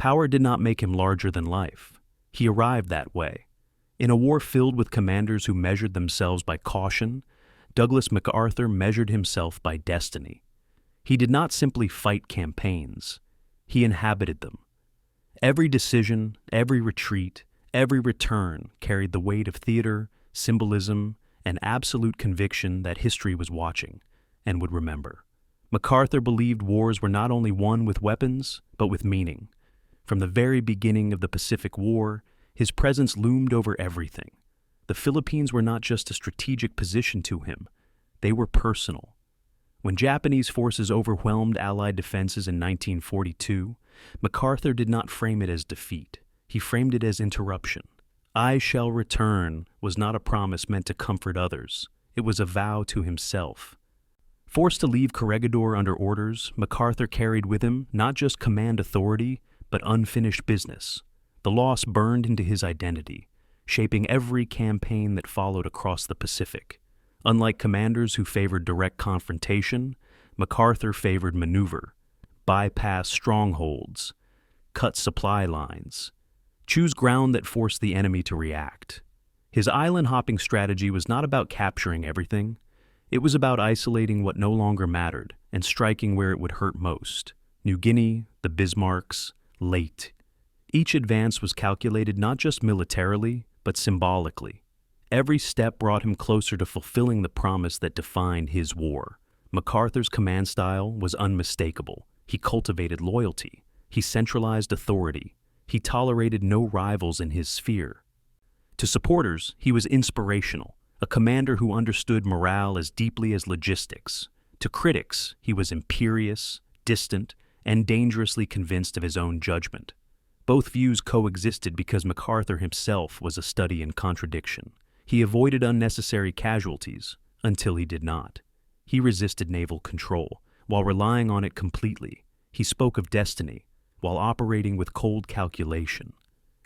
Power did not make him larger than life. He arrived that way. In a war filled with commanders who measured themselves by caution, Douglas MacArthur measured himself by destiny. He did not simply fight campaigns. He inhabited them. Every decision, every retreat, every return carried the weight of theater, symbolism, and absolute conviction that history was watching and would remember. MacArthur believed wars were not only won with weapons, but with meaning. From the very beginning of the Pacific War, his presence loomed over everything. The Philippines were not just a strategic position to him, they were personal. When Japanese forces overwhelmed Allied defenses in 1942, MacArthur did not frame it as defeat. He framed it as interruption. "I shall return" was not a promise meant to comfort others. It was a vow to himself. Forced to leave Corregidor under orders, MacArthur carried with him not just command authority, but unfinished business. The loss burned into his identity, shaping every campaign that followed across the Pacific. Unlike commanders who favored direct confrontation, MacArthur favored maneuver, bypass strongholds, cut supply lines, choose ground that forced the enemy to react. His island-hopping strategy was not about capturing everything. It was about isolating what no longer mattered and striking where it would hurt most. New Guinea, the Bismarcks, Leyte. Each advance was calculated not just militarily, but symbolically. Every step brought him closer to fulfilling the promise that defined his war. MacArthur's command style was unmistakable. He cultivated loyalty. He centralized authority. He tolerated no rivals in his sphere. To supporters, he was inspirational, a commander who understood morale as deeply as logistics. To critics, he was imperious, distant, and dangerously convinced of his own judgment. Both views coexisted because MacArthur himself was a study in contradiction. He avoided unnecessary casualties until he did not. He resisted naval control while relying on it completely. He spoke of destiny while operating with cold calculation.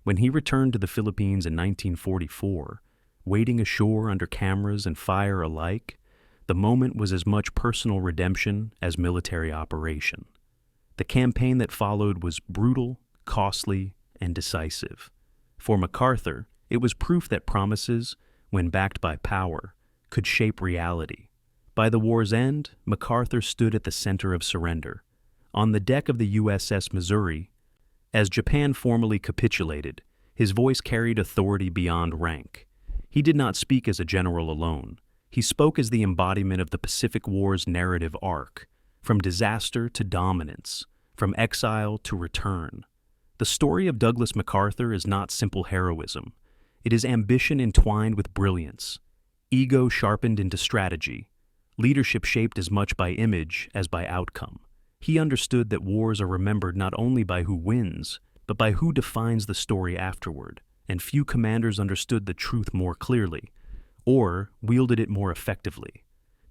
When he returned to the Philippines in 1944, wading ashore under cameras and fire alike, the moment was as much personal redemption as military operation. The campaign that followed was brutal, costly, and decisive. For MacArthur, it was proof that promises, when backed by power, could shape reality. By the war's end, MacArthur stood at the center of surrender. On the deck of the USS Missouri, as Japan formally capitulated, his voice carried authority beyond rank. He did not speak as a general alone. He spoke as the embodiment of the Pacific War's narrative arc, from disaster to dominance, from exile to return. The story of Douglas MacArthur is not simple heroism. It is ambition entwined with brilliance, ego sharpened into strategy, leadership shaped as much by image as by outcome. He understood that wars are remembered not only by who wins, but by who defines the story afterward, and few commanders understood the truth more clearly, or wielded it more effectively.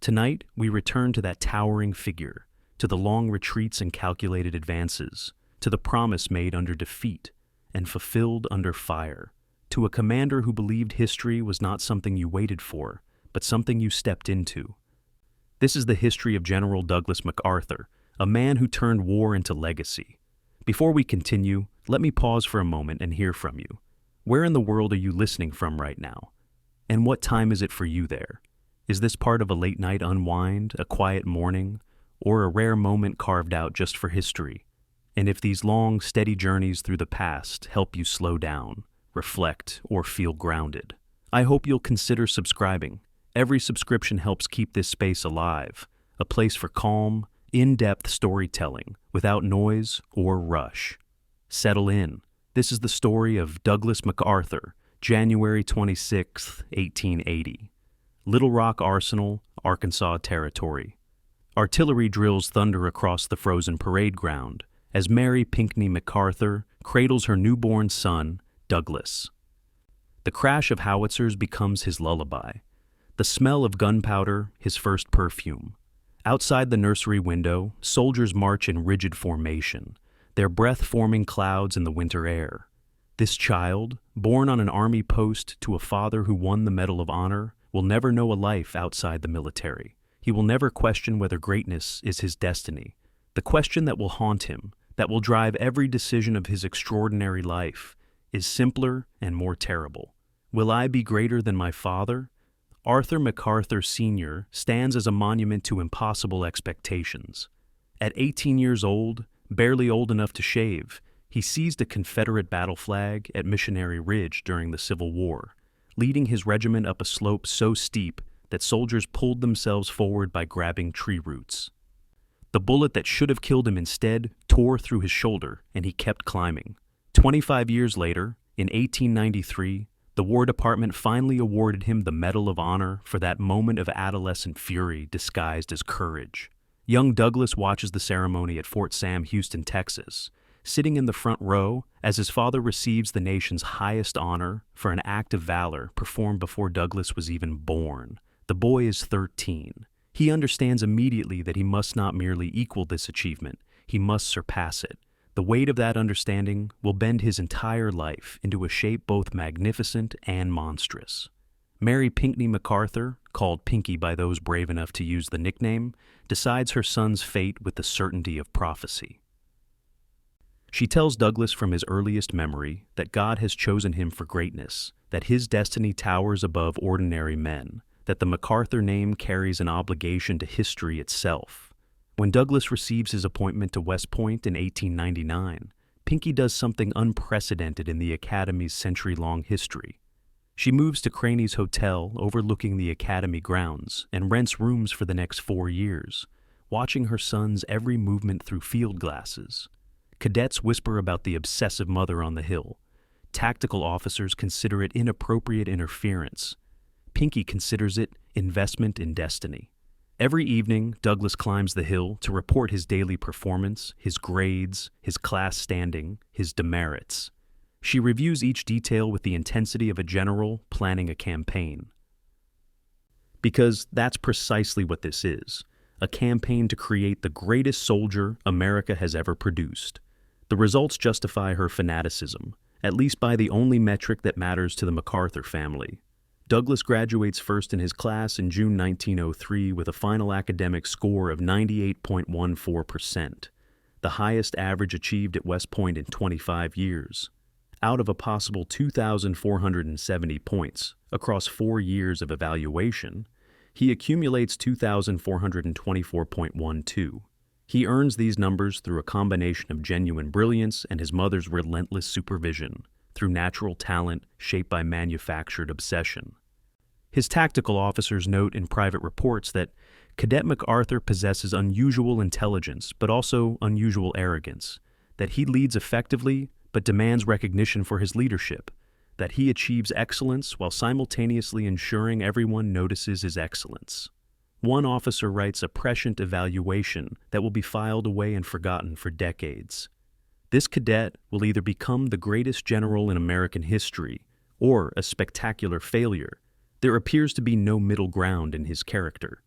Tonight, we return to that towering figure, to the long retreats and calculated advances, to the promise made under defeat and fulfilled under fire, to a commander who believed history was not something you waited for, but something you stepped into. This is the history of General Douglas MacArthur, a man who turned war into legacy. Before we continue, let me pause for a moment and hear from you. Where in the world are you listening from right now? And what time is it for you there? Is this part of a late night unwind, a quiet morning, or a rare moment carved out just for history? And if these long, steady journeys through the past help you slow down, reflect, or feel grounded, I hope you'll consider subscribing. Every subscription helps keep this space alive, a place for calm, in-depth storytelling without noise or rush. Settle in. This is the story of Douglas MacArthur, January 26, 1880. Little Rock Arsenal, Arkansas Territory. Artillery drills thunder across the frozen parade ground as Mary Pinckney MacArthur cradles her newborn son, Douglas. The crash of howitzers becomes his lullaby. The smell of gunpowder, his first perfume. Outside the nursery window, soldiers march in rigid formation, their breath forming clouds in the winter air. This child, born on an army post to a father who won the Medal of Honor, will never know a life outside the military. He will never question whether greatness is his destiny. The question that will haunt him, that will drive every decision of his extraordinary life, is simpler and more terrible. Will I be greater than my father? Arthur MacArthur Sr. stands as a monument to impossible expectations. At 18 years old, barely old enough to shave, he seized a Confederate battle flag at Missionary Ridge during the Civil War, leading his regiment up a slope so steep that soldiers pulled themselves forward by grabbing tree roots. The bullet that should have killed him instead tore through his shoulder, and he kept climbing. 25 years later, in 1893, the War Department finally awarded him the Medal of Honor for that moment of adolescent fury disguised as courage. Young Douglas watches the ceremony at Fort Sam Houston, Texas, sitting in the front row as his father receives the nation's highest honor for an act of valor performed before Douglas was even born. The boy is 13. He understands immediately that he must not merely equal this achievement, he must surpass it. The weight of that understanding will bend his entire life into a shape both magnificent and monstrous. Mary Pinckney MacArthur, called Pinky by those brave enough to use the nickname, decides her son's fate with the certainty of prophecy. She tells Douglas from his earliest memory that God has chosen him for greatness, that his destiny towers above ordinary men, that the MacArthur name carries an obligation to history itself. When Douglas receives his appointment to West Point in 1899, Pinky does something unprecedented in the Academy's century-long history. She moves to Craney's Hotel overlooking the Academy grounds and rents rooms for the next 4 years, watching her son's every movement through field glasses. Cadets whisper about the obsessive mother on the hill. Tactical officers consider it inappropriate interference. Pinky considers it investment in destiny. Every evening, Douglas climbs the hill to report his daily performance, his grades, his class standing, his demerits. She reviews each detail with the intensity of a general planning a campaign. Because that's precisely what this is, a campaign to create the greatest soldier America has ever produced. The results justify her fanaticism, at least by the only metric that matters to the MacArthur family. Douglas graduates first in his class in June 1903 with a final academic score of 98.14%, the highest average achieved at West Point in 25 years. Out of a possible 2,470 points across 4 years of evaluation, he accumulates 2,424.12. He earns these numbers through a combination of genuine brilliance and his mother's relentless supervision, through natural talent shaped by manufactured obsession. His tactical officers note in private reports that Cadet MacArthur possesses unusual intelligence but also unusual arrogance, that he leads effectively but demands recognition for his leadership, that he achieves excellence while simultaneously ensuring everyone notices his excellence. One officer writes a prescient evaluation that will be filed away and forgotten for decades. This cadet will either become the greatest general in American history or a spectacular failure. There appears to be no middle ground in his character.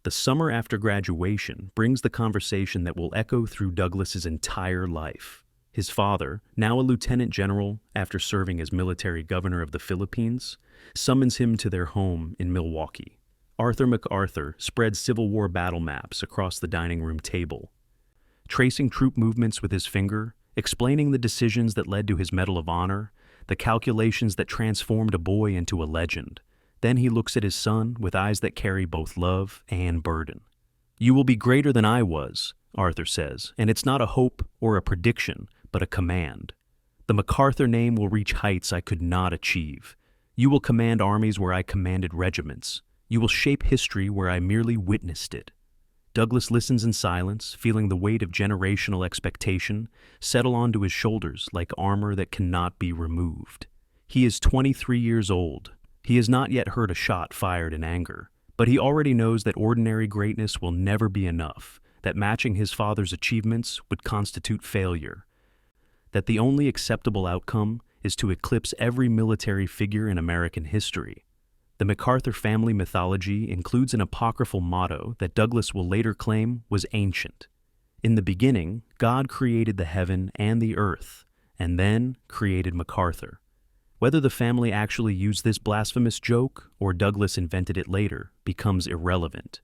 The summer after graduation brings the conversation that will echo through Douglas's entire life. His father, now a lieutenant general after serving as military governor of the Philippines, summons him to their home in Milwaukee. Arthur MacArthur spreads Civil War battle maps across the dining room table, tracing troop movements with his finger, explaining the decisions that led to his Medal of Honor, the calculations that transformed a boy into a legend. Then he looks at his son with eyes that carry both love and burden. "You will be greater than I was," Arthur says, and it's not a hope or a prediction, but a command. "The MacArthur name will reach heights I could not achieve. You will command armies where I commanded regiments. You will shape history where I merely witnessed it." Douglas listens in silence, feeling the weight of generational expectation settle onto his shoulders like armor that cannot be removed. He is 23 years old. He has not yet heard a shot fired in anger, but he already knows that ordinary greatness will never be enough, that matching his father's achievements would constitute failure, that the only acceptable outcome is to eclipse every military figure in American history. The MacArthur family mythology includes an apocryphal motto that Douglas will later claim was ancient. In the beginning, God created the heaven and the earth, and then created MacArthur. Whether the family actually used this blasphemous joke or Douglas invented it later becomes irrelevant.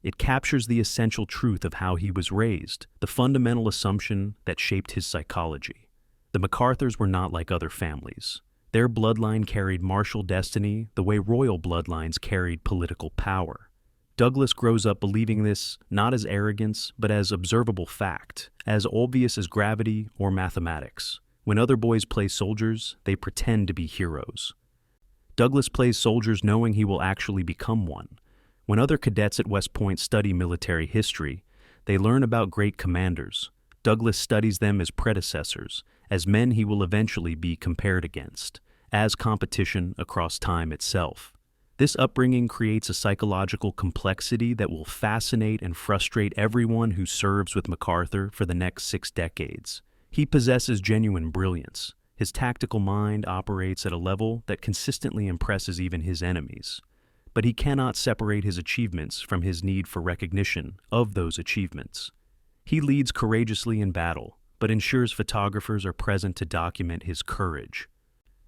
It captures the essential truth of how he was raised, the fundamental assumption that shaped his psychology. The MacArthurs were not like other families. Their bloodline carried martial destiny the way royal bloodlines carried political power. Douglas grows up believing this not as arrogance, but as observable fact, as obvious as gravity or mathematics. When other boys play soldiers, they pretend to be heroes. Douglas plays soldiers knowing he will actually become one. When other cadets at West Point study military history, they learn about great commanders. Douglas studies them as predecessors, as men he will eventually be compared against, as competition across time itself. This upbringing creates a psychological complexity that will fascinate and frustrate everyone who serves with MacArthur for the next 6 decades. He possesses genuine brilliance. His tactical mind operates at a level that consistently impresses even his enemies. But he cannot separate his achievements from his need for recognition of those achievements. He leads courageously in battle, but ensures photographers are present to document his courage.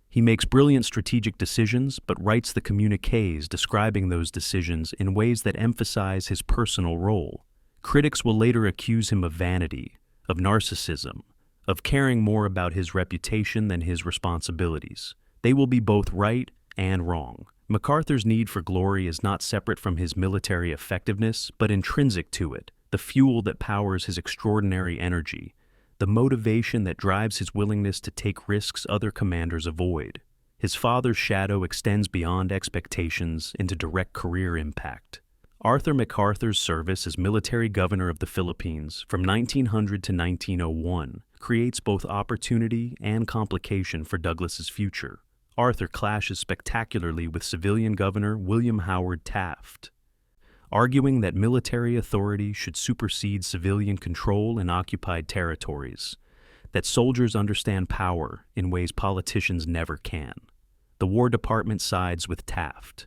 He makes brilliant strategic decisions, but writes the communiques describing those decisions in ways that emphasize his personal role. Critics will later accuse him of vanity, of narcissism, of caring more about his reputation than his responsibilities. They will be both right and wrong. MacArthur's need for glory is not separate from his military effectiveness, but intrinsic to it, the fuel that powers his extraordinary energy, the motivation that drives his willingness to take risks other commanders avoid. His father's shadow extends beyond expectations into direct career impact. Arthur MacArthur's service as military governor of the Philippines from 1900 to 1901 creates both opportunity and complication for Douglas's future. Arthur clashes spectacularly with civilian governor William Howard Taft, arguing that military authority should supersede civilian control in occupied territories, that soldiers understand power in ways politicians never can. The War Department sides with Taft.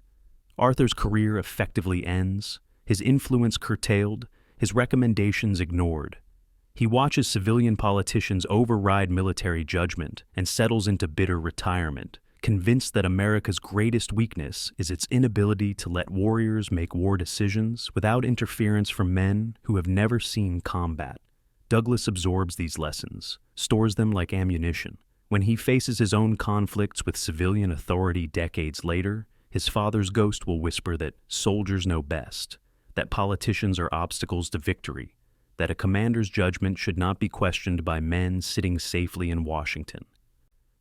Arthur's career effectively ends, his influence curtailed, his recommendations ignored. He watches civilian politicians override military judgment and settles into bitter retirement, convinced that America's greatest weakness is its inability to let warriors make war decisions without interference from men who have never seen combat. Douglas absorbs these lessons, stores them like ammunition. When he faces his own conflicts with civilian authority decades later, his father's ghost will whisper that soldiers know best, that politicians are obstacles to victory, that a commander's judgment should not be questioned by men sitting safely in Washington.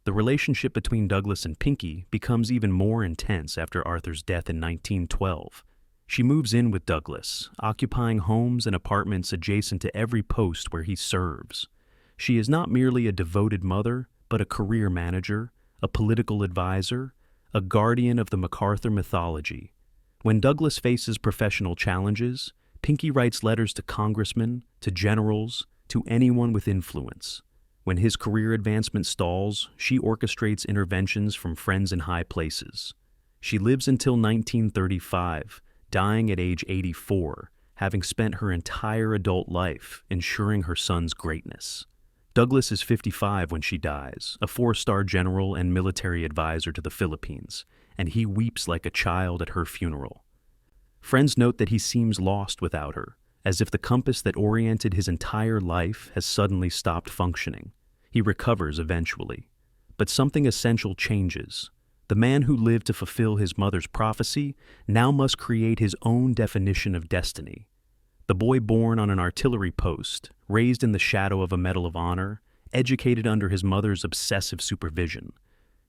The relationship between Douglas and Pinky becomes even more intense after Arthur's death in 1912. She moves in with Douglas, occupying homes and apartments adjacent to every post where he serves. She is not merely a devoted mother, but a career manager, a political advisor, a guardian of the MacArthur mythology. When Douglas faces professional challenges, Pinky writes letters to congressmen, to generals, to anyone with influence. When his career advancement stalls, she orchestrates interventions from friends in high places. She lives until 1935, dying at age 84, having spent her entire adult life ensuring her son's greatness. Douglas is 55 when she dies, a 4-star general and military advisor to the Philippines, and he weeps like a child at her funeral. Friends note that he seems lost without her, as if the compass that oriented his entire life has suddenly stopped functioning. He recovers eventually. But something essential changes. The man who lived to fulfill his mother's prophecy now must create his own definition of destiny. The boy born on an artillery post, raised in the shadow of a Medal of Honor, educated under his mother's obsessive supervision,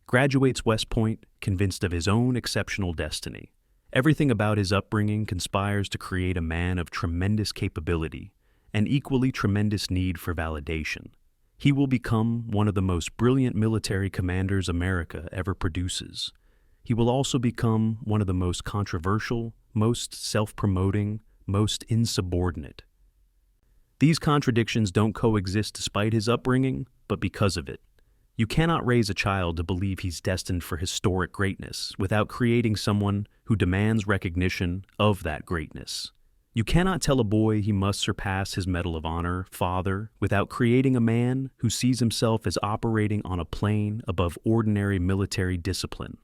graduates West Point convinced of his own exceptional destiny. Everything about his upbringing conspires to create a man of tremendous capability and equally tremendous need for validation. He will become one of the most brilliant military commanders America ever produces. He will also become one of the most controversial, most self-promoting, most insubordinate. These contradictions don't coexist despite his upbringing, but because of it. You cannot raise a child to believe he's destined for historic greatness without creating someone who demands recognition of that greatness. You cannot tell a boy he must surpass his Medal of Honor father without creating a man who sees himself as operating on a plane above ordinary military discipline.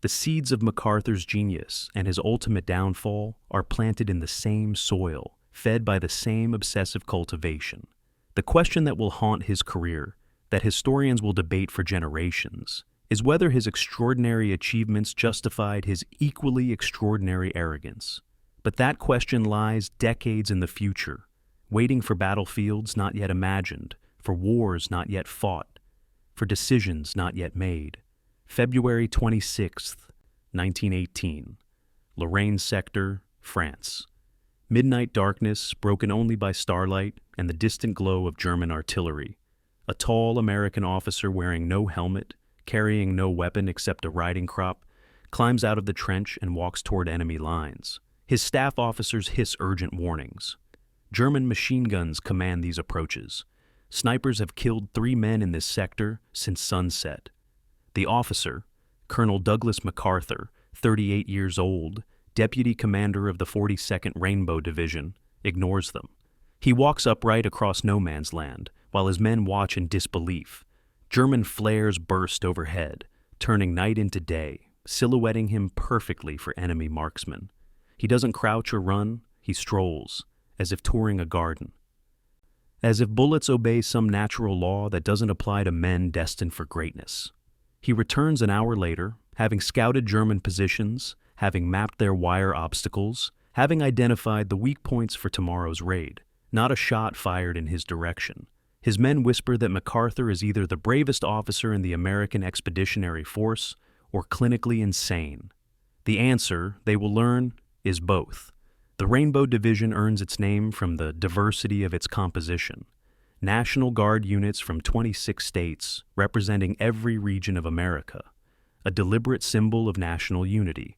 The seeds of MacArthur's genius and his ultimate downfall are planted in the same soil, fed by the same obsessive cultivation. The question that will haunt his career, that historians will debate for generations, is whether his extraordinary achievements justified his equally extraordinary arrogance. But that question lies decades in the future, waiting for battlefields not yet imagined, for wars not yet fought, for decisions not yet made. February 26th, 1918, Lorraine Sector, France. Midnight darkness broken only by starlight and the distant glow of German artillery. A tall American officer wearing no helmet, carrying no weapon except a riding crop, climbs out of the trench and walks toward enemy lines. His staff officers hiss urgent warnings. German machine guns command these approaches. Snipers have killed 3 men in this sector since sunset. The officer, Colonel Douglas MacArthur, 38 years old, deputy commander of the 42nd Rainbow Division, ignores them. He walks upright across no man's land, while his men watch in disbelief. German flares burst overhead, turning night into day, silhouetting him perfectly for enemy marksmen. He doesn't crouch or run, he strolls, as if touring a garden. As if bullets obey some natural law that doesn't apply to men destined for greatness. He returns an hour later, having scouted German positions, having mapped their wire obstacles, having identified the weak points for tomorrow's raid. Not a shot fired in his direction. His men whisper that MacArthur is either the bravest officer in the American Expeditionary Force or clinically insane. The answer, they will learn, is both. The Rainbow Division earns its name from the diversity of its composition. National Guard units from 26 states representing every region of America, a deliberate symbol of national unity.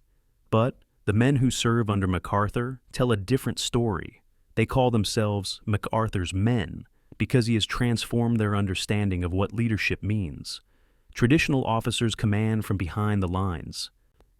But the men who serve under MacArthur tell a different story. They call themselves MacArthur's men because he has transformed their understanding of what leadership means. Traditional officers command from behind the lines,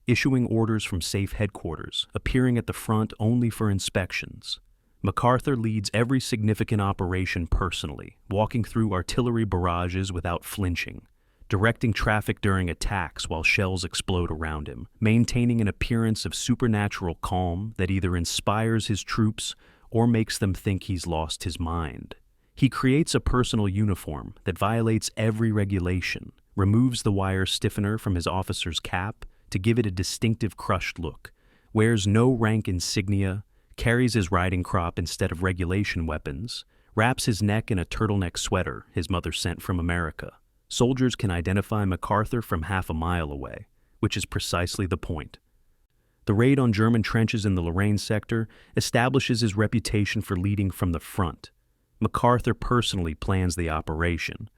issuing orders from safe headquarters, appearing at the front only for inspections. MacArthur leads every significant operation personally, walking through artillery barrages without flinching, directing traffic during attacks while shells explode around him, maintaining an appearance of supernatural calm that either inspires his troops or makes them think he's lost his mind. He creates a personal uniform that violates every regulation, removes the wire stiffener from his officer's cap to give it a distinctive crushed look, wears no rank insignia, carries his riding crop instead of regulation weapons, wraps his neck in a turtleneck sweater his mother sent from America. Soldiers can identify MacArthur from half a mile away, which is precisely the point. The raid on German trenches in the Lorraine sector establishes his reputation for leading from the front. MacArthur personally plans the operation,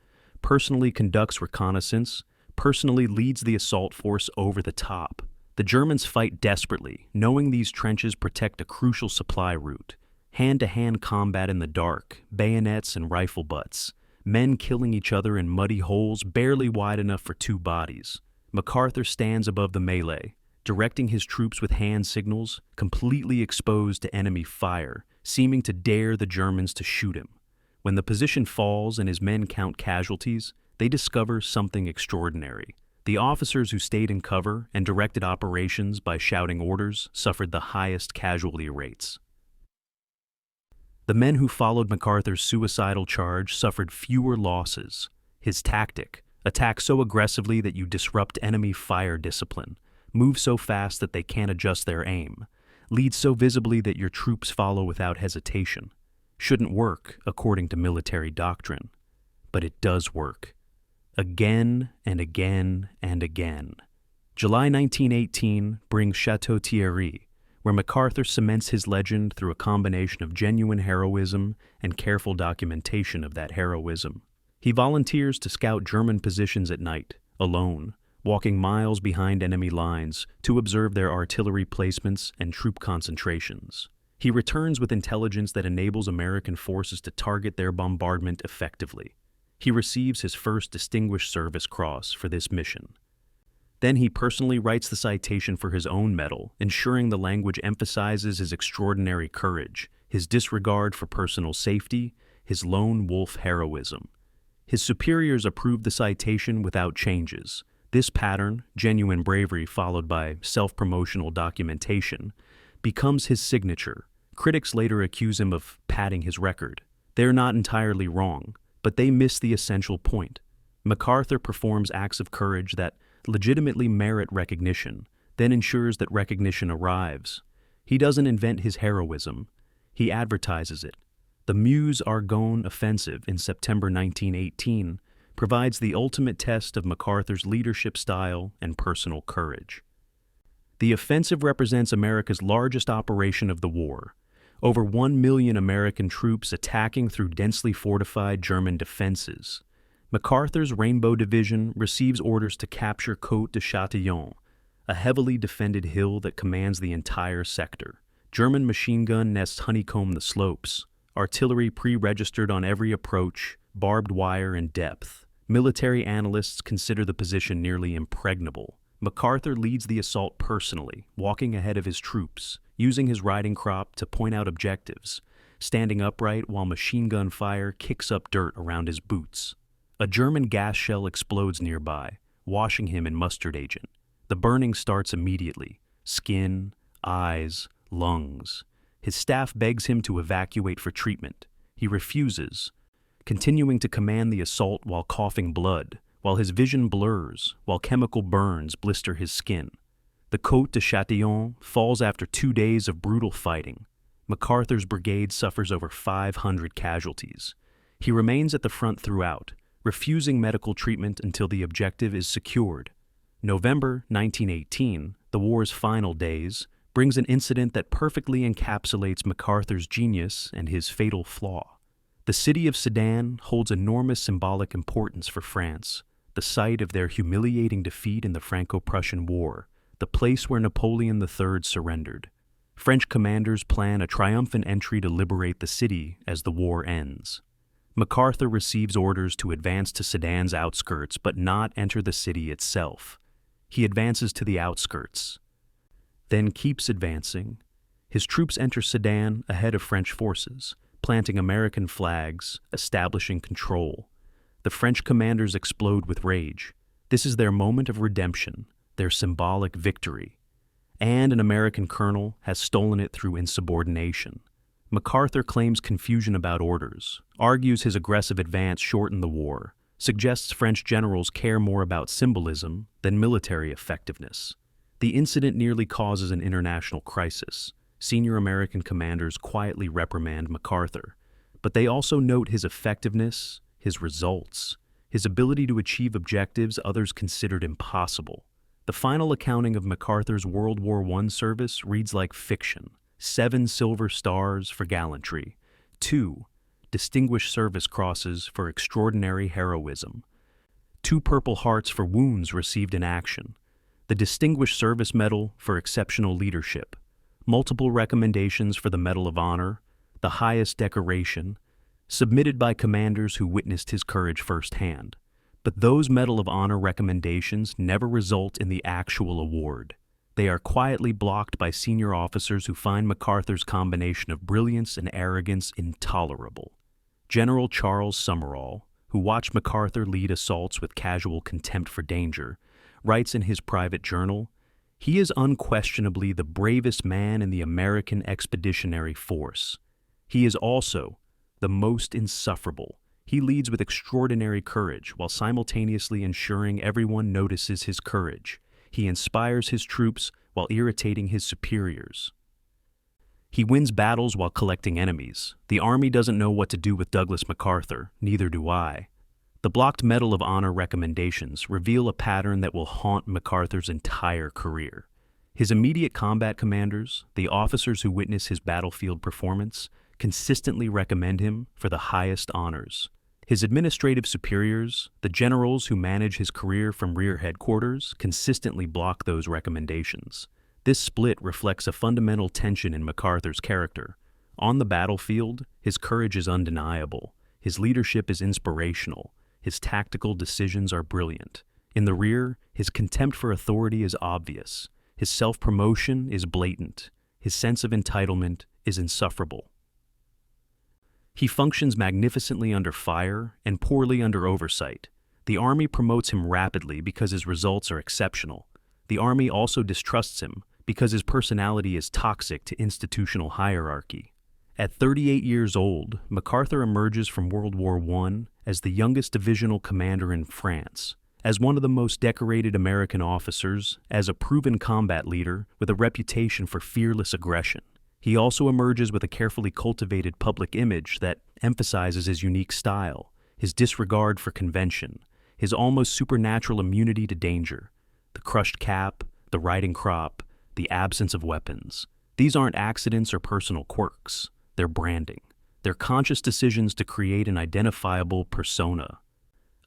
personally conducts reconnaissance, personally leads the assault force over the top. The Germans fight desperately, knowing these trenches protect a crucial supply route. Hand-to-hand combat in the dark, bayonets and rifle butts, men killing each other in muddy holes barely wide enough for 2 bodies. MacArthur stands above the melee, directing his troops with hand signals, completely exposed to enemy fire, seeming to dare the Germans to shoot him. When the position falls and his men count casualties, they discover something extraordinary. The officers who stayed in cover and directed operations by shouting orders suffered the highest casualty rates. The men who followed MacArthur's suicidal charge suffered fewer losses. His tactic, attack so aggressively that you disrupt enemy fire discipline, move so fast that they can't adjust their aim, lead so visibly that your troops follow without hesitation, shouldn't work according to military doctrine. But it does work. Again and again and again. July 1918 brings Chateau Thierry, where MacArthur cements his legend through a combination of genuine heroism and careful documentation of that heroism. He volunteers to scout German positions at night, alone, walking miles behind enemy lines to observe their artillery placements and troop concentrations. He returns with intelligence that enables American forces to target their bombardment effectively. He receives his first Distinguished Service Cross for this mission. Then he personally writes the citation for his own medal, ensuring the language emphasizes his extraordinary courage, his disregard for personal safety, his lone wolf heroism. His superiors approve the citation without changes. This pattern, genuine bravery followed by self-promotional documentation, becomes his signature. Critics later accuse him of padding his record. They're not entirely wrong, but they miss the essential point. MacArthur performs acts of courage that legitimately merit recognition, then ensures that recognition arrives. He doesn't invent his heroism. He advertises it. The Meuse-Argonne offensive in September 1918 provides the ultimate test of MacArthur's leadership style and personal courage. The offensive represents America's largest operation of the war. Over 1 million American troops attacking through densely fortified German defenses. MacArthur's Rainbow Division receives orders to capture Côte de Châtillon, a heavily defended hill that commands the entire sector. German machine gun nests honeycomb the slopes, artillery pre-registered on every approach, barbed wire and depth. Military analysts consider the position nearly impregnable. MacArthur leads the assault personally, walking ahead of his troops, using his riding crop to point out objectives, standing upright while machine gun fire kicks up dirt around his boots. A German gas shell explodes nearby, washing him in mustard agent. The burning starts immediately. Skin, eyes, lungs. His staff begs him to evacuate for treatment. He refuses, continuing to command the assault while coughing blood, while his vision blurs, while chemical burns blister his skin. The Côte de Châtillon falls after 2 days of brutal fighting. MacArthur's brigade suffers over 500 casualties. He remains at the front throughout, refusing medical treatment until the objective is secured. November 1918, the war's final days, brings an incident that perfectly encapsulates MacArthur's genius and his fatal flaw. The city of Sedan holds enormous symbolic importance for France, the site of their humiliating defeat in the Franco-Prussian War, the place where Napoleon III surrendered. French commanders plan a triumphant entry to liberate the city as the war ends. MacArthur receives orders to advance to Sedan's outskirts but not enter the city itself. He advances to the outskirts, then keeps advancing. His troops enter Sedan ahead of French forces, planting American flags, establishing control. The French commanders explode with rage. This is their moment of redemption, their symbolic victory. And an American colonel has stolen it through insubordination. MacArthur claims confusion about orders, argues his aggressive advance shortened the war, suggests French generals care more about symbolism than military effectiveness. The incident nearly causes an international crisis. Senior American commanders quietly reprimand MacArthur, but they also note his effectiveness, his results, his ability to achieve objectives others considered impossible. The final accounting of MacArthur's World War I service reads like fiction. 7 Silver Stars for gallantry, 2 Distinguished Service Crosses for extraordinary heroism, 2 Purple Hearts for wounds received in action, the Distinguished Service Medal for exceptional leadership, multiple recommendations for the Medal of Honor, the highest decoration, submitted by commanders who witnessed his courage firsthand. But those Medal of Honor recommendations never result in the actual award. They are quietly blocked by senior officers who find MacArthur's combination of brilliance and arrogance intolerable. General Charles Summerall, who watched MacArthur lead assaults with casual contempt for danger, writes in his private journal, "He is unquestionably the bravest man in the American Expeditionary Force. He is also the most insufferable. He leads with extraordinary courage while simultaneously ensuring everyone notices his courage. He inspires his troops while irritating his superiors. He wins battles while collecting enemies. The Army doesn't know what to do with Douglas MacArthur, neither do I." The blocked Medal of Honor recommendations reveal a pattern that will haunt MacArthur's entire career. His immediate combat commanders, the officers who witness his battlefield performance, consistently recommend him for the highest honors. His administrative superiors, the generals who manage his career from rear headquarters, consistently block those recommendations. This split reflects a fundamental tension in MacArthur's character. On the battlefield, his courage is undeniable. His leadership is inspirational. His tactical decisions are brilliant. In the rear, his contempt for authority is obvious. His self-promotion is blatant. His sense of entitlement is insufferable. He functions magnificently under fire and poorly under oversight. The Army promotes him rapidly because his results are exceptional. The Army also distrusts him because his personality is toxic to institutional hierarchy. At 38 years old, MacArthur emerges from World War I as the youngest divisional commander in France, as one of the most decorated American officers, as a proven combat leader with a reputation for fearless aggression. He also emerges with a carefully cultivated public image that emphasizes his unique style, his disregard for convention, his almost supernatural immunity to danger, the crushed cap, the riding crop, the absence of weapons. These aren't accidents or personal quirks. They're branding. They're conscious decisions to create an identifiable persona,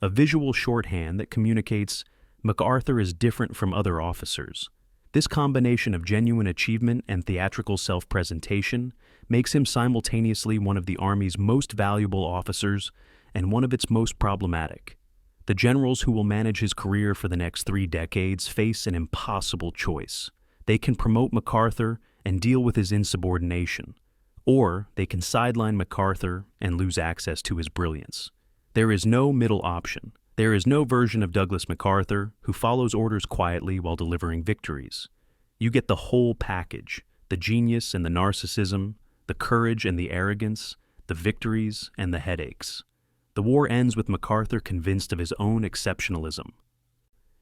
a visual shorthand that communicates MacArthur is different from other officers. This combination of genuine achievement and theatrical self-presentation makes him simultaneously one of the Army's most valuable officers and one of its most problematic. The generals who will manage his career for the next 3 decades face an impossible choice. They can promote MacArthur and deal with his insubordination, or they can sideline MacArthur and lose access to his brilliance. There is no middle option. There is no version of Douglas MacArthur who follows orders quietly while delivering victories. You get the whole package, the genius and the narcissism, the courage and the arrogance, the victories and the headaches. The war ends with MacArthur convinced of his own exceptionalism.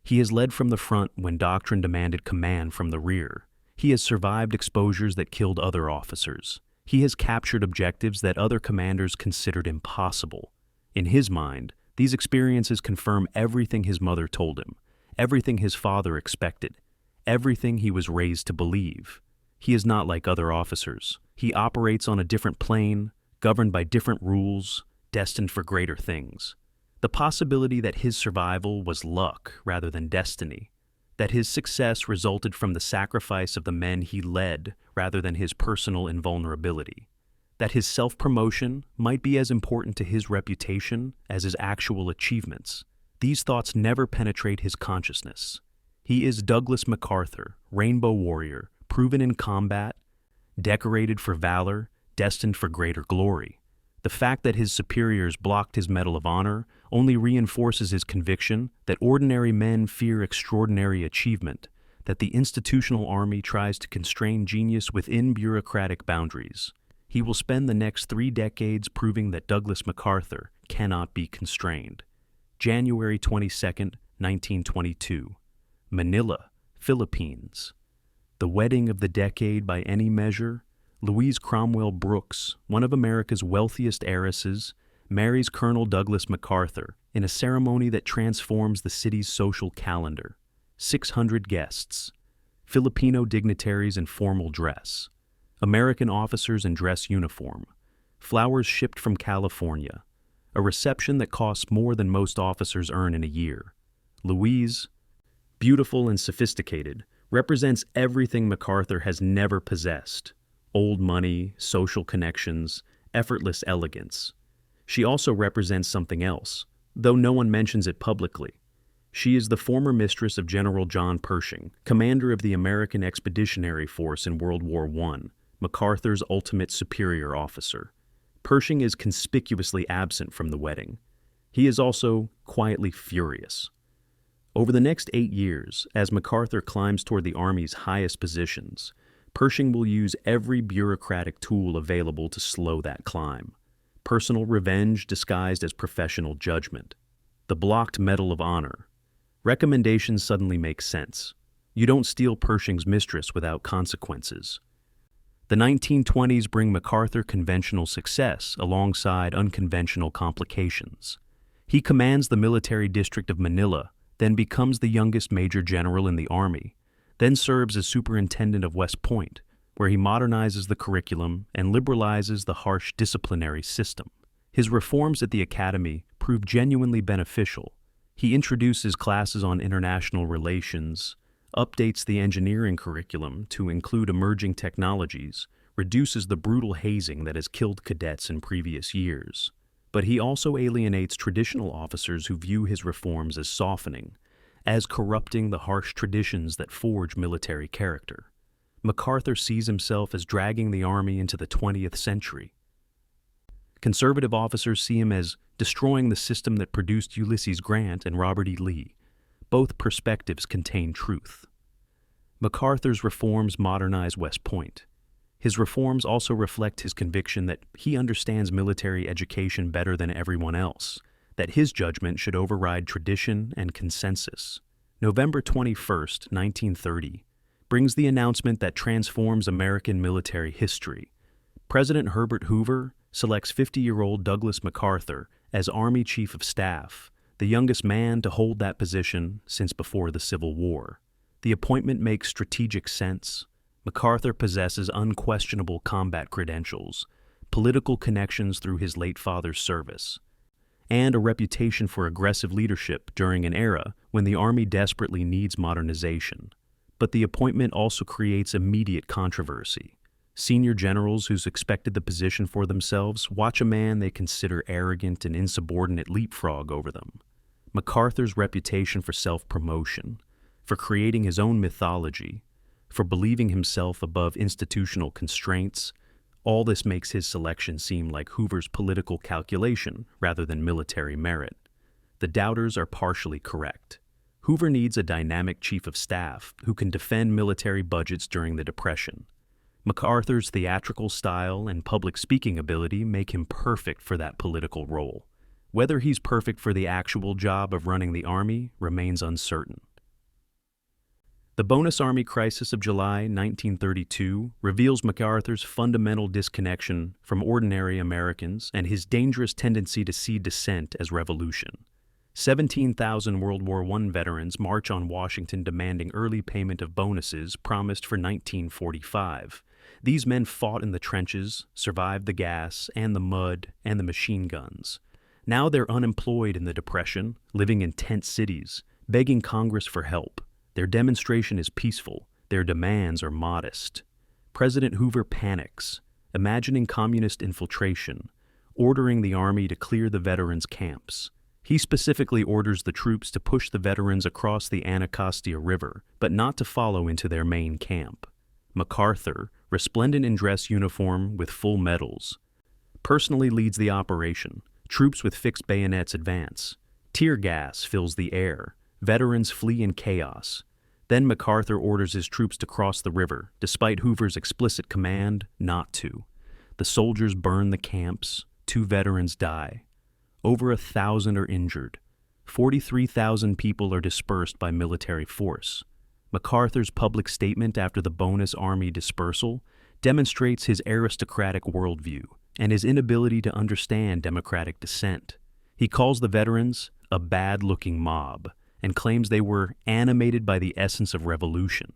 He has led from the front when doctrine demanded command from the rear. He has survived exposures that killed other officers. He has captured objectives that other commanders considered impossible. In his mind, these experiences confirm everything his mother told him, everything his father expected, everything he was raised to believe. He is not like other officers. He operates on a different plane, governed by different rules, destined for greater things. The possibility that his survival was luck rather than destiny, that his success resulted from the sacrifice of the men he led rather than his personal invulnerability, that his self-promotion might be as important to his reputation as his actual achievements. These thoughts never penetrate his consciousness. He is Douglas MacArthur, rainbow warrior, proven in combat, decorated for valor, destined for greater glory. The fact that his superiors blocked his Medal of Honor only reinforces his conviction that ordinary men fear extraordinary achievement, that the institutional army tries to constrain genius within bureaucratic boundaries. He will spend the next 3 decades proving that Douglas MacArthur cannot be constrained. January 22, 1922. Manila, Philippines. The wedding of the decade by any measure, Louise Cromwell Brooks, one of America's wealthiest heiresses, marries Colonel Douglas MacArthur in a ceremony that transforms the city's social calendar. 600 guests, Filipino dignitaries in formal dress, American officers in dress uniform, flowers shipped from California, a reception that costs more than most officers earn in a year. Louise, beautiful and sophisticated, represents everything MacArthur has never possessed: old money, social connections, effortless elegance. She also represents something else, though no one mentions it publicly. She is the former mistress of General John Pershing, commander of the American Expeditionary Force in World War I, MacArthur's ultimate superior officer. Pershing is conspicuously absent from the wedding. He is also quietly furious. Over the next 8 years, as MacArthur climbs toward the Army's highest positions, Pershing will use every bureaucratic tool available to slow that climb. Personal revenge disguised as professional judgment. The blocked Medal of Honor. Recommendations suddenly make sense. You don't steal Pershing's mistress without consequences. The 1920s bring MacArthur conventional success alongside unconventional complications. He commands the military district of Manila, then becomes the youngest major general in the Army, then serves as superintendent of West Point, where he modernizes the curriculum and liberalizes the harsh disciplinary system. His reforms at the academy prove genuinely beneficial. He introduces classes on international relations, updates the engineering curriculum to include emerging technologies, reduces the brutal hazing that has killed cadets in previous years. But he also alienates traditional officers who view his reforms as softening, as corrupting the harsh traditions that forge military character. MacArthur sees himself as dragging the Army into the 20th century. Conservative officers see him as destroying the system that produced Ulysses Grant and Robert E. Lee. Both perspectives contain truth. MacArthur's reforms modernize West Point. His reforms also reflect his conviction that he understands military education better than everyone else, that his judgment should override tradition and consensus. November 21, 1930, brings the announcement that transforms American military history. President Herbert Hoover selects 50-year-old Douglas MacArthur as Army Chief of Staff, the youngest man to hold that position since before the Civil War. The appointment makes strategic sense. MacArthur possesses unquestionable combat credentials, political connections through his late father's service, and a reputation for aggressive leadership during an era when the Army desperately needs modernization. But the appointment also creates immediate controversy. Senior generals who's expected the position for themselves watch a man they consider arrogant and insubordinate leapfrog over them. MacArthur's reputation for self-promotion, for creating his own mythology, for believing himself above institutional constraints, all this makes his selection seem like Hoover's political calculation rather than military merit. The doubters are partially correct. Hoover needs a dynamic chief of staff who can defend military budgets during the Depression. MacArthur's theatrical style and public speaking ability make him perfect for that political role. Whether he's perfect for the actual job of running the Army remains uncertain. The Bonus Army Crisis of July 1932 reveals MacArthur's fundamental disconnection from ordinary Americans and his dangerous tendency to see dissent as revolution. 17,000 World War I veterans march on Washington demanding early payment of bonuses promised for 1945. These men fought in the trenches, survived the gas and the mud and the machine guns. Now they're unemployed in the Depression, living in tent cities, begging Congress for help. Their demonstration is peaceful. Their demands are modest. President Hoover panics, imagining communist infiltration, ordering the Army to clear the veterans' camps. He specifically orders the troops to push the veterans across the Anacostia River, but not to follow into their main camp. MacArthur, resplendent in dress uniform with full medals, personally leads the operation. Troops with fixed bayonets advance. Tear gas fills the air. Veterans flee in chaos. Then MacArthur orders his troops to cross the river, despite Hoover's explicit command not to. The soldiers burn the camps. 2 veterans die. Over 1,000 are injured. 43,000 people are dispersed by military force. MacArthur's public statement after the Bonus Army dispersal demonstrates his aristocratic worldview and his inability to understand democratic dissent. He calls the veterans a bad-looking mob and claims they were animated by the essence of revolution.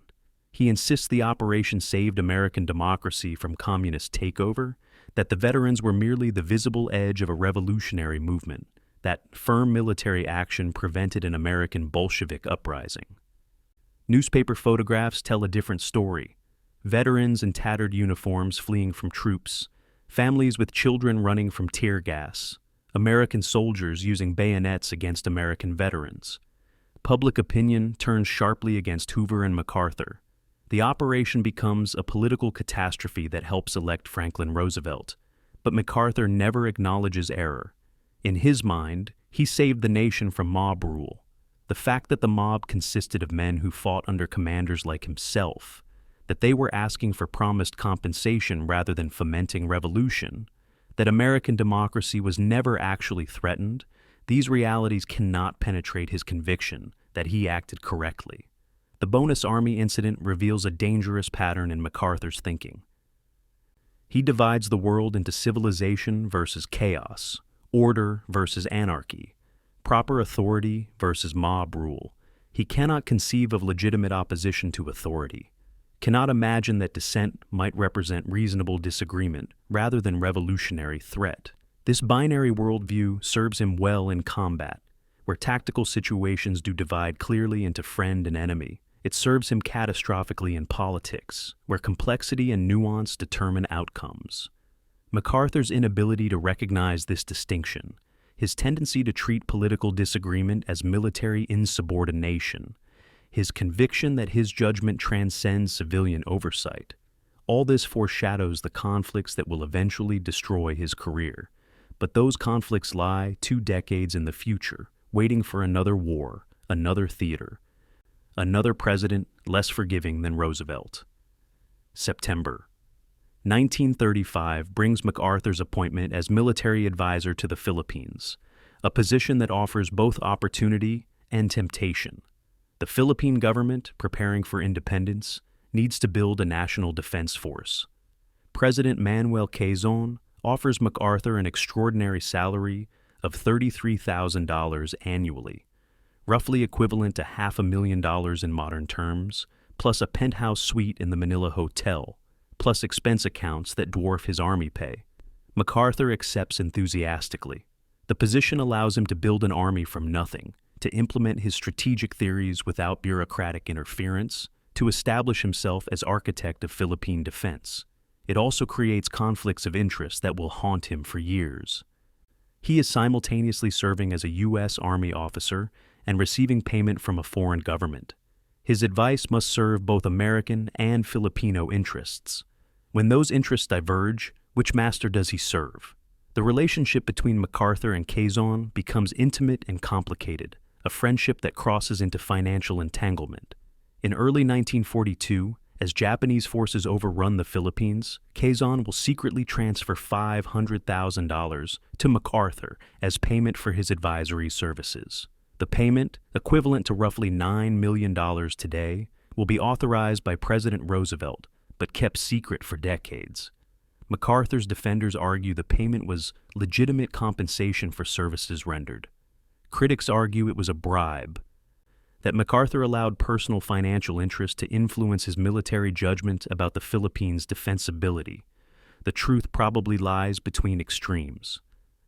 He insists the operation saved American democracy from communist takeover, that the veterans were merely the visible edge of a revolutionary movement, that firm military action prevented an American Bolshevik uprising. Newspaper photographs tell a different story. Veterans in tattered uniforms fleeing from troops, families with children running from tear gas, American soldiers using bayonets against American veterans. Public opinion turns sharply against Hoover and MacArthur. The operation becomes a political catastrophe that helps elect Franklin Roosevelt, but MacArthur never acknowledges error. In his mind, he saved the nation from mob rule. The fact that the mob consisted of men who fought under commanders like himself, that they were asking for promised compensation rather than fomenting revolution, that American democracy was never actually threatened, these realities cannot penetrate his conviction that he acted correctly. The Bonus Army incident reveals a dangerous pattern in MacArthur's thinking. He divides the world into civilization versus chaos, order versus anarchy, proper authority versus mob rule. He cannot conceive of legitimate opposition to authority, cannot imagine that dissent might represent reasonable disagreement rather than revolutionary threat. This binary worldview serves him well in combat, where tactical situations do divide clearly into friend and enemy. It serves him catastrophically in politics, where complexity and nuance determine outcomes. MacArthur's inability to recognize this distinction, his tendency to treat political disagreement as military insubordination, his conviction that his judgment transcends civilian oversight, all this foreshadows the conflicts that will eventually destroy his career. But those conflicts lie 2 decades in the future, waiting for another war, another theater, another president less forgiving than Roosevelt. September 1935 brings MacArthur's appointment as military advisor to the Philippines, a position that offers both opportunity and temptation. The Philippine government, preparing for independence, needs to build a national defense force. President Manuel Quezon offers MacArthur an extraordinary salary of $33,000 annually, roughly equivalent to $500,000 in modern terms, plus a penthouse suite in the Manila Hotel, plus expense accounts that dwarf his army pay. MacArthur accepts enthusiastically. The position allows him to build an army from nothing, to implement his strategic theories without bureaucratic interference, to establish himself as architect of Philippine defense. It also creates conflicts of interest that will haunt him for years. He is simultaneously serving as a U.S. Army officer and receiving payment from a foreign government. His advice must serve both American and Filipino interests. When those interests diverge, which master does he serve? The relationship between MacArthur and Quezon becomes intimate and complicated, a friendship that crosses into financial entanglement. In early 1942, as Japanese forces overrun the Philippines, Quezon will secretly transfer $500,000 to MacArthur as payment for his advisory services. The payment, equivalent to roughly $9 million today, will be authorized by President Roosevelt, but kept secret for decades. MacArthur's defenders argue the payment was legitimate compensation for services rendered. Critics argue it was a bribe, that MacArthur allowed personal financial interest to influence his military judgment about the Philippines' defensibility. The truth probably lies between extremes.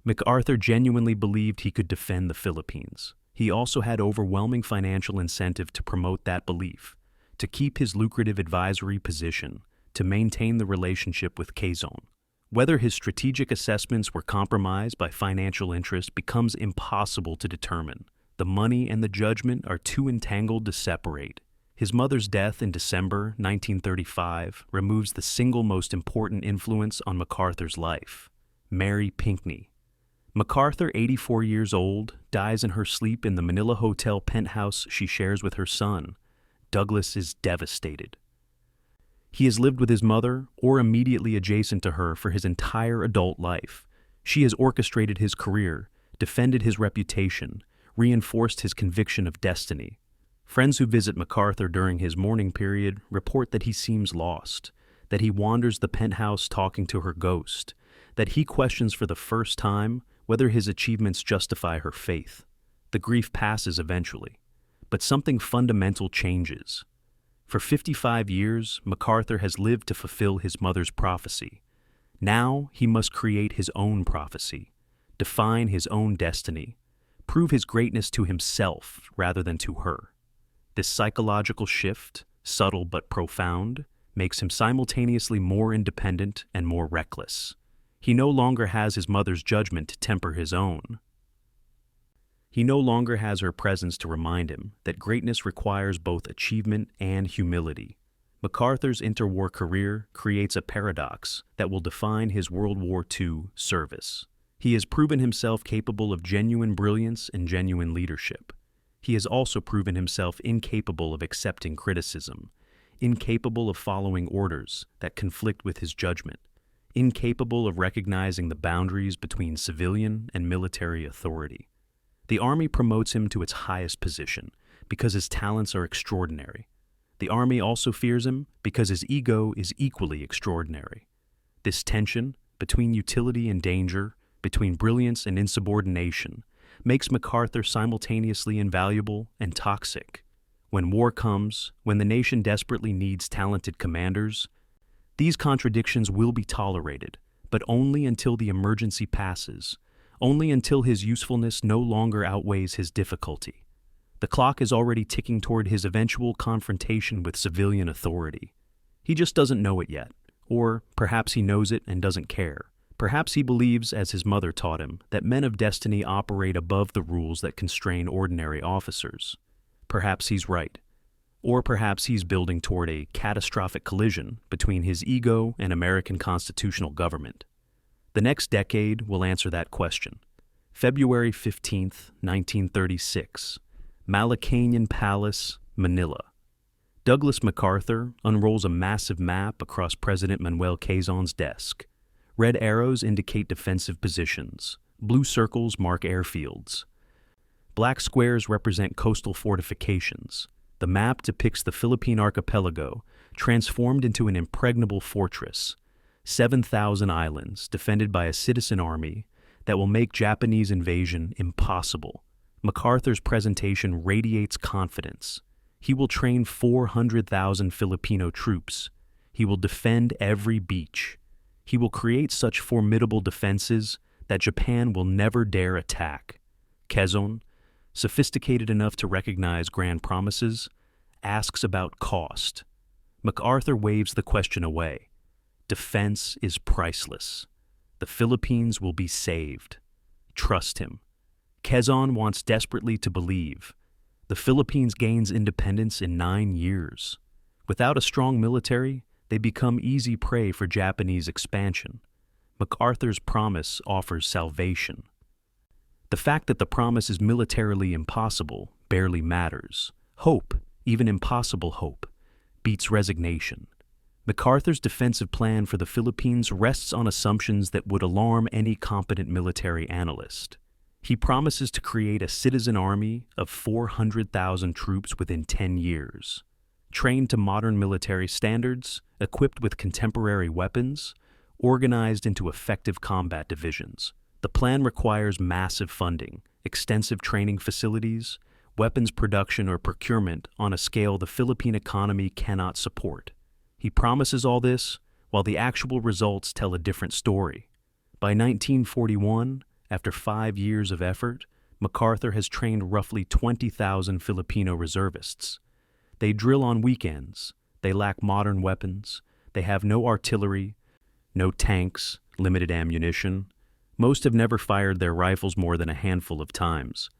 MacArthur genuinely believed he could defend the Philippines. He also had overwhelming financial incentive to promote that belief, to keep his lucrative advisory position, to maintain the relationship with Quezon. Whether his strategic assessments were compromised by financial interest becomes impossible to determine. The money and the judgment are too entangled to separate. His mother's death in December 1935 removes the single most important influence on MacArthur's life, Mary Pinckney. MacArthur, 84 years old, dies in her sleep in the Manila Hotel penthouse she shares with her son. Douglas is devastated. He has lived with his mother or immediately adjacent to her for his entire adult life. She has orchestrated his career, defended his reputation, reinforced his conviction of destiny. Friends who visit MacArthur during his mourning period report that he seems lost, that he wanders the penthouse talking to her ghost, that he questions for the first time whether his achievements justify her faith. The grief passes eventually, but something fundamental changes. For 55 years, MacArthur has lived to fulfill his mother's prophecy. Now he must create his own prophecy, define his own destiny, prove his greatness to himself rather than to her. This psychological shift, subtle but profound, makes him simultaneously more independent and more reckless. He no longer has his mother's judgment to temper his own. He no longer has her presence to remind him that greatness requires both achievement and humility. MacArthur's interwar career creates a paradox that will define his World War II service. He has proven himself capable of genuine brilliance and genuine leadership. He has also proven himself incapable of accepting criticism, incapable of following orders that conflict with his judgment, incapable of recognizing the boundaries between civilian and military authority. The Army promotes him to its highest position because his talents are extraordinary. The Army also fears him because his ego is equally extraordinary. This tension between utility and danger, between brilliance and insubordination, makes MacArthur simultaneously invaluable and toxic. When war comes, when the nation desperately needs talented commanders, these contradictions will be tolerated, but only until the emergency passes, only until his usefulness no longer outweighs his difficulty. The clock is already ticking toward his eventual confrontation with civilian authority. He just doesn't know it yet, or perhaps he knows it and doesn't care. Perhaps he believes, as his mother taught him, that men of destiny operate above the rules that constrain ordinary officers. Perhaps he's right. Or perhaps he's building toward a catastrophic collision between his ego and American constitutional government. The next decade will answer that question. February 15th, 1936, Malacañan Palace, Manila. Douglas MacArthur unrolls a massive map across President Manuel Quezon's desk. Red arrows indicate defensive positions. Blue circles mark airfields. Black squares represent coastal fortifications. The map depicts the Philippine archipelago, transformed into an impregnable fortress. 7,000 islands defended by a citizen army that will make Japanese invasion impossible. MacArthur's presentation radiates confidence. He will train 400,000 Filipino troops. He will defend every beach. He will create such formidable defenses that Japan will never dare attack. Quezon, sophisticated enough to recognize grand promises, asks about cost. MacArthur waves the question away. Defense is priceless. The Philippines will be saved. Trust him. Quezon wants desperately to believe. The Philippines gains independence in 9 years. Without a strong military, they become easy prey for Japanese expansion. MacArthur's promise offers salvation. The fact that the promise is militarily impossible barely matters. Hope, even impossible hope, beats resignation. MacArthur's defensive plan for the Philippines rests on assumptions that would alarm any competent military analyst. He promises to create a citizen army of 400,000 troops within 10 years, trained to modern military standards, equipped with contemporary weapons, organized into effective combat divisions. The plan requires massive funding, extensive training facilities, weapons production or procurement on a scale the Philippine economy cannot support. He promises all this, while the actual results tell a different story. By 1941, after 5 years of effort, MacArthur has trained roughly 20,000 Filipino reservists. They drill on weekends, they lack modern weapons, they have no artillery, no tanks, limited ammunition. Most have never fired their rifles more than a handful of times.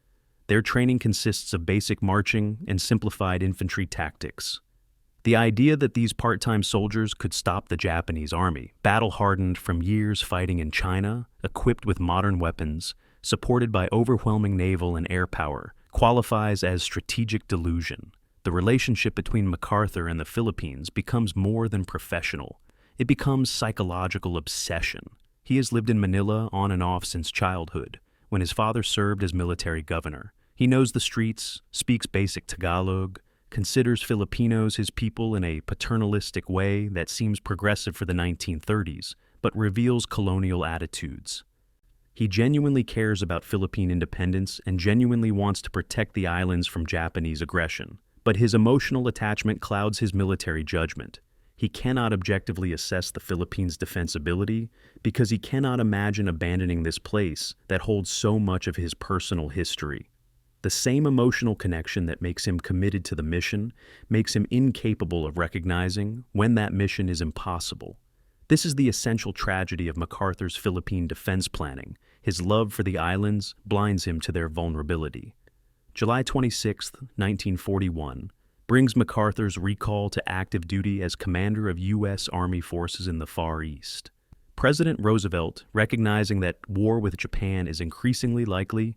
Their training consists of basic marching and simplified infantry tactics. The idea that these part-time soldiers could stop the Japanese army, battle-hardened from years fighting in China, equipped with modern weapons, supported by overwhelming naval and air power, qualifies as strategic delusion. The relationship between MacArthur and the Philippines becomes more than professional. It becomes psychological obsession. He has lived in Manila on and off since childhood, when his father served as military governor. He knows the streets, speaks basic Tagalog, considers Filipinos his people in a paternalistic way that seems progressive for the 1930s, but reveals colonial attitudes. He genuinely cares about Philippine independence and genuinely wants to protect the islands from Japanese aggression, but his emotional attachment clouds his military judgment. He cannot objectively assess the Philippines' defensibility because he cannot imagine abandoning this place that holds so much of his personal history. The same emotional connection that makes him committed to the mission makes him incapable of recognizing when that mission is impossible. This is the essential tragedy of MacArthur's Philippine defense planning. His love for the islands blinds him to their vulnerability. July 26, 1941, brings MacArthur's recall to active duty as commander of U.S. Army forces in the Far East. President Roosevelt, recognizing that war with Japan is increasingly likely,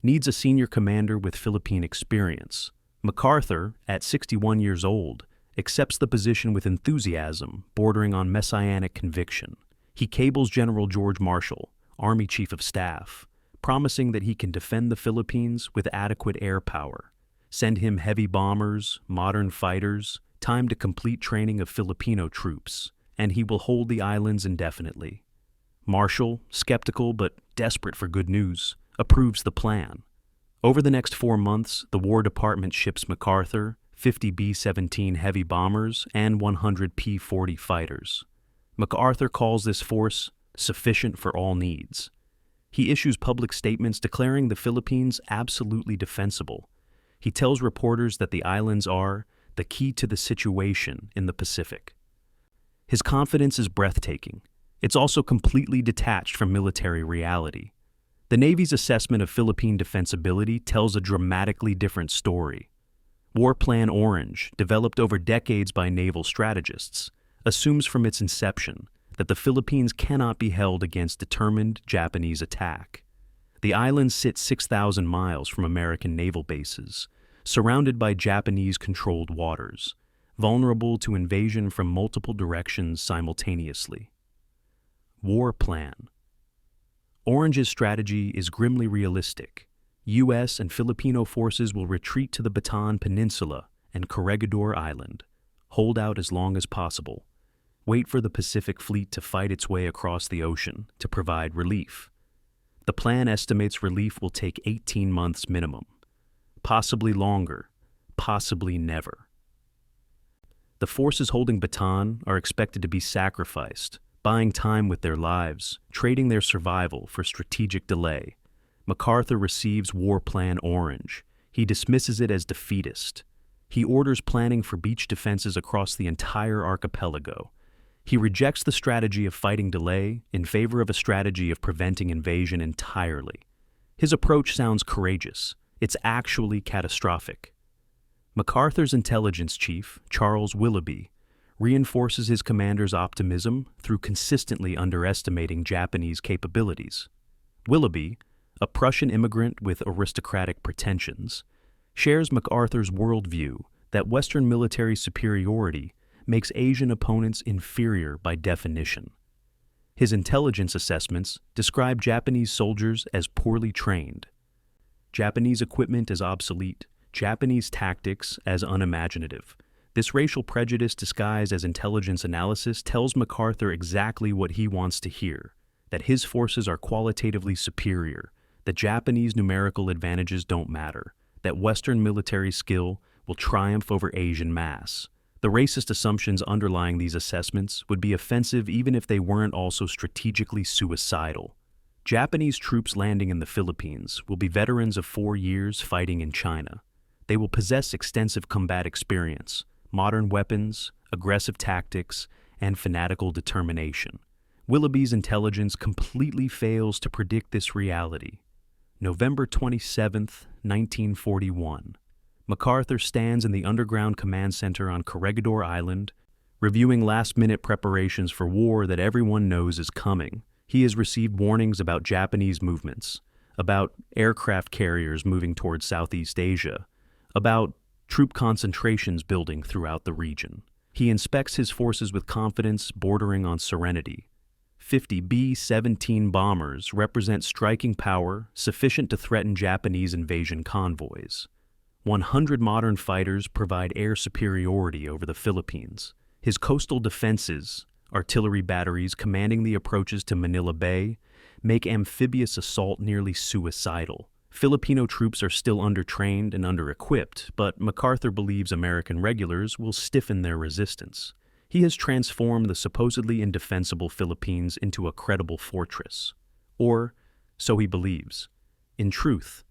needs a senior commander with Philippine experience. MacArthur, at 61 years old, accepts the position with enthusiasm, bordering on messianic conviction. He cables General George Marshall, Army Chief of Staff, promising that he can defend the Philippines with adequate air power, send him heavy bombers, modern fighters, time to complete training of Filipino troops, and he will hold the islands indefinitely. Marshall, skeptical but desperate for good news, approves the plan. Over the next 4 months, the War Department ships MacArthur 50 B-17 heavy bombers and 100 P-40 fighters. MacArthur calls this force sufficient for all needs. He issues public statements declaring the Philippines absolutely defensible. He tells reporters that the islands are the key to the situation in the Pacific. His confidence is breathtaking. It's also completely detached from military reality. The Navy's assessment of Philippine defensibility tells a dramatically different story. War Plan Orange, developed over decades by naval strategists, assumes from its inception that the Philippines cannot be held against determined Japanese attack. The islands sit 6,000 miles from American naval bases, surrounded by Japanese-controlled waters, vulnerable to invasion from multiple directions simultaneously. War plan. Orange's strategy is grimly realistic. U.S. and Filipino forces will retreat to the Bataan Peninsula and Corregidor Island, hold out as long as possible, wait for the Pacific Fleet to fight its way across the ocean to provide relief. The plan estimates relief will take 18 months minimum, possibly longer, possibly never. The forces holding Bataan are expected to be sacrificed, buying time with their lives, trading their survival for strategic delay. MacArthur receives War Plan Orange. He dismisses it as defeatist. He orders planning for beach defenses across the entire archipelago. He rejects the strategy of fighting delay in favor of a strategy of preventing invasion entirely. His approach sounds courageous. It's actually catastrophic. MacArthur's intelligence chief, Charles Willoughby, reinforces his commander's optimism through consistently underestimating Japanese capabilities. Willoughby, a Prussian immigrant with aristocratic pretensions, shares MacArthur's worldview that Western military superiority makes Asian opponents inferior by definition. His intelligence assessments describe Japanese soldiers as poorly trained, Japanese equipment as obsolete, Japanese tactics as unimaginative. This racial prejudice disguised as intelligence analysis tells MacArthur exactly what he wants to hear, that his forces are qualitatively superior, that Japanese numerical advantages don't matter, that Western military skill will triumph over Asian mass. The racist assumptions underlying these assessments would be offensive even if they weren't also strategically suicidal. Japanese troops landing in the Philippines will be veterans of 4 years fighting in China. They will possess extensive combat experience, modern weapons, aggressive tactics, and fanatical determination. Willoughby's intelligence completely fails to predict this reality. November 27, 1941. MacArthur stands in the underground command center on Corregidor Island, reviewing last-minute preparations for war that everyone knows is coming. He has received warnings about Japanese movements, about aircraft carriers moving towards Southeast Asia, about troop concentrations building throughout the region. He inspects his forces with confidence bordering on serenity. 50 B-17 bombers represent striking power sufficient to threaten Japanese invasion convoys. 100 modern fighters provide air superiority over the Philippines. His coastal defenses, artillery batteries commanding the approaches to Manila Bay, make amphibious assault nearly suicidal. Filipino troops are still undertrained and under-equipped, but MacArthur believes American regulars will stiffen their resistance. He has transformed the supposedly indefensible Philippines into a credible fortress. Or, so he believes. In truth,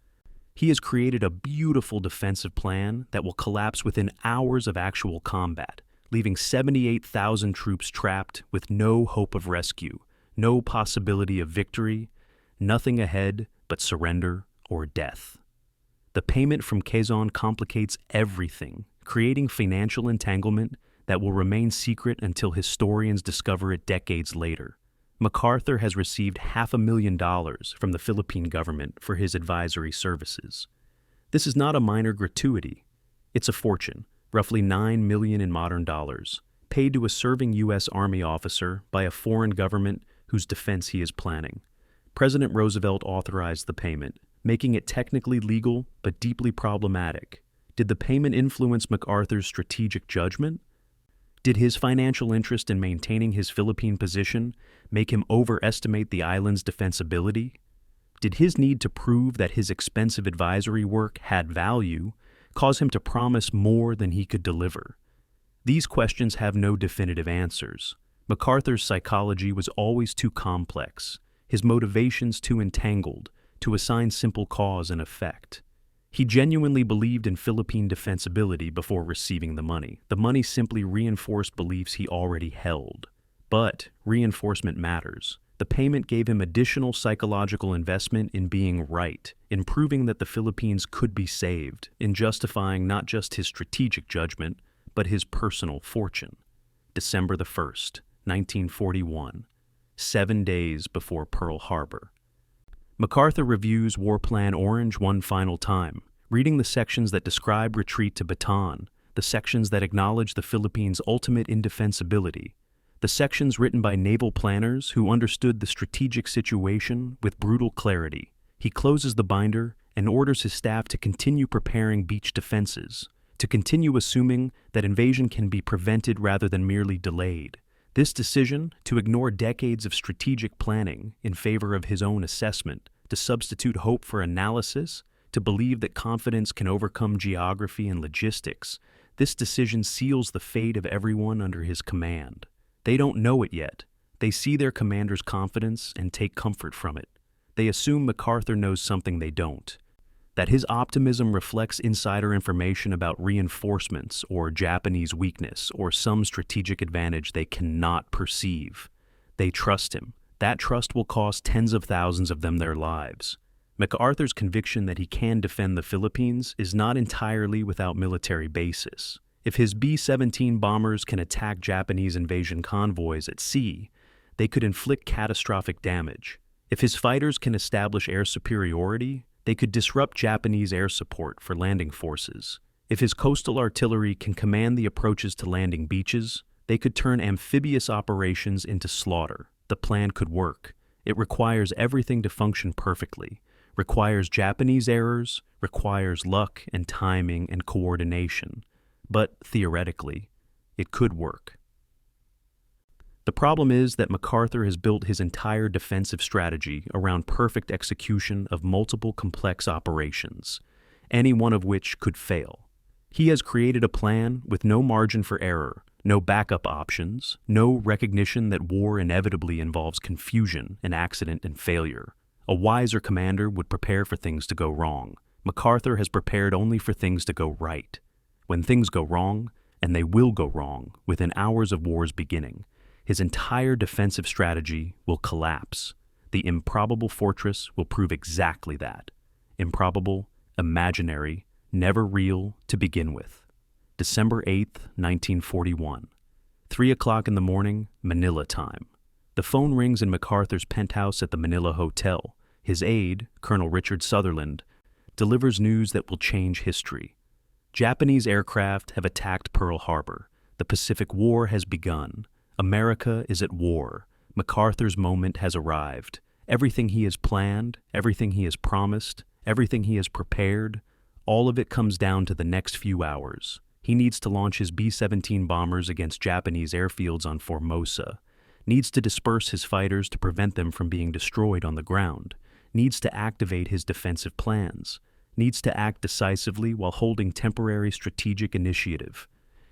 he has created a beautiful defensive plan that will collapse within hours of actual combat, leaving 78,000 troops trapped with no hope of rescue, no possibility of victory, nothing ahead but surrender or death. The payment from Quezon complicates everything, creating financial entanglement that will remain secret until historians discover it decades later. MacArthur has received $500,000 from the Philippine government for his advisory services. This is not a minor gratuity. It's a fortune, roughly $9 million in modern dollars, paid to a serving U.S. Army officer by a foreign government whose defense he is planning. President Roosevelt authorized the payment, making it technically legal but deeply problematic. Did the payment influence MacArthur's strategic judgment? Did his financial interest in maintaining his Philippine position make him overestimate the island's defensibility? Did his need to prove that his expensive advisory work had value cause him to promise more than he could deliver? These questions have no definitive answers. MacArthur's psychology was always too complex, his motivations too entangled to assign simple cause and effect. He genuinely believed in Philippine defensibility before receiving the money. The money simply reinforced beliefs he already held. But reinforcement matters. The payment gave him additional psychological investment in being right, in proving that the Philippines could be saved, in justifying not just his strategic judgment, but his personal fortune. December the 1st, 1941, 7 days before Pearl Harbor. MacArthur reviews War Plan Orange one final time, reading the sections that describe retreat to Bataan, the sections that acknowledge the Philippines' ultimate indefensibility, the sections written by naval planners who understood the strategic situation with brutal clarity. He closes the binder and orders his staff to continue preparing beach defenses, to continue assuming that invasion can be prevented rather than merely delayed. This decision, to ignore decades of strategic planning in favor of his own assessment, to substitute hope for analysis, to believe that confidence can overcome geography and logistics, this decision seals the fate of everyone under his command. They don't know it yet. They see their commander's confidence and take comfort from it. They assume MacArthur knows something they don't, that his optimism reflects insider information about reinforcements or Japanese weakness or some strategic advantage they cannot perceive. They trust him. That trust will cost tens of thousands of them their lives. MacArthur's conviction that he can defend the Philippines is not entirely without military basis. If his B-17 bombers can attack Japanese invasion convoys at sea, they could inflict catastrophic damage. If his fighters can establish air superiority, they could disrupt Japanese air support for landing forces. If his coastal artillery can command the approaches to landing beaches, they could turn amphibious operations into slaughter. The plan could work. It requires everything to function perfectly, requires Japanese errors, requires luck and timing and coordination. But theoretically, it could work. The problem is that MacArthur has built his entire defensive strategy around perfect execution of multiple complex operations, any one of which could fail. He has created a plan with no margin for error, no backup options, no recognition that war inevitably involves confusion and accident and failure. A wiser commander would prepare for things to go wrong. MacArthur has prepared only for things to go right. When things go wrong, and they will go wrong within hours of war's beginning, his entire defensive strategy will collapse. The improbable fortress will prove exactly that. Improbable, imaginary, never real to begin with. December 8th, 1941. 3 o'clock in the morning, Manila time. The phone rings in MacArthur's penthouse at the Manila Hotel. His aide, Colonel Richard Sutherland, delivers news that will change history. Japanese aircraft have attacked Pearl Harbor. The Pacific War has begun. America is at war. MacArthur's moment has arrived. Everything he has planned, everything he has promised, everything he has prepared, all of it comes down to the next few hours. He needs to launch his B-17 bombers against Japanese airfields on Formosa, needs to disperse his fighters to prevent them from being destroyed on the ground, needs to activate his defensive plans, needs to act decisively while holding temporary strategic initiative.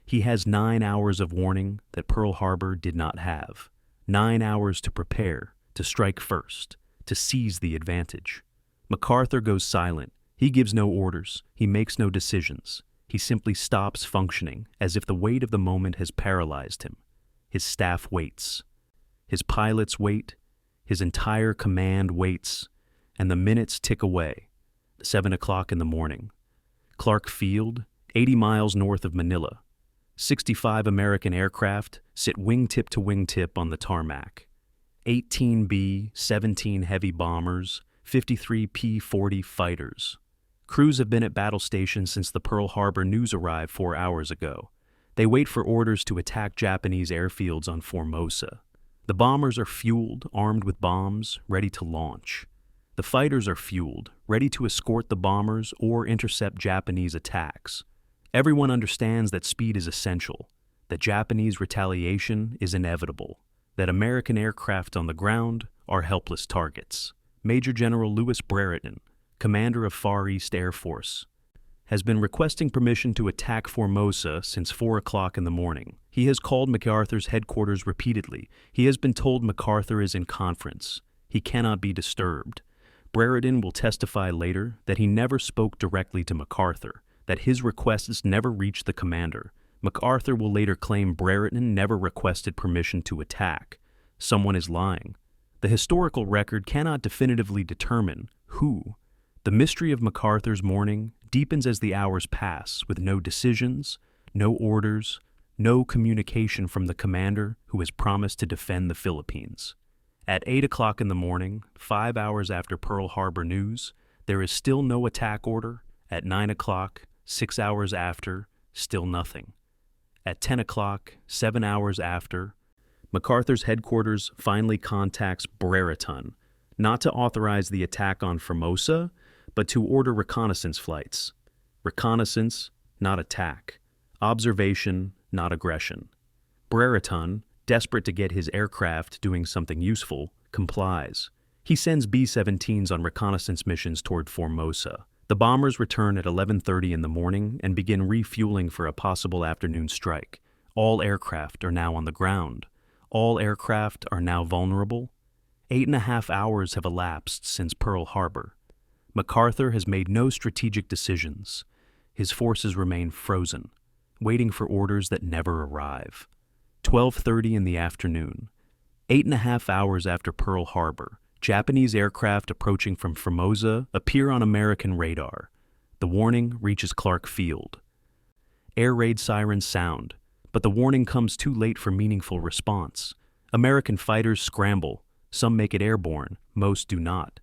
He has 9 hours of warning that Pearl Harbor did not have. 9 hours to prepare, to strike first, to seize the advantage. MacArthur goes silent. He gives no orders. He makes no decisions. He simply stops functioning, as if the weight of the moment has paralyzed him. His staff waits. His pilots wait. His entire command waits. And the minutes tick away. 7 o'clock in the morning. Clark Field, 80 miles north of Manila. 65 American aircraft sit wingtip to wingtip on the tarmac. 18 B, 17 heavy bombers, 53 P-40 fighters. Crews have been at battle stations since the Pearl Harbor news arrived 4 hours ago. They wait for orders to attack Japanese airfields on Formosa. The bombers are fueled, armed with bombs, ready to launch. The fighters are fueled, ready to escort the bombers or intercept Japanese attacks. Everyone understands that speed is essential, that Japanese retaliation is inevitable, that American aircraft on the ground are helpless targets. Major General Louis Brereton, commander of Far East Air Force, has been requesting permission to attack Formosa since 4 o'clock in the morning. He has called MacArthur's headquarters repeatedly. He has been told MacArthur is in conference. He cannot be disturbed. Brereton will testify later that he never spoke directly to MacArthur, that his requests never reached the commander. MacArthur will later claim Brereton never requested permission to attack. Someone is lying. The historical record cannot definitively determine who. The mystery of MacArthur's morning deepens as the hours pass, with no decisions, no orders, No communication from the commander who has promised to defend the Philippines. At 8 o'clock in the morning, 5 hours after Pearl Harbor news, there is still no attack order. At 9 o'clock, 6 hours after, still nothing. At 10 o'clock, 7 hours after, MacArthur's headquarters finally contacts Bataan, not to authorize the attack on Formosa, but to order reconnaissance flights. Reconnaissance, not attack. Observation, not aggression. Bataan, desperate to get his aircraft doing something useful, complies. He sends B-17s on reconnaissance missions toward Formosa. The bombers return at 11:30 in the morning and begin refueling for a possible afternoon strike. All aircraft are now on the ground. All aircraft are now vulnerable. 8.5 hours have elapsed since Pearl Harbor. MacArthur has made no strategic decisions. His forces remain frozen, waiting for orders that never arrive. 12:30 in the afternoon. 8.5 hours after Pearl Harbor, Japanese aircraft approaching from Formosa appear on American radar. The warning reaches Clark Field. Air raid sirens sound, but the warning comes too late for meaningful response. American fighters scramble. Some make it airborne, most do not.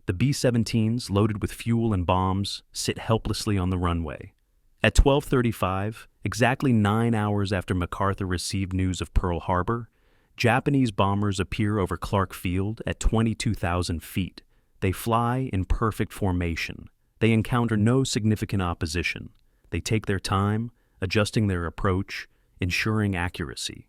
The B-17s, loaded with fuel and bombs, sit helplessly on the runway. At 12:35, exactly 9 hours after MacArthur received news of Pearl Harbor, Japanese bombers appear over Clark Field at 22,000 feet. They fly in perfect formation. They encounter no significant opposition. They take their time, adjusting their approach, ensuring accuracy.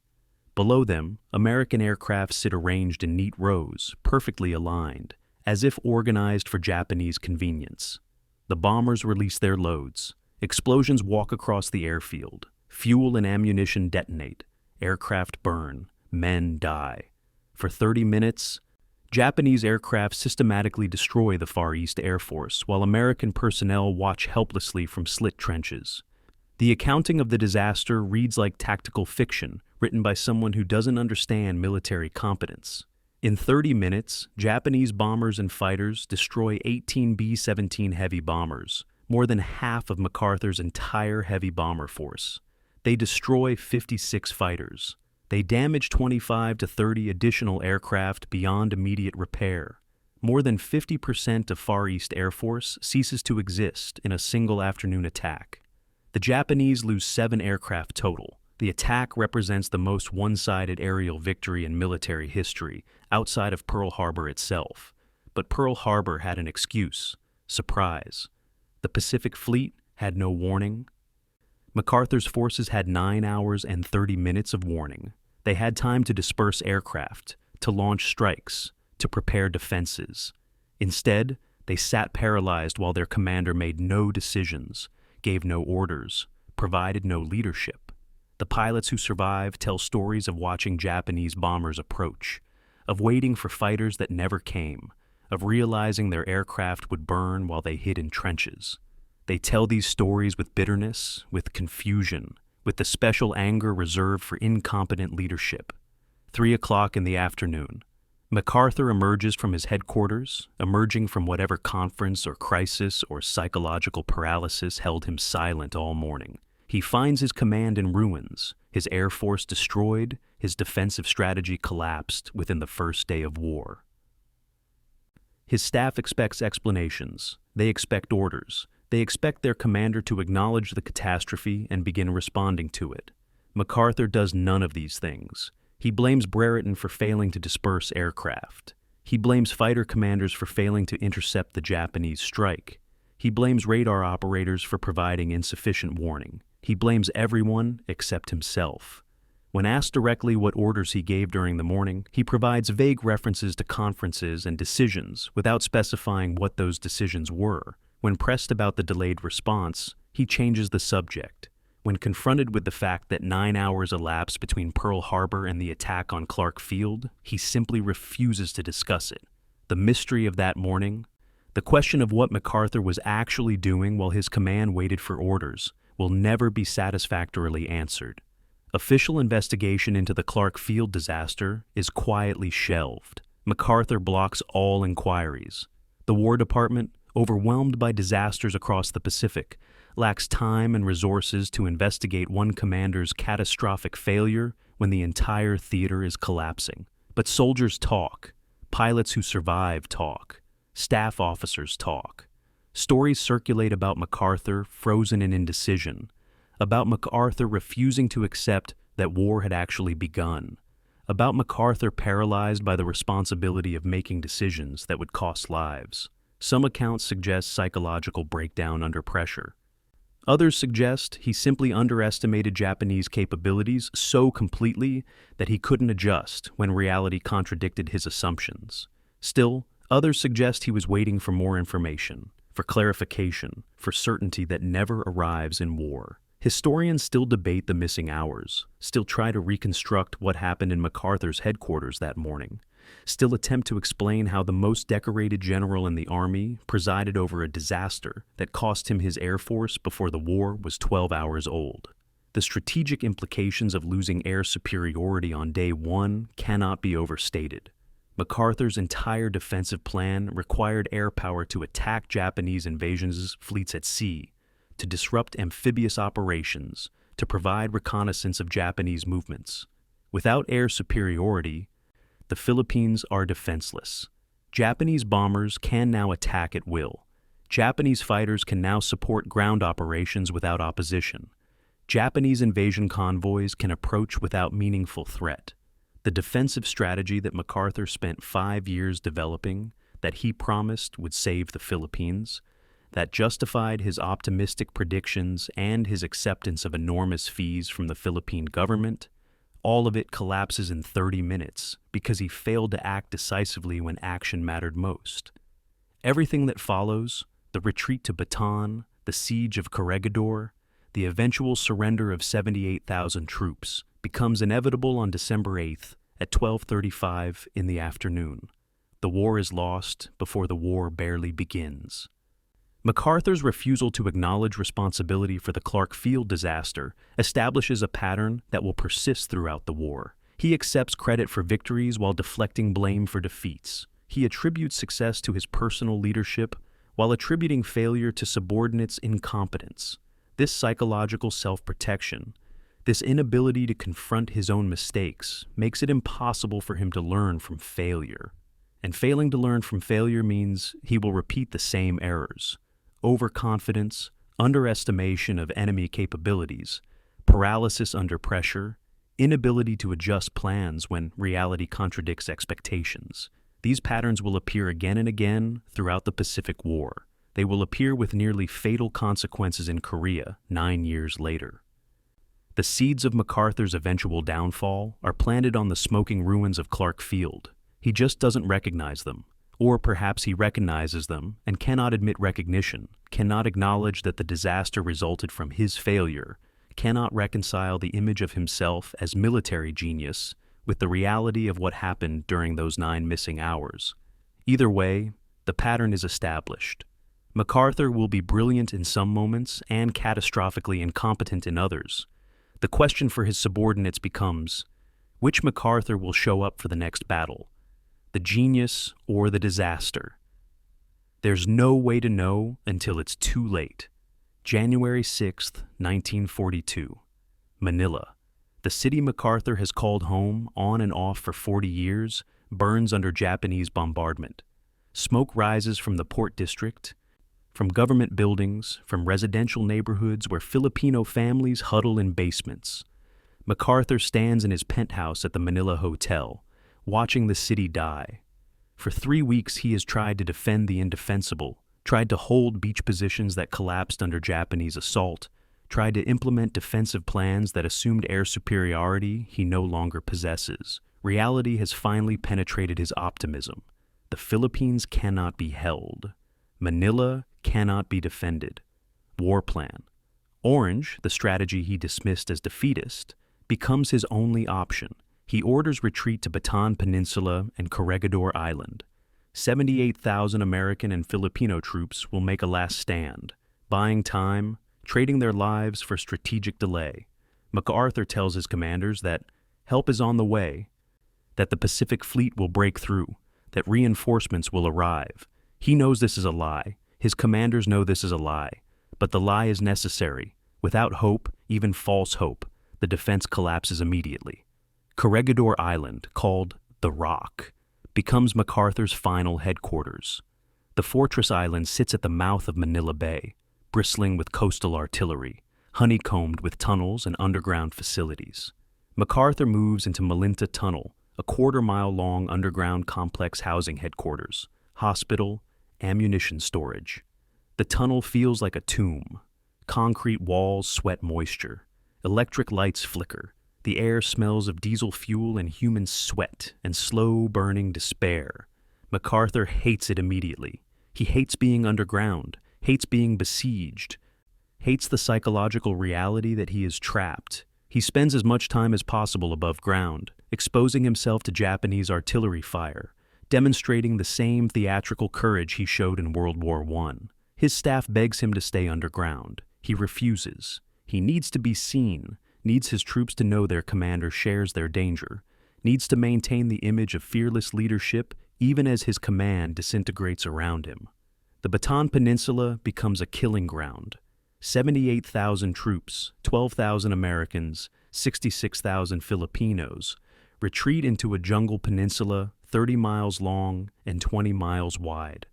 Below them, American aircraft sit arranged in neat rows, perfectly aligned, as if organized for Japanese convenience. The bombers release their loads. Explosions walk across the airfield. Fuel and ammunition detonate. Aircraft burn. Men die. For 30 minutes, Japanese aircraft systematically destroy the Far East Air Force, while American personnel watch helplessly from slit trenches. The accounting of the disaster reads like tactical fiction, written by someone who doesn't understand military competence. In 30 minutes, Japanese bombers and fighters destroy 18 B-17 heavy bombers, more than half of MacArthur's entire heavy bomber force. They destroy 56 fighters. They damage 25 to 30 additional aircraft beyond immediate repair. More than 50% of Far East Air Force ceases to exist in a single afternoon attack. The Japanese lose 7 aircraft total. The attack represents the most one-sided aerial victory in military history, outside of Pearl Harbor itself. But Pearl Harbor had an excuse: surprise. The Pacific Fleet had no warning. MacArthur's forces had 9 hours and 30 minutes of warning. They had time to disperse aircraft, to launch strikes, to prepare defenses. Instead, they sat paralyzed while their commander made no decisions, gave no orders, provided no leadership. The pilots who survived tell stories of watching Japanese bombers approach, of waiting for fighters that never came, of realizing their aircraft would burn while they hid in trenches. They tell these stories with bitterness, with confusion, with the special anger reserved for incompetent leadership. 3 o'clock in the afternoon. MacArthur emerges from his headquarters, emerging from whatever conference or crisis or psychological paralysis held him silent all morning. He finds his command in ruins, his air force destroyed, his defensive strategy collapsed within the first day of war. His staff expects explanations. They expect orders. They expect their commander to acknowledge the catastrophe and begin responding to it. MacArthur does none of these things. He blames Brereton for failing to disperse aircraft. He blames fighter commanders for failing to intercept the Japanese strike. He blames radar operators for providing insufficient warning. He blames everyone except himself. When asked directly what orders he gave during the morning, he provides vague references to conferences and decisions without specifying what those decisions were. When pressed about the delayed response, he changes the subject. When confronted with the fact that 9 hours elapsed between Pearl Harbor and the attack on Clark Field, he simply refuses to discuss it. The mystery of that morning, the question of what MacArthur was actually doing while his command waited for orders, will never be satisfactorily answered. Official investigation into the Clark Field disaster is quietly shelved. MacArthur blocks all inquiries. The War Department, overwhelmed by disasters across the Pacific, lacks time and resources to investigate one commander's catastrophic failure when the entire theater is collapsing. But soldiers talk. Pilots who survive talk. Staff officers talk. Stories circulate about MacArthur frozen in indecision, about MacArthur refusing to accept that war had actually begun, about MacArthur paralyzed by the responsibility of making decisions that would cost lives. Some accounts suggest psychological breakdown under pressure. Others suggest he simply underestimated Japanese capabilities so completely that he couldn't adjust when reality contradicted his assumptions. Still, others suggest he was waiting for more information, for clarification, for certainty that never arrives in war. Historians still debate the missing hours, still try to reconstruct what happened in MacArthur's headquarters that morning, still attempt to explain how the most decorated general in the army presided over a disaster that cost him his air force before the war was 12 hours old. The strategic implications of losing air superiority on day one cannot be overstated. MacArthur's entire defensive plan required air power to attack Japanese invasion fleets at sea, to disrupt amphibious operations, to provide reconnaissance of Japanese movements. Without air superiority, the Philippines are defenseless. Japanese bombers can now attack at will. Japanese fighters can now support ground operations without opposition. Japanese invasion convoys can approach without meaningful threat. The defensive strategy that MacArthur spent 5 years developing, that he promised would save the Philippines, that justified his optimistic predictions and his acceptance of enormous fees from the Philippine government, all of it collapses in 30 minutes because he failed to act decisively when action mattered most. Everything that follows, the retreat to Bataan, the siege of Corregidor, the eventual surrender of 78,000 troops, becomes inevitable on December 8th at 12:35 in the afternoon. The war is lost before the war barely begins. MacArthur's refusal to acknowledge responsibility for the Clark Field disaster establishes a pattern that will persist throughout the war. He accepts credit for victories while deflecting blame for defeats. He attributes success to his personal leadership while attributing failure to subordinates' incompetence. This psychological self-protection, this inability to confront his own mistakes, makes it impossible for him to learn from failure. And failing to learn from failure means he will repeat the same errors. Overconfidence, underestimation of enemy capabilities, paralysis under pressure, inability to adjust plans when reality contradicts expectations. These patterns will appear again and again throughout the Pacific War. They will appear with nearly fatal consequences in Korea 9 years later. The seeds of MacArthur's eventual downfall are planted on the smoking ruins of Clark Field. He just doesn't recognize them. Or perhaps he recognizes them and cannot admit recognition, cannot acknowledge that the disaster resulted from his failure, cannot reconcile the image of himself as military genius with the reality of what happened during those 9 missing hours. Either way, the pattern is established. MacArthur will be brilliant in some moments and catastrophically incompetent in others. The question for his subordinates becomes, which MacArthur will show up for the next battle? The genius or the disaster? There's no way to know until it's too late. January 6th, 1942. Manila. The city MacArthur has called home on and off for 40 years burns under Japanese bombardment. Smoke rises from the port district, from government buildings, from residential neighborhoods where Filipino families huddle in basements. MacArthur stands in his penthouse at the Manila Hotel, watching the city die. For 3 weeks he has tried to defend the indefensible, tried to hold beach positions that collapsed under Japanese assault, tried to implement defensive plans that assumed air superiority he no longer possesses. Reality has finally penetrated his optimism. The Philippines cannot be held. Manila cannot be defended. War plan. Orange, the strategy he dismissed as defeatist, becomes his only option. He orders retreat to Bataan Peninsula and Corregidor Island. 78,000 American and Filipino troops will make a last stand, buying time, trading their lives for strategic delay. MacArthur tells his commanders that help is on the way, that the Pacific Fleet will break through, that reinforcements will arrive. He knows this is a lie. His commanders know this is a lie. But the lie is necessary. Without hope, even false hope, the defense collapses immediately. Corregidor Island, called the Rock, becomes MacArthur's final headquarters. The fortress island sits at the mouth of Manila Bay, bristling with coastal artillery, honeycombed with tunnels and underground facilities. MacArthur moves into Leyte Tunnel, a quarter-mile-long underground complex housing headquarters, hospital, ammunition storage. The tunnel feels like a tomb. Concrete walls sweat moisture. Electric lights flicker. The air smells of diesel fuel and human sweat and slow-burning despair. MacArthur hates it immediately. He hates being underground, hates being besieged, hates the psychological reality that he is trapped. He spends as much time as possible above ground, exposing himself to Japanese artillery fire, demonstrating the same theatrical courage he showed in World War I. His staff begs him to stay underground. He refuses. He needs to be seen, needs his troops to know their commander shares their danger, needs to maintain the image of fearless leadership even as his command disintegrates around him. The Bataan Peninsula becomes a killing ground. 78,000 troops, 12,000 Americans, 66,000 Filipinos retreat into a jungle peninsula 30 miles long and 20 miles wide.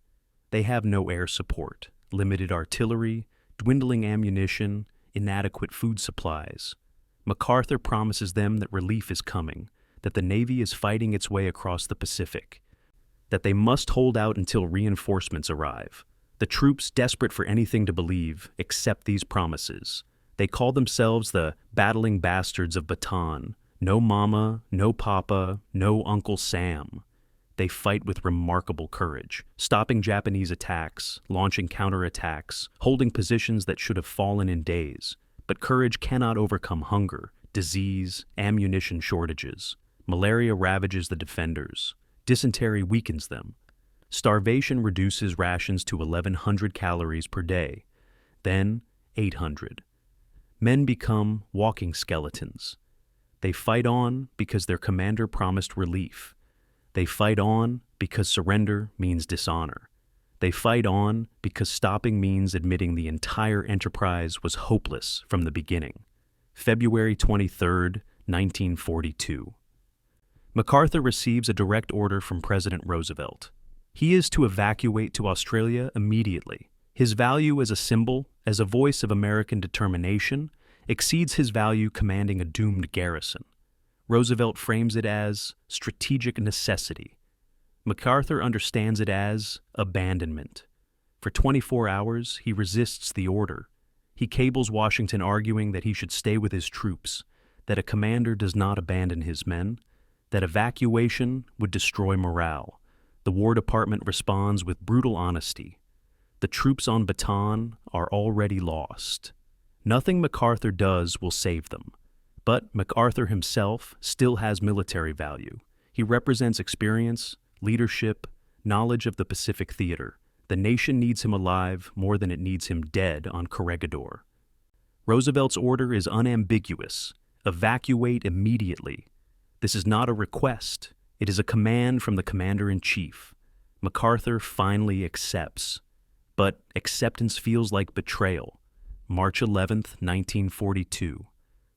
They have no air support, limited artillery, dwindling ammunition, inadequate food supplies. MacArthur promises them that relief is coming, that the Navy is fighting its way across the Pacific, that they must hold out until reinforcements arrive. The troops, desperate for anything to believe, accept these promises. They call themselves the battling bastards of Bataan. No mama, no papa, no Uncle Sam. They fight with remarkable courage, stopping Japanese attacks, launching counterattacks, holding positions that should have fallen in days. But courage cannot overcome hunger, disease, ammunition shortages. Malaria ravages the defenders. Dysentery weakens them. Starvation reduces rations to 1,100 calories per day, then 800. Men become walking skeletons. They fight on because their commander promised relief. They fight on because surrender means dishonor. They fight on because stopping means admitting the entire enterprise was hopeless from the beginning. February 23, 1942. MacArthur receives a direct order from President Roosevelt. He is to evacuate to Australia immediately. His value as a symbol, as a voice of American determination, exceeds his value commanding a doomed garrison. Roosevelt frames it as strategic necessity. MacArthur understands it as abandonment. For 24 hours, he resists the order. He cables Washington arguing that he should stay with his troops, that a commander does not abandon his men, that evacuation would destroy morale. The War Department responds with brutal honesty. The troops on Bataan are already lost. Nothing MacArthur does will save them. But MacArthur himself still has military value. He represents experience, leadership, knowledge of the Pacific theater. The nation needs him alive more than it needs him dead on Corregidor. Roosevelt's order is unambiguous. Evacuate immediately. This is not a request. It is a command from the commander-in-chief. MacArthur finally accepts. But acceptance feels like betrayal. March 11th, 1942.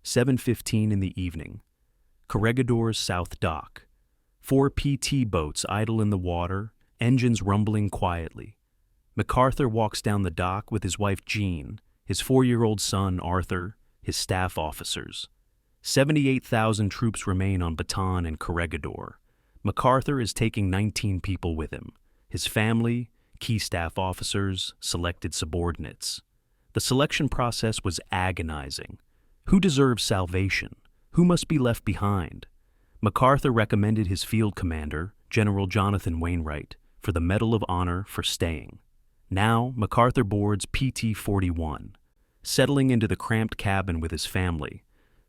7:15 in the evening. Corregidor's South Dock. 4 PT boats idle in the water, engines rumbling quietly. MacArthur walks down the dock with his wife Jean, his 4-year-old son Arthur, his staff officers. 78,000 troops remain on Bataan and Corregidor. MacArthur is taking 19 people with him, his family, key staff officers, selected subordinates. The selection process was agonizing. Who deserves salvation? Who must be left behind? MacArthur recommended his field commander, General Jonathan Wainwright, for the Medal of Honor for staying. Now, MacArthur boards PT-41, settling into the cramped cabin with his family.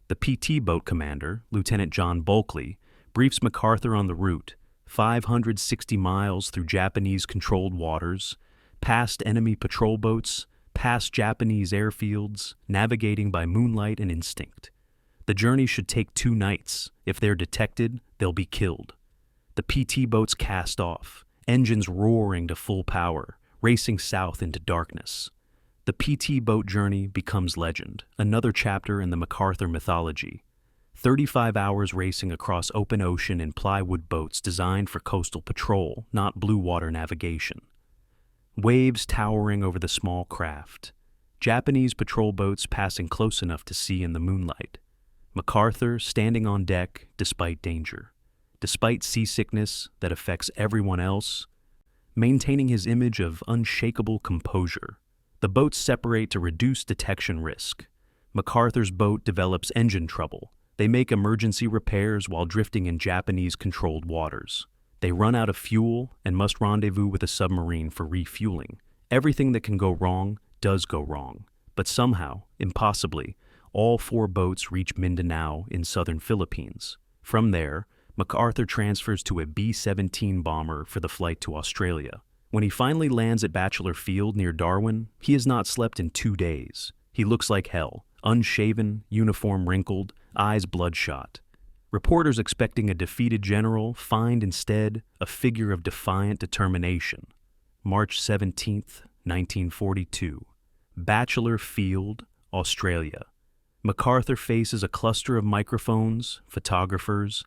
The PT boat commander, Lieutenant John Bulkley, briefs MacArthur on the route, 560 miles through Japanese-controlled waters, past enemy patrol boats, past Japanese airfields, navigating by moonlight and instinct. The journey should take 2 nights. If they're detected, they'll be killed. The PT boats cast off, engines roaring to full power, racing south into darkness. The PT boat journey becomes legend, another chapter in the MacArthur mythology. 35 hours racing across open ocean in plywood boats designed for coastal patrol, not blue water navigation. Waves towering over the small craft. Japanese patrol boats passing close enough to see in the moonlight. MacArthur standing on deck despite danger. Despite seasickness that affects everyone else, maintaining his image of unshakable composure. The boats separate to reduce detection risk. MacArthur's boat develops engine trouble. They make emergency repairs while drifting in Japanese-controlled waters. They run out of fuel and must rendezvous with a submarine for refueling. Everything that can go wrong does go wrong. But somehow, impossibly, all 4 boats reach Mindanao in southern Philippines. From there, MacArthur transfers to a B-17 bomber for the flight to Australia. When he finally lands at Bachelor Field near Darwin, he has not slept in 2 days. He looks like hell, unshaven, uniform wrinkled, eyes bloodshot. Reporters expecting a defeated general find instead a figure of defiant determination. March 17, 1942. Bachelor Field, Australia. MacArthur faces a cluster of microphones, photographers,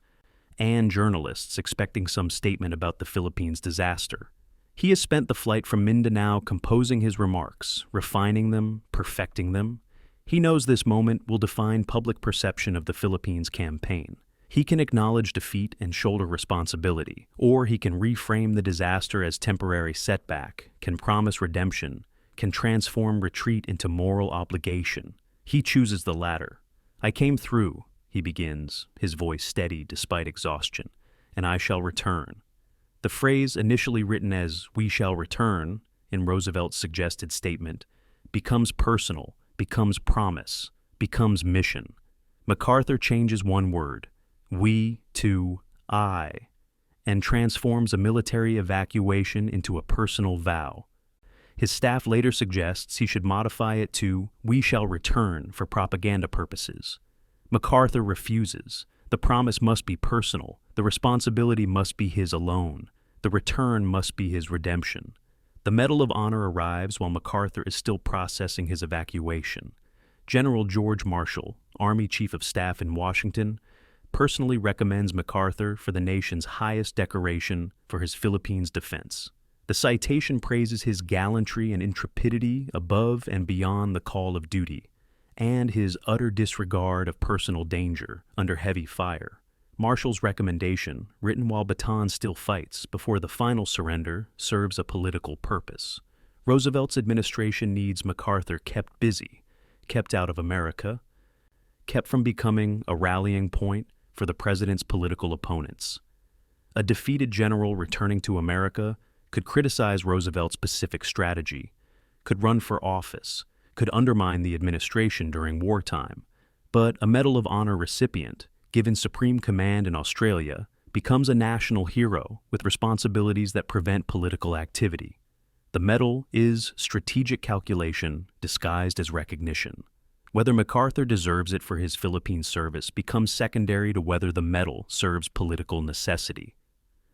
and journalists expecting some statement about the Philippines disaster. He has spent the flight from Mindanao composing his remarks, refining them, perfecting them. He knows this moment will define public perception of the Philippines campaign. He can acknowledge defeat and shoulder responsibility, or he can reframe the disaster as temporary setback, can promise redemption, can transform retreat into moral obligation. He chooses the latter. "I came through," he begins, his voice steady despite exhaustion, "and I shall return." The phrase, initially written as "we shall return" in Roosevelt's suggested statement, becomes personal, becomes promise, becomes mission. MacArthur changes one word, "we" to "I," and transforms a military evacuation into a personal vow. His staff later suggests he should modify it to "we shall return" for propaganda purposes. MacArthur refuses. The promise must be personal. The responsibility must be his alone. The return must be his redemption. The Medal of Honor arrives while MacArthur is still processing his evacuation. General George Marshall, Army Chief of Staff in Washington, personally recommends MacArthur for the nation's highest decoration for his Philippines defense. The citation praises his gallantry and intrepidity above and beyond the call of duty, and his utter disregard of personal danger under heavy fire. Marshall's recommendation, written while Bataan still fights before the final surrender, serves a political purpose. Roosevelt's administration needs MacArthur kept busy, kept out of America, kept from becoming a rallying point for the president's political opponents. A defeated general returning to America could criticize Roosevelt's Pacific strategy, could run for office, could undermine the administration during wartime, but a Medal of Honor recipient, given supreme command in Australia, becomes a national hero with responsibilities that prevent political activity. The medal is strategic calculation disguised as recognition. Whether MacArthur deserves it for his Philippine service becomes secondary to whether the medal serves political necessity.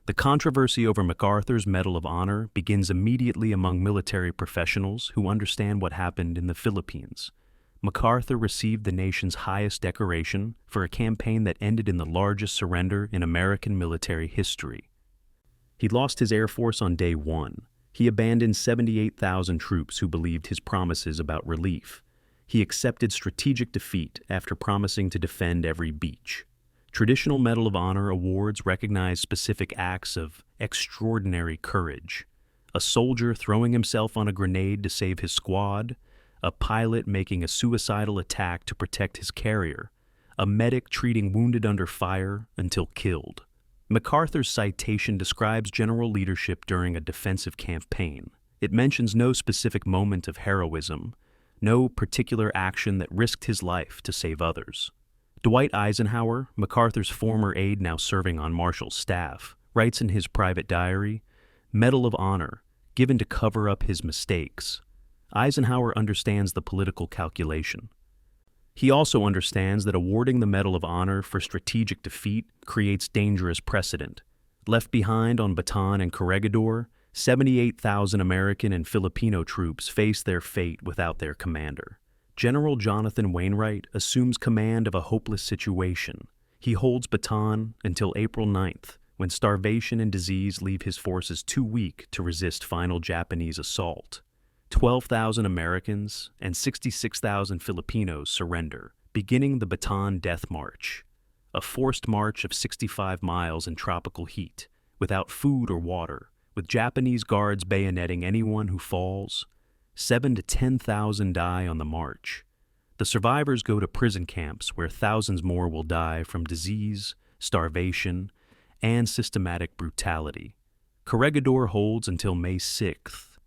The controversy over MacArthur's Medal of Honor begins immediately among military professionals who understand what happened in the Philippines. MacArthur received the nation's highest decoration for a campaign that ended in the largest surrender in American military history. He lost his Air Force on day 1. He abandoned 78,000 troops who believed his promises about relief. He accepted strategic defeat after promising to defend every beach. Traditional Medal of Honor awards recognize specific acts of extraordinary courage. A soldier throwing himself on a grenade to save his squad, a pilot making a suicidal attack to protect his carrier, a medic treating wounded under fire until killed. MacArthur's citation describes general leadership during a defensive campaign. It mentions no specific moment of heroism, no particular action that risked his life to save others. Dwight Eisenhower, MacArthur's former aide now serving on Marshall's staff, writes in his private diary, "Medal of Honor, given to cover up his mistakes." Eisenhower understands the political calculation. He also understands that awarding the Medal of Honor for strategic defeat creates dangerous precedent. Left behind on Bataan and Corregidor, 78,000 American and Filipino troops face their fate without their commander. General Jonathan Wainwright assumes command of a hopeless situation. He holds Bataan until April 9th, when starvation and disease leave his forces too weak to resist final Japanese assault. 12,000 Americans and 66,000 Filipinos surrender, beginning the Bataan Death March, a forced march of 65 miles in tropical heat, without food or water, with Japanese guards bayoneting anyone who falls. 7,000 to 10,000 die on the march. The survivors go to prison camps where thousands more will die from disease, starvation, and systematic brutality. Corregidor holds until May 6th,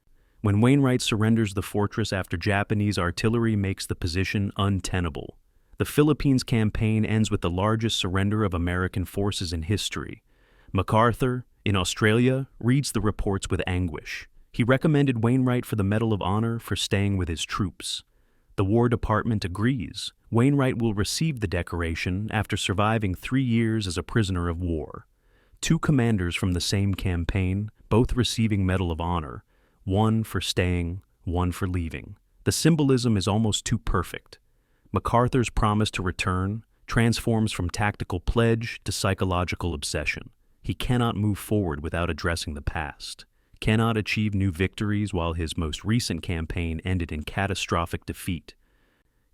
when Wainwright surrenders the fortress after Japanese artillery makes the position untenable. The Philippines campaign ends with the largest surrender of American forces in history. MacArthur, in Australia, reads the reports with anguish. He recommended Wainwright for the Medal of Honor for staying with his troops. The War Department agrees. Wainwright will receive the decoration after surviving 3 years as a prisoner of war. 2 commanders from the same campaign, both receiving Medal of Honor, one for staying, one for leaving. The symbolism is almost too perfect. MacArthur's promise to return transforms from tactical pledge to psychological obsession. He cannot move forward without addressing the past, cannot achieve new victories while his most recent campaign ended in catastrophic defeat,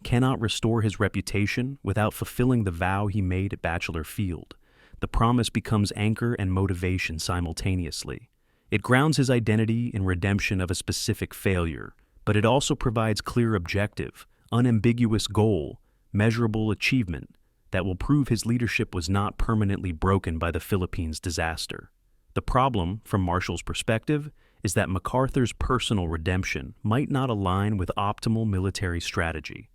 cannot restore his reputation without fulfilling the vow he made at Bachelor Field. The promise becomes anchor and motivation simultaneously. It grounds his identity in redemption of a specific failure, but it also provides clear objective, unambiguous goal, measurable achievement that will prove his leadership was not permanently broken by the Philippines disaster. The problem, from Marshall's perspective, is that MacArthur's personal redemption might not align with optimal military strategy.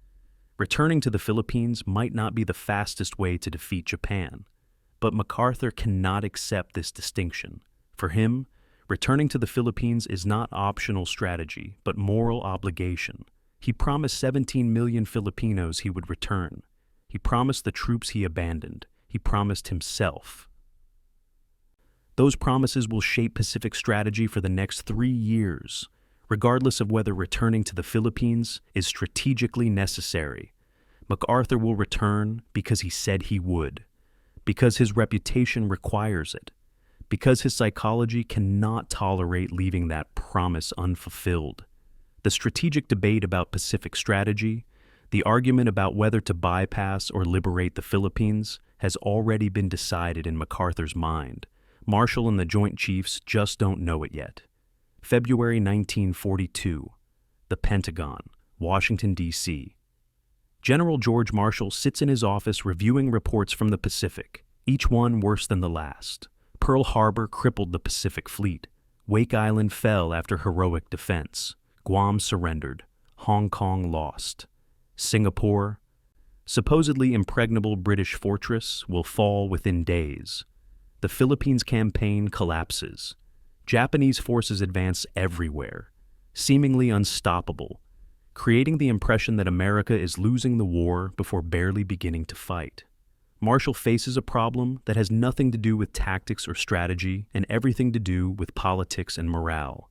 Returning to the Philippines might not be the fastest way to defeat Japan, but MacArthur cannot accept this distinction. For him, returning to the Philippines is not optional strategy, but moral obligation. He promised 17 million Filipinos he would return. He promised the troops he abandoned. He promised himself. Those promises will shape Pacific strategy for the next 3 years, regardless of whether returning to the Philippines is strategically necessary. MacArthur will return because he said he would, because his reputation requires it, because his psychology cannot tolerate leaving that promise unfulfilled. The strategic debate about Pacific strategy, the argument about whether to bypass or liberate the Philippines, has already been decided in MacArthur's mind. Marshall and the Joint Chiefs just don't know it yet. February 1942. The Pentagon, Washington, D.C. General George Marshall sits in his office reviewing reports from the Pacific, each one worse than the last. Pearl Harbor crippled the Pacific Fleet. Wake Island fell after heroic defense. Guam surrendered. Hong Kong lost. Singapore, supposedly impregnable British fortress, will fall within days. The Philippines campaign collapses. Japanese forces advance everywhere, seemingly unstoppable, creating the impression that America is losing the war before barely beginning to fight. Marshall faces a problem that has nothing to do with tactics or strategy and everything to do with politics and morale.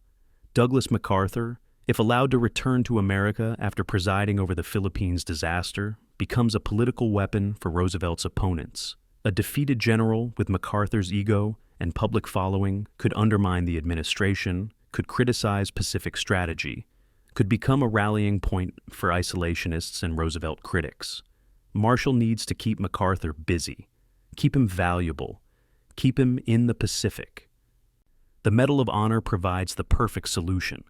Douglas MacArthur, if allowed to return to America after presiding over the Philippines disaster, becomes a political weapon for Roosevelt's opponents. A defeated general with MacArthur's ego and public following could undermine the administration, could criticize Pacific strategy, could become a rallying point for isolationists and Roosevelt critics. Marshall needs to keep MacArthur busy, keep him valuable, keep him in the Pacific. The Medal of Honor provides the perfect solution.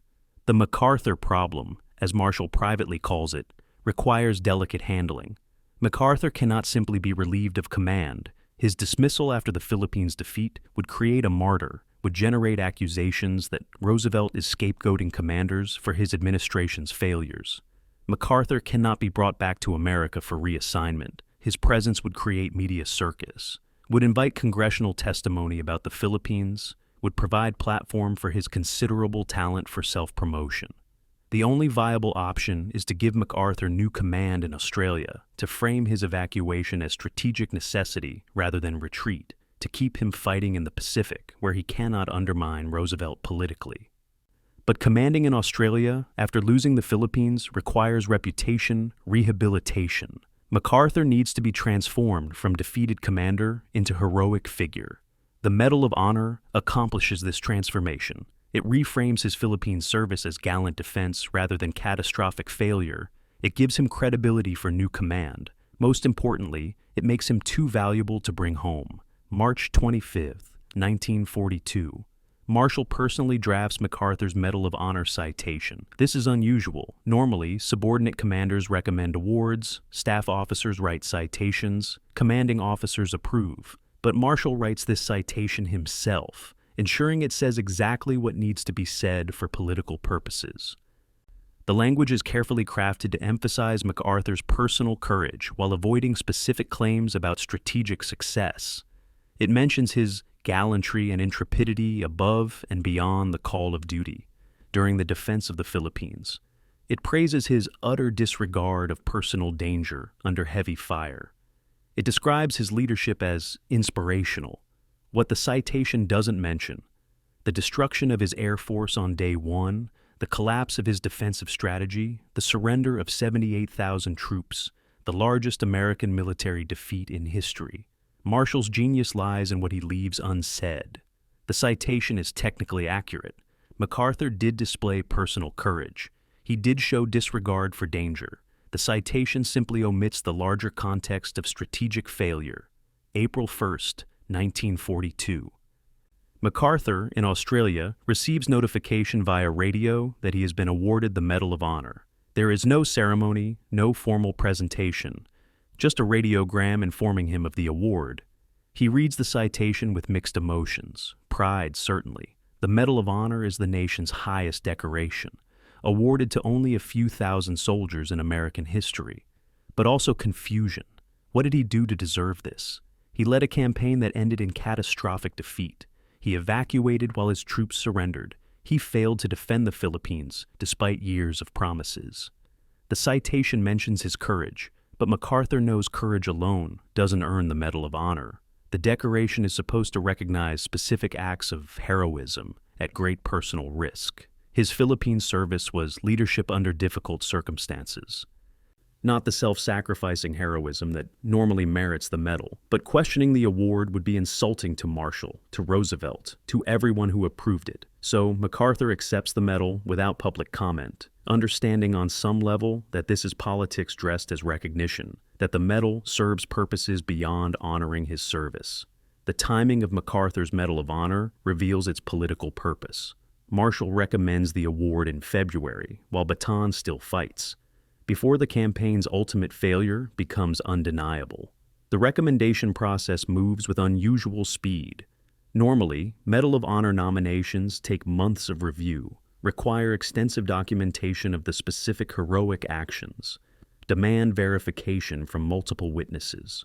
The MacArthur problem, as Marshall privately calls it, requires delicate handling. MacArthur cannot simply be relieved of command. His dismissal after the Philippines defeat would create a martyr, would generate accusations that Roosevelt is scapegoating commanders for his administration's failures. MacArthur cannot be brought back to America for reassignment. His presence would create media circus, would invite congressional testimony about the Philippines, would provide platform for his considerable talent for self-promotion. The only viable option is to give MacArthur new command in Australia, to frame his evacuation as strategic necessity rather than retreat, to keep him fighting in the Pacific, where he cannot undermine Roosevelt politically. But commanding in Australia, after losing the Philippines, requires reputation, rehabilitation. MacArthur needs to be transformed from defeated commander into heroic figure. The Medal of Honor accomplishes this transformation. It reframes his Philippine service as gallant defense rather than catastrophic failure. It gives him credibility for new command. Most importantly, it makes him too valuable to bring home. March 25, 1942. Marshall personally drafts MacArthur's Medal of Honor citation. This is unusual. Normally, subordinate commanders recommend awards, staff officers write citations, commanding officers approve. But Marshall writes this citation himself, ensuring it says exactly what needs to be said for political purposes. The language is carefully crafted to emphasize MacArthur's personal courage while avoiding specific claims about strategic success. It mentions his gallantry and intrepidity above and beyond the call of duty during the defense of the Philippines. It praises his utter disregard of personal danger under heavy fire. It describes his leadership as inspirational. What the citation doesn't mention: the destruction of his Air Force on day one, the collapse of his defensive strategy, the surrender of 78,000 troops, the largest American military defeat in history. Marshall's genius lies in what he leaves unsaid. The citation is technically accurate. MacArthur did display personal courage. He did show disregard for danger. The citation simply omits the larger context of strategic failure. April 1st, 1942. MacArthur, in Australia, receives notification via radio that he has been awarded the Medal of Honor. There is no ceremony, no formal presentation, just a radiogram informing him of the award. He reads the citation with mixed emotions. Pride, certainly. The Medal of Honor is the nation's highest decoration, awarded to only a few thousand soldiers in American history. But also confusion. What did he do to deserve this? He led a campaign that ended in catastrophic defeat. He evacuated while his troops surrendered. He failed to defend the Philippines, despite years of promises. The citation mentions his courage, but MacArthur knows courage alone doesn't earn the Medal of Honor. The decoration is supposed to recognize specific acts of heroism at great personal risk. His Philippine service was leadership under difficult circumstances. Not the self-sacrificing heroism that normally merits the medal, but questioning the award would be insulting to Marshall, to Roosevelt, to everyone who approved it. So MacArthur accepts the medal without public comment, understanding on some level that this is politics dressed as recognition, that the medal serves purposes beyond honoring his service. The timing of MacArthur's Medal of Honor reveals its political purpose. Marshall recommends the award in February, while Bataan still fights, before the campaign's ultimate failure becomes undeniable. The recommendation process moves with unusual speed. Normally, Medal of Honor nominations take months of review, require extensive documentation of the specific heroic actions, demand verification from multiple witnesses.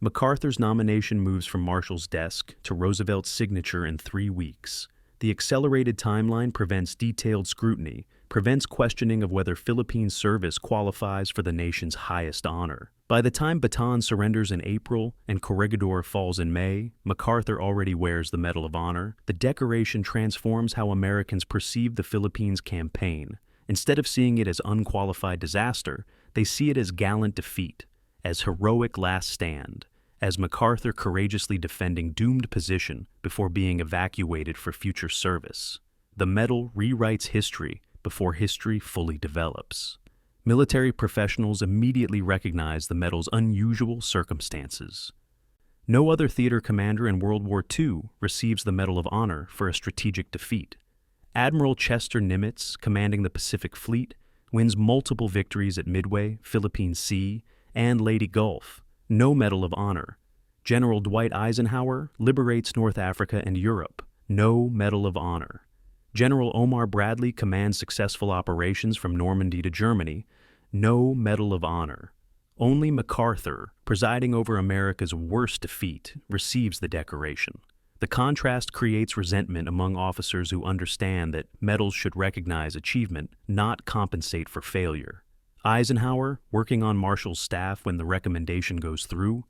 MacArthur's nomination moves from Marshall's desk to Roosevelt's signature in 3 weeks. The accelerated timeline prevents detailed scrutiny, prevents questioning of whether Philippine service qualifies for the nation's highest honor. By the time Bataan surrenders in April and Corregidor falls in May, MacArthur already wears the Medal of Honor. The decoration transforms how Americans perceive the Philippines campaign. Instead of seeing it as unqualified disaster, they see it as gallant defeat, as heroic last stand, as MacArthur courageously defending doomed position before being evacuated for future service. The medal rewrites history before history fully develops. Military professionals immediately recognize the medal's unusual circumstances. No other theater commander in World War II receives the Medal of Honor for a strategic defeat. Admiral Chester Nimitz, commanding the Pacific Fleet, wins multiple victories at Midway, Philippine Sea, and Leyte Gulf. No Medal of Honor. General Dwight Eisenhower liberates North Africa and Europe. No Medal of Honor. General Omar Bradley commands successful operations from Normandy to Germany. No Medal of Honor. Only MacArthur, presiding over America's worst defeat, receives the decoration. The contrast creates resentment among officers who understand that medals should recognize achievement, not compensate for failure. Eisenhower, working on Marshall's staff when the recommendation goes through,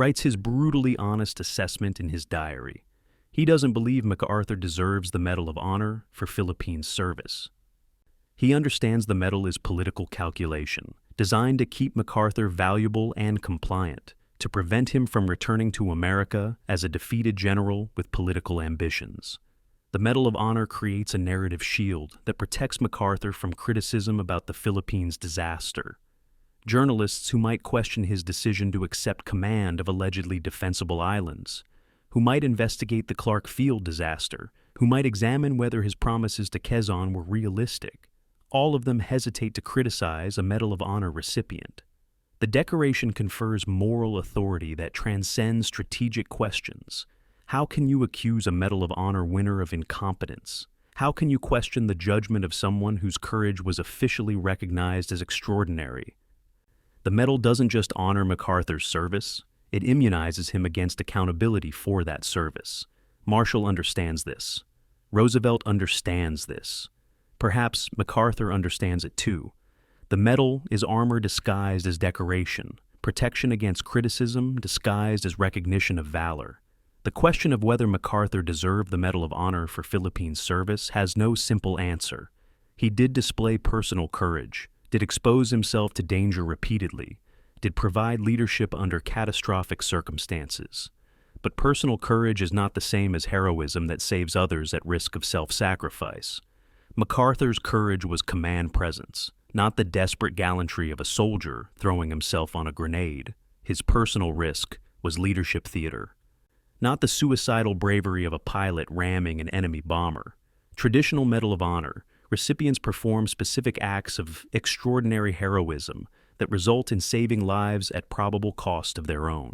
writes his brutally honest assessment in his diary. He doesn't believe MacArthur deserves the Medal of Honor for Philippine service. He understands the medal is political calculation, designed to keep MacArthur valuable and compliant, to prevent him from returning to America as a defeated general with political ambitions. The Medal of Honor creates a narrative shield that protects MacArthur from criticism about the Philippines' disaster. Journalists who might question his decision to accept command of allegedly defensible islands, who might investigate the Clark Field disaster, who might examine whether his promises to Quezon were realistic, all of them hesitate to criticize a Medal of Honor recipient. The decoration confers moral authority that transcends strategic questions. How can you accuse a Medal of Honor winner of incompetence? How can you question the judgment of someone whose courage was officially recognized as extraordinary? The medal doesn't just honor MacArthur's service, it immunizes him against accountability for that service. Marshall understands this. Roosevelt understands this. Perhaps MacArthur understands it too. The medal is armor disguised as decoration, protection against criticism disguised as recognition of valor. The question of whether MacArthur deserved the Medal of Honor for Philippine service has no simple answer. He did display personal courage, did expose himself to danger repeatedly, did provide leadership under catastrophic circumstances. But personal courage is not the same as heroism that saves others at risk of self-sacrifice. MacArthur's courage was command presence, not the desperate gallantry of a soldier throwing himself on a grenade. His personal risk was leadership theater, not the suicidal bravery of a pilot ramming an enemy bomber. Traditional Medal of Honor recipients perform specific acts of extraordinary heroism that result in saving lives at probable cost of their own.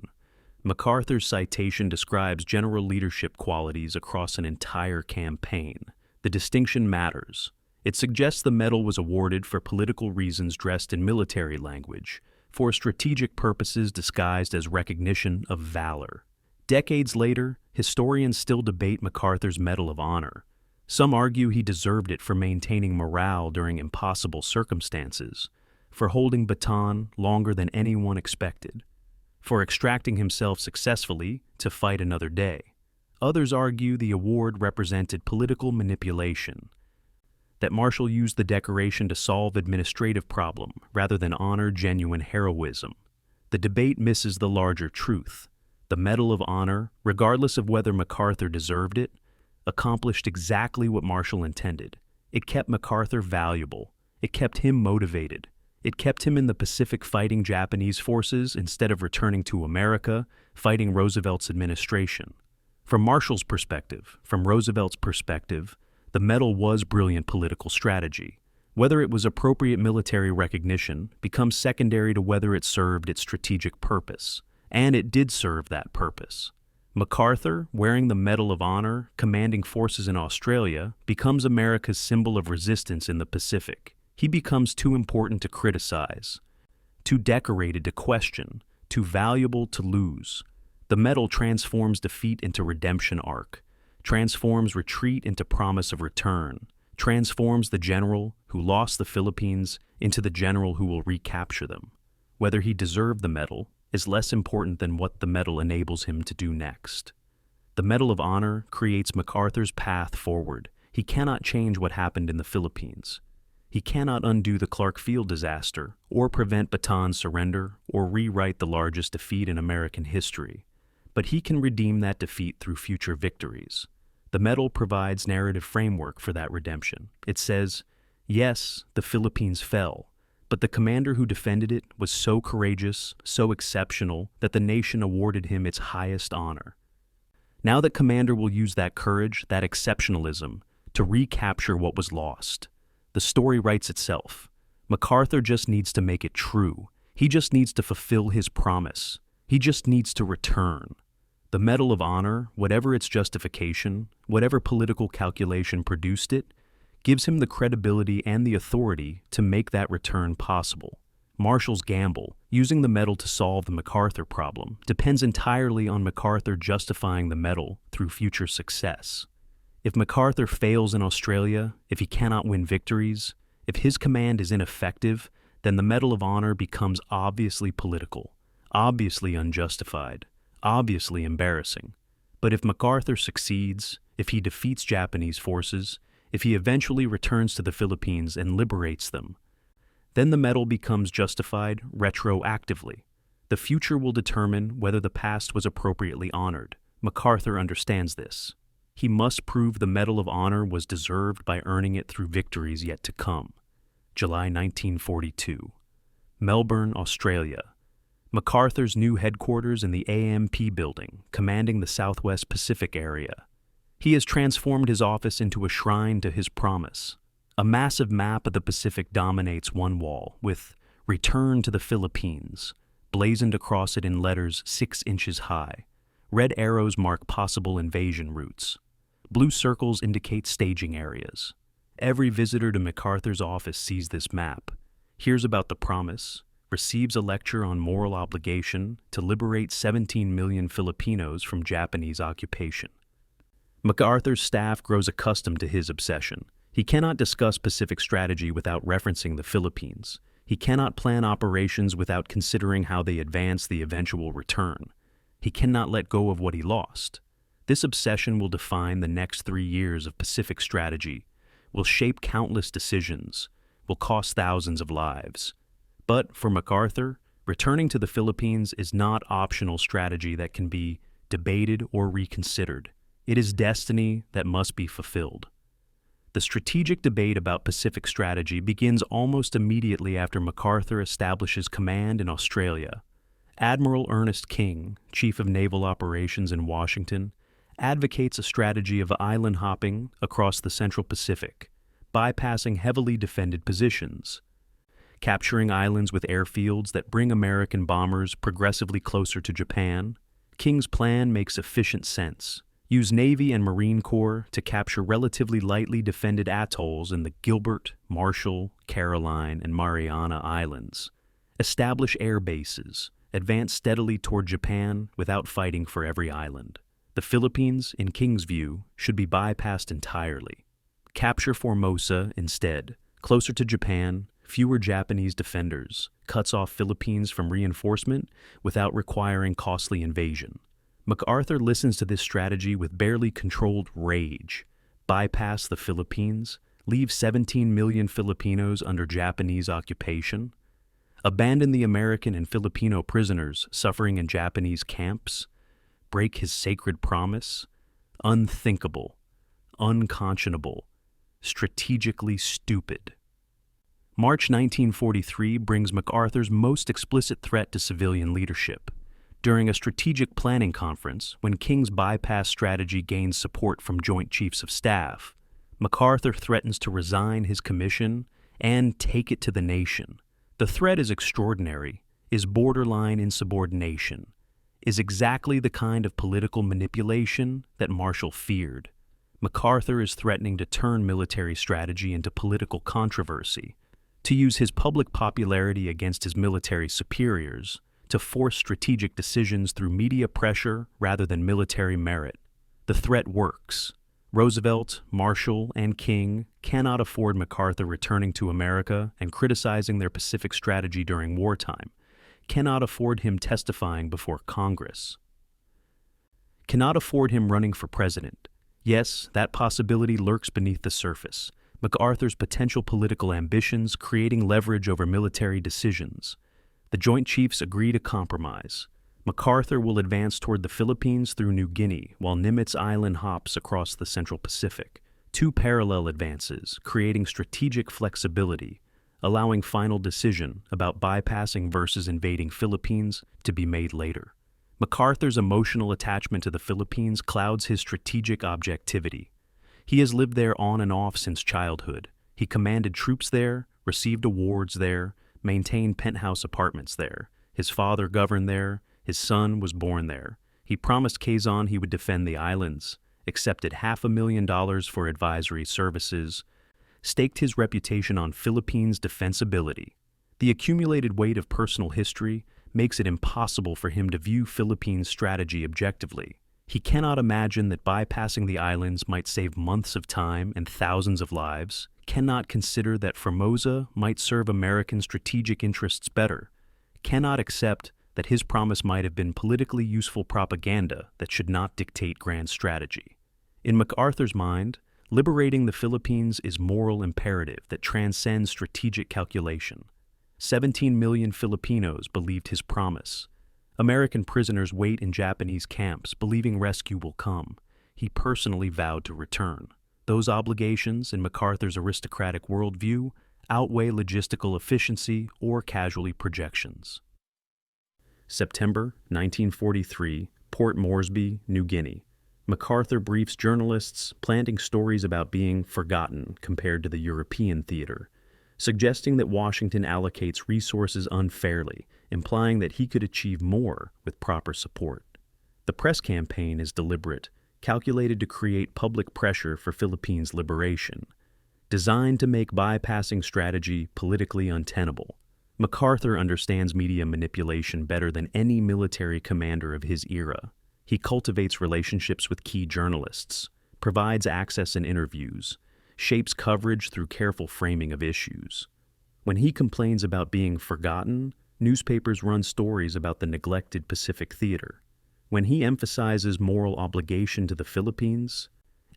MacArthur's citation describes general leadership qualities across an entire campaign. The distinction matters. It suggests the medal was awarded for political reasons dressed in military language, for strategic purposes disguised as recognition of valor. Decades later, historians still debate MacArthur's Medal of Honor. Some argue he deserved it for maintaining morale during impossible circumstances, for holding Bataan longer than anyone expected, for extracting himself successfully to fight another day. Others argue the award represented political manipulation, that Marshall used the decoration to solve administrative problem rather than honor genuine heroism. The debate misses the larger truth. The Medal of Honor, regardless of whether MacArthur deserved it, accomplished exactly what Marshall intended. It kept MacArthur valuable. It kept him motivated. It kept him in the Pacific fighting Japanese forces instead of returning to America, fighting Roosevelt's administration. From Marshall's perspective, from Roosevelt's perspective, the medal was brilliant political strategy. Whether it was appropriate military recognition becomes secondary to whether it served its strategic purpose. And it did serve that purpose. MacArthur, wearing the Medal of Honor, commanding forces in Australia, becomes America's symbol of resistance in the Pacific. He becomes too important to criticize, too decorated to question, too valuable to lose. The medal transforms defeat into redemption arc, transforms retreat into promise of return, transforms the general who lost the Philippines into the general who will recapture them. Whether he deserved the medal is less important than what the medal enables him to do next. The Medal of Honor creates MacArthur's path forward. He cannot change what happened in the Philippines. He cannot undo the Clark Field disaster, or prevent Bataan's surrender, or rewrite the largest defeat in American history. But he can redeem that defeat through future victories. The medal provides narrative framework for that redemption. It says, yes, the Philippines fell, but the commander who defended it was so courageous, so exceptional, that the nation awarded him its highest honor. Now that commander will use that courage, that exceptionalism, to recapture what was lost. The story writes itself. MacArthur just needs to make it true. He just needs to fulfill his promise. He just needs to return. The Medal of Honor, whatever its justification, whatever political calculation produced it, gives him the credibility and the authority to make that return possible. Marshall's gamble, using the medal to solve the MacArthur problem, depends entirely on MacArthur justifying the medal through future success. If MacArthur fails in Australia, if he cannot win victories, if his command is ineffective, then the Medal of Honor becomes obviously political, obviously unjustified. Obviously embarrassing. But if MacArthur succeeds, if he defeats Japanese forces, if he eventually returns to the Philippines and liberates them, then the medal becomes justified retroactively. The future will determine whether the past was appropriately honored. MacArthur understands this. He must prove the Medal of Honor was deserved by earning it through victories yet to come. July 1942. Melbourne, Australia. MacArthur's new headquarters in the AMP building, commanding the Southwest Pacific area. He has transformed his office into a shrine to his promise. A massive map of the Pacific dominates one wall, with "Return to the Philippines" blazoned across it in letters 6 inches high. Red arrows mark possible invasion routes. Blue circles indicate staging areas. Every visitor to MacArthur's office sees this map, hears about the promise, receives a lecture on moral obligation to liberate 17 million Filipinos from Japanese occupation. MacArthur's staff grows accustomed to his obsession. He cannot discuss Pacific strategy without referencing the Philippines. He cannot plan operations without considering how they advance the eventual return. He cannot let go of what he lost. This obsession will define the next 3 years of Pacific strategy, will shape countless decisions, will cost thousands of lives. But for MacArthur, returning to the Philippines is not optional strategy that can be debated or reconsidered. It is destiny that must be fulfilled. The strategic debate about Pacific strategy begins almost immediately after MacArthur establishes command in Australia. Admiral Ernest King, Chief of Naval Operations in Washington, advocates a strategy of island hopping across the Central Pacific, bypassing heavily defended positions, capturing islands with airfields that bring American bombers progressively closer to Japan. King's plan makes efficient sense. Use Navy and Marine Corps to capture relatively lightly defended atolls in the Gilbert, Marshall, Caroline, and Mariana Islands. Establish air bases. Advance steadily toward Japan without fighting for every island. The Philippines, in King's view, should be bypassed entirely. Capture Formosa instead. Closer to Japan, fewer Japanese defenders. Cuts off Philippines from reinforcement without requiring costly invasion. MacArthur listens to this strategy with barely controlled rage. Bypass the Philippines, leave 17 million Filipinos under Japanese occupation, abandon the American and Filipino prisoners suffering in Japanese camps, break his sacred promise. Unthinkable, unconscionable, strategically stupid. March 1943 brings MacArthur's most explicit threat to civilian leadership. During a strategic planning conference, when King's bypass strategy gains support from Joint Chiefs of Staff, MacArthur threatens to resign his commission and take it to the nation. The threat is extraordinary, is borderline insubordination, is exactly the kind of political manipulation that Marshall feared. MacArthur is threatening to turn military strategy into political controversy, to use his public popularity against his military superiors, to force strategic decisions through media pressure rather than military merit. The threat works. Roosevelt, Marshall, and King cannot afford MacArthur returning to America and criticizing their Pacific strategy during wartime, cannot afford him testifying before Congress, cannot afford him running for president. Yes, that possibility lurks beneath the surface. MacArthur's potential political ambitions creating leverage over military decisions. The Joint Chiefs agree to compromise. MacArthur will advance toward the Philippines through New Guinea, while Nimitz Island hops across the Central Pacific. 2 parallel advances, creating strategic flexibility, allowing final decision about bypassing versus invading Philippines to be made later. MacArthur's emotional attachment to the Philippines clouds his strategic objectivity. He has lived there on and off since childhood. He commanded troops there, received awards there, maintained penthouse apartments there. His father governed there. His son was born there. He promised Quezon he would defend the islands, accepted $500,000 for advisory services, staked his reputation on Philippines' defensibility. The accumulated weight of personal history makes it impossible for him to view Philippines' strategy objectively. He cannot imagine that bypassing the islands might save months of time and thousands of lives, cannot consider that Formosa might serve American strategic interests better, cannot accept that his promise might have been politically useful propaganda that should not dictate grand strategy. In MacArthur's mind, liberating the Philippines is moral imperative that transcends strategic calculation. 17 million Filipinos believed his promise. American prisoners wait in Japanese camps, believing rescue will come. He personally vowed to return. Those obligations, in MacArthur's aristocratic worldview, outweigh logistical efficiency or casualty projections. September 1943, Port Moresby, New Guinea. MacArthur briefs journalists, planting stories about being forgotten compared to the European theater, suggesting that Washington allocates resources unfairly, implying that he could achieve more with proper support. The press campaign is deliberate, calculated to create public pressure for Philippines liberation, designed to make bypassing strategy politically untenable. MacArthur understands media manipulation better than any military commander of his era. He cultivates relationships with key journalists, provides access in interviews, shapes coverage through careful framing of issues. When he complains about being forgotten, newspapers run stories about the neglected Pacific Theater. When he emphasizes moral obligation to the Philippines,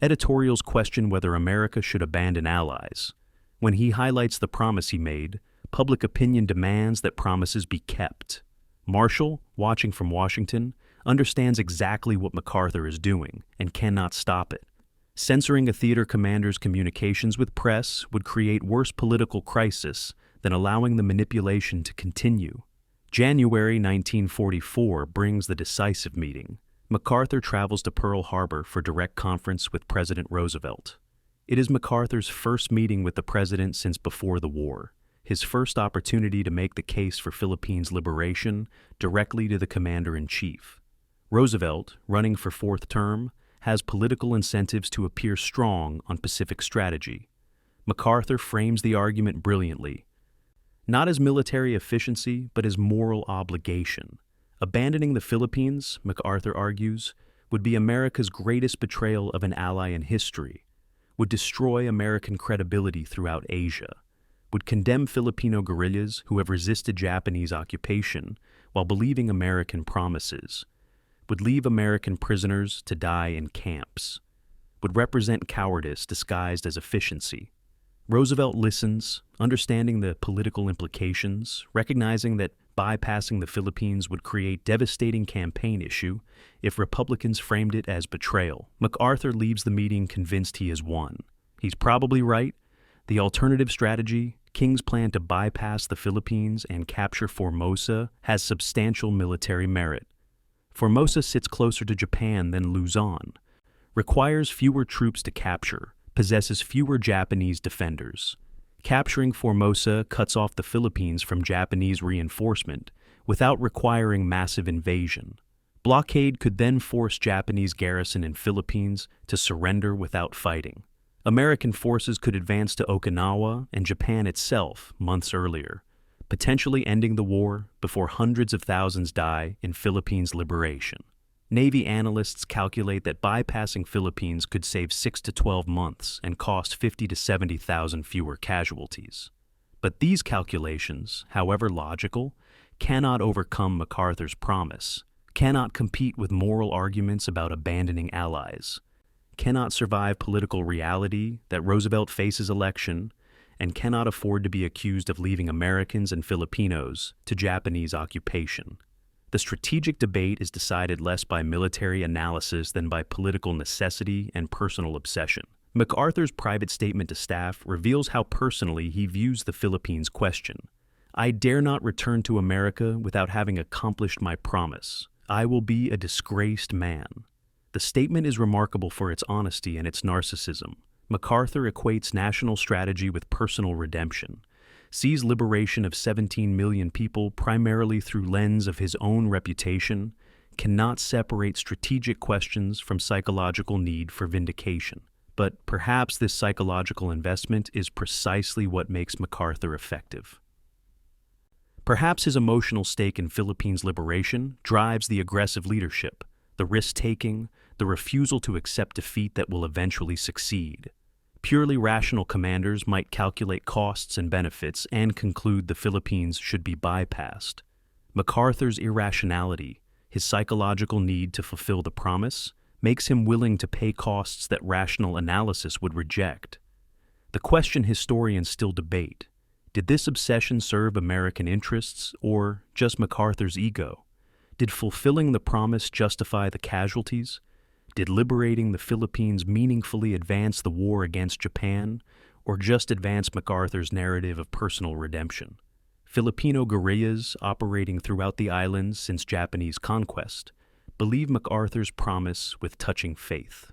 editorials question whether America should abandon allies. When he highlights the promise he made, public opinion demands that promises be kept. Marshall, watching from Washington, understands exactly what MacArthur is doing and cannot stop it. Censoring a theater commander's communications with press would create worse political crisis than allowing the manipulation to continue. January 1944 brings the decisive meeting. MacArthur travels to Pearl Harbor for direct conference with President Roosevelt. It is MacArthur's first meeting with the president since before the war, his first opportunity to make the case for Philippines' liberation directly to the commander-in-chief. Roosevelt, running for fourth term, has political incentives to appear strong on Pacific strategy. MacArthur frames the argument brilliantly, not as military efficiency, but as moral obligation. Abandoning the Philippines, MacArthur argues, would be America's greatest betrayal of an ally in history, would destroy American credibility throughout Asia, would condemn Filipino guerrillas who have resisted Japanese occupation while believing American promises, would leave American prisoners to die in camps, would represent cowardice disguised as efficiency. Roosevelt listens, understanding the political implications, recognizing that bypassing the Philippines would create devastating campaign issue if Republicans framed it as betrayal. MacArthur leaves the meeting convinced he has won. He's probably right. The alternative strategy, King's plan to bypass the Philippines and capture Formosa, has substantial military merit. Formosa sits closer to Japan than Luzon, requires fewer troops to capture, possesses fewer Japanese defenders. Capturing Formosa cuts off the Philippines from Japanese reinforcement without requiring massive invasion. Blockade could then force Japanese garrison in Philippines to surrender without fighting. American forces could advance to Okinawa and Japan itself months earlier, potentially ending the war before hundreds of thousands die in Philippines' liberation. Navy analysts calculate that bypassing Philippines could save 6 to 12 months and cost 50 to 70,000 fewer casualties. But these calculations, however logical, cannot overcome MacArthur's promise, cannot compete with moral arguments about abandoning allies, cannot survive political reality that Roosevelt faces election, and cannot afford to be accused of leaving Americans and Filipinos to Japanese occupation. The strategic debate is decided less by military analysis than by political necessity and personal obsession. MacArthur's private statement to staff reveals how personally he views the Philippines question. "I dare not return to America without having accomplished my promise. I will be a disgraced man." The statement is remarkable for its honesty and its narcissism. MacArthur equates national strategy with personal redemption, sees liberation of 17 million people primarily through lens of his own reputation, cannot separate strategic questions from psychological need for vindication. But perhaps this psychological investment is precisely what makes MacArthur effective. Perhaps his emotional stake in Philippines' liberation drives the aggressive leadership, the risk-taking, the refusal to accept defeat that will eventually succeed. Purely rational commanders might calculate costs and benefits and conclude the Philippines should be bypassed. MacArthur's irrationality, his psychological need to fulfill the promise, makes him willing to pay costs that rational analysis would reject. The question historians still debate: did this obsession serve American interests or just MacArthur's ego? Did fulfilling the promise justify the casualties? Did liberating the Philippines meaningfully advance the war against Japan, or just advance MacArthur's narrative of personal redemption? Filipino guerrillas operating throughout the islands since Japanese conquest believe MacArthur's promise with touching faith.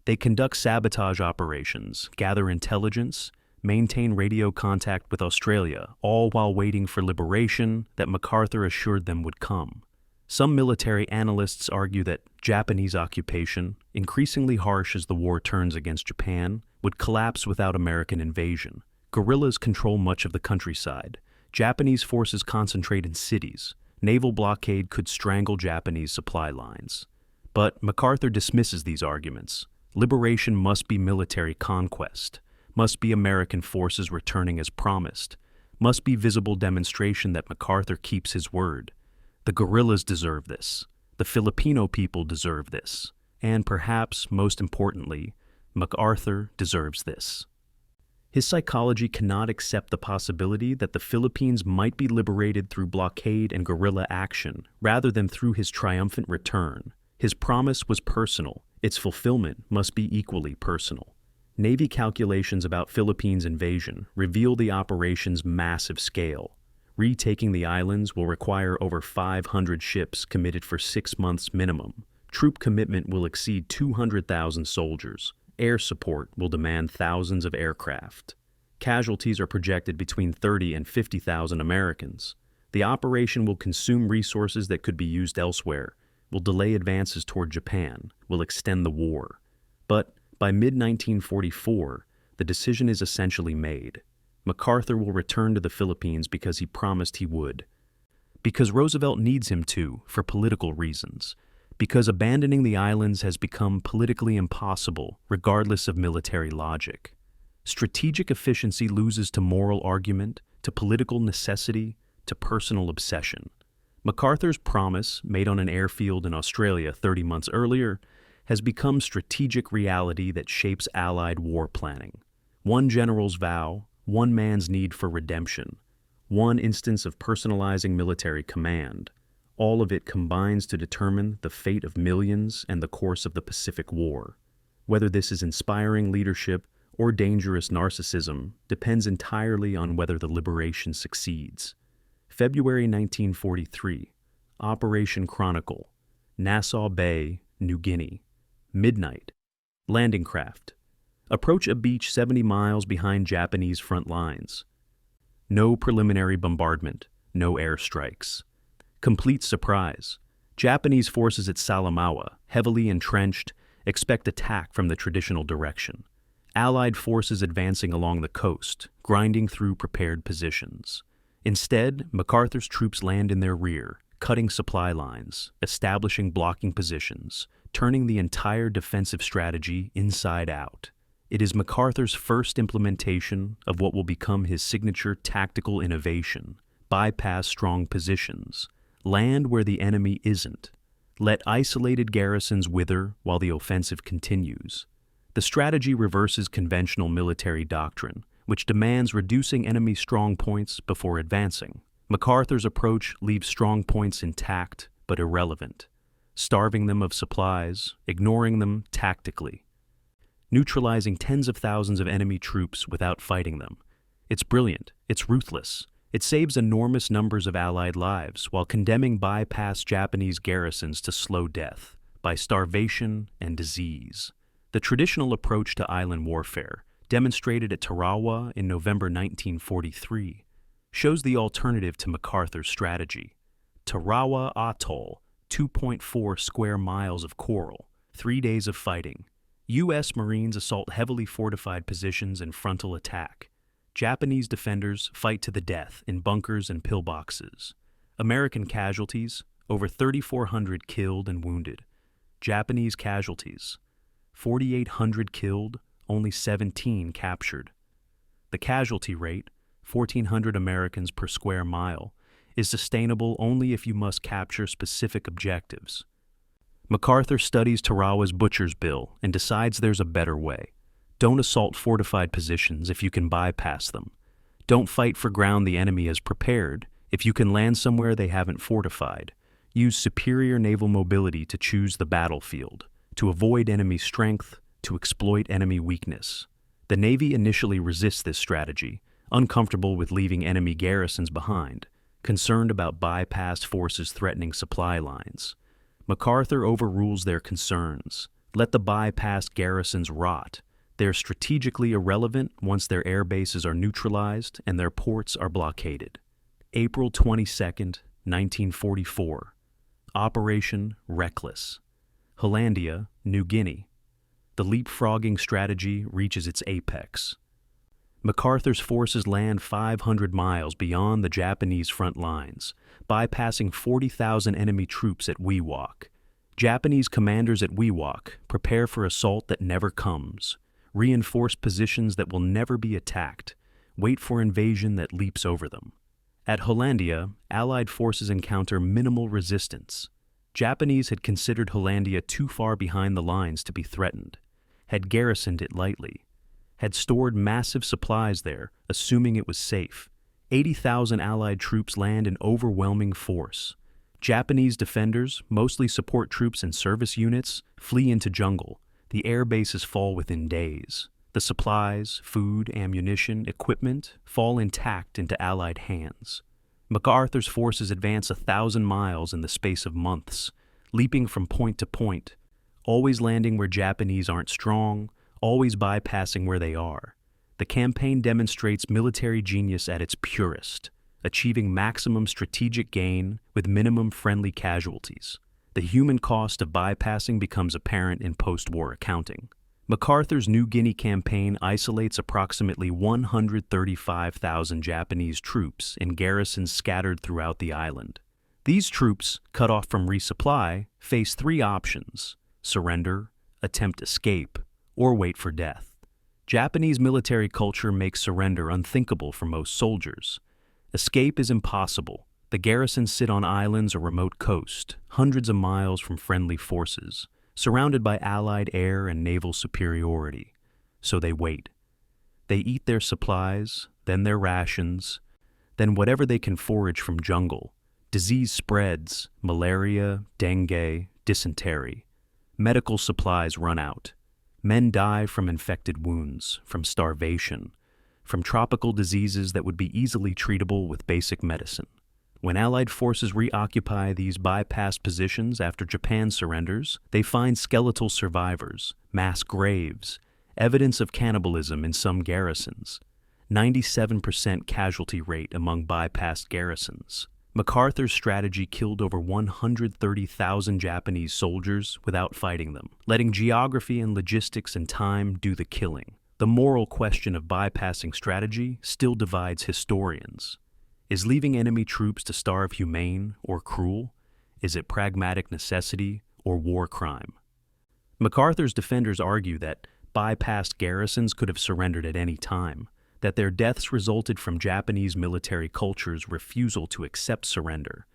They conduct sabotage operations, gather intelligence, maintain radio contact with Australia, all while waiting for liberation that MacArthur assured them would come. Some military analysts argue that Japanese occupation, increasingly harsh as the war turns against Japan, would collapse without American invasion. Guerrillas control much of the countryside. Japanese forces concentrate in cities. Naval blockade could strangle Japanese supply lines. But MacArthur dismisses these arguments. Liberation must be military conquest, must be American forces returning as promised, must be visible demonstration that MacArthur keeps his word. The guerrillas deserve this. The Filipino people deserve this. And perhaps, most importantly, MacArthur deserves this. His psychology cannot accept the possibility that the Philippines might be liberated through blockade and guerrilla action, rather than through his triumphant return. His promise was personal. Its fulfillment must be equally personal. Navy calculations about Philippines invasion reveal the operation's massive scale. Retaking the islands will require over 500 ships committed for 6 months minimum. Troop commitment will exceed 200,000 soldiers. Air support will demand thousands of aircraft. Casualties are projected between 30 and 50,000 Americans. The operation will consume resources that could be used elsewhere, will delay advances toward Japan, will extend the war. But by mid-1944, the decision is essentially made. MacArthur will return to the Philippines because he promised he would. Because Roosevelt needs him to, for political reasons. Because abandoning the islands has become politically impossible, regardless of military logic. Strategic efficiency loses to moral argument, to political necessity, to personal obsession. MacArthur's promise, made on an airfield in Australia 30 months earlier, has become strategic reality that shapes Allied war planning. One general's vow, one man's need for redemption, one instance of personalizing military command. All of it combines to determine the fate of millions and the course of the Pacific War. Whether this is inspiring leadership or dangerous narcissism depends entirely on whether the liberation succeeds. February 1943, Operation Chronicle, Nassau Bay, New Guinea. Midnight. Landing craft. Approach a beach 70 miles behind Japanese front lines. No preliminary bombardment, no airstrikes. Complete surprise. Japanese forces at Salamaua, heavily entrenched, expect attack from the traditional direction. Allied forces advancing along the coast, grinding through prepared positions. Instead, MacArthur's troops land in their rear, cutting supply lines, establishing blocking positions, turning the entire defensive strategy inside out. It is MacArthur's first implementation of what will become his signature tactical innovation: bypass strong positions, land where the enemy isn't, let isolated garrisons wither while the offensive continues. The strategy reverses conventional military doctrine, which demands reducing enemy strong points before advancing. MacArthur's approach leaves strong points intact but irrelevant, starving them of supplies, ignoring them tactically, neutralizing tens of thousands of enemy troops without fighting them. It's brilliant, it's ruthless. It saves enormous numbers of Allied lives while condemning bypass Japanese garrisons to slow death by starvation and disease. The traditional approach to island warfare, demonstrated at Tarawa in November 1943, shows the alternative to MacArthur's strategy. Tarawa Atoll, 2.4 square miles of coral, 3 days of fighting. U.S. Marines assault heavily fortified positions and frontal attack. Japanese defenders fight to the death in bunkers and pillboxes. American casualties, over 3,400 killed and wounded. Japanese casualties, 4,800 killed, only 17 captured. The casualty rate, 1,400 Americans per square mile, is sustainable only if you must capture specific objectives. MacArthur studies Tarawa's butcher's bill and decides there's a better way. Don't assault fortified positions if you can bypass them. Don't fight for ground the enemy has prepared if you can land somewhere they haven't fortified. Use superior naval mobility to choose the battlefield, to avoid enemy strength, to exploit enemy weakness. The Navy initially resists this strategy, uncomfortable with leaving enemy garrisons behind, concerned about bypassed forces threatening supply lines. MacArthur overrules their concerns. Let the bypassed garrisons rot. They're strategically irrelevant once their air bases are neutralized and their ports are blockaded. April 22, 1944. Operation Reckless. Hollandia, New Guinea. The leapfrogging strategy reaches its apex. MacArthur's forces land 500 miles beyond the Japanese front lines, bypassing 40,000 enemy troops at Wewak. Japanese commanders at Wewak prepare for assault that never comes, reinforce positions that will never be attacked, wait for invasion that leaps over them. At Hollandia, Allied forces encounter minimal resistance. Japanese had considered Hollandia too far behind the lines to be threatened, had garrisoned it lightly, had stored massive supplies there, assuming it was safe. 80,000 Allied troops land in overwhelming force. Japanese defenders, mostly support troops and service units, flee into jungle. The air bases fall within days. The supplies, food, ammunition, equipment fall intact into Allied hands. MacArthur's forces advance 1,000 miles in the space of months, leaping from point to point, always landing where Japanese aren't strong, always bypassing where they are. The campaign demonstrates military genius at its purest, achieving maximum strategic gain with minimum friendly casualties. The human cost of bypassing becomes apparent in post-war accounting. MacArthur's New Guinea campaign isolates approximately 135,000 Japanese troops in garrisons scattered throughout the island. These troops, cut off from resupply, face three options: surrender, attempt escape, or wait for death. Japanese military culture makes surrender unthinkable for most soldiers. Escape is impossible. The garrisons sit on islands or remote coast, hundreds of miles from friendly forces, surrounded by Allied air and naval superiority. So they wait. They eat their supplies, then their rations, then whatever they can forage from jungle. Disease spreads: malaria, dengue, dysentery. Medical supplies run out. Men die from infected wounds, from starvation, from tropical diseases that would be easily treatable with basic medicine. When Allied forces reoccupy these bypassed positions after Japan surrenders, they find skeletal survivors, mass graves, evidence of cannibalism in some garrisons, 97% casualty rate among bypassed garrisons. MacArthur's strategy killed over 130,000 Japanese soldiers without fighting them, letting geography and logistics and time do the killing. The moral question of bypassing strategy still divides historians. Is leaving enemy troops to starve humane or cruel? Is it pragmatic necessity or war crime? MacArthur's defenders argue that bypassed garrisons could have surrendered at any time, that their deaths resulted from Japanese military culture's refusal to accept surrender,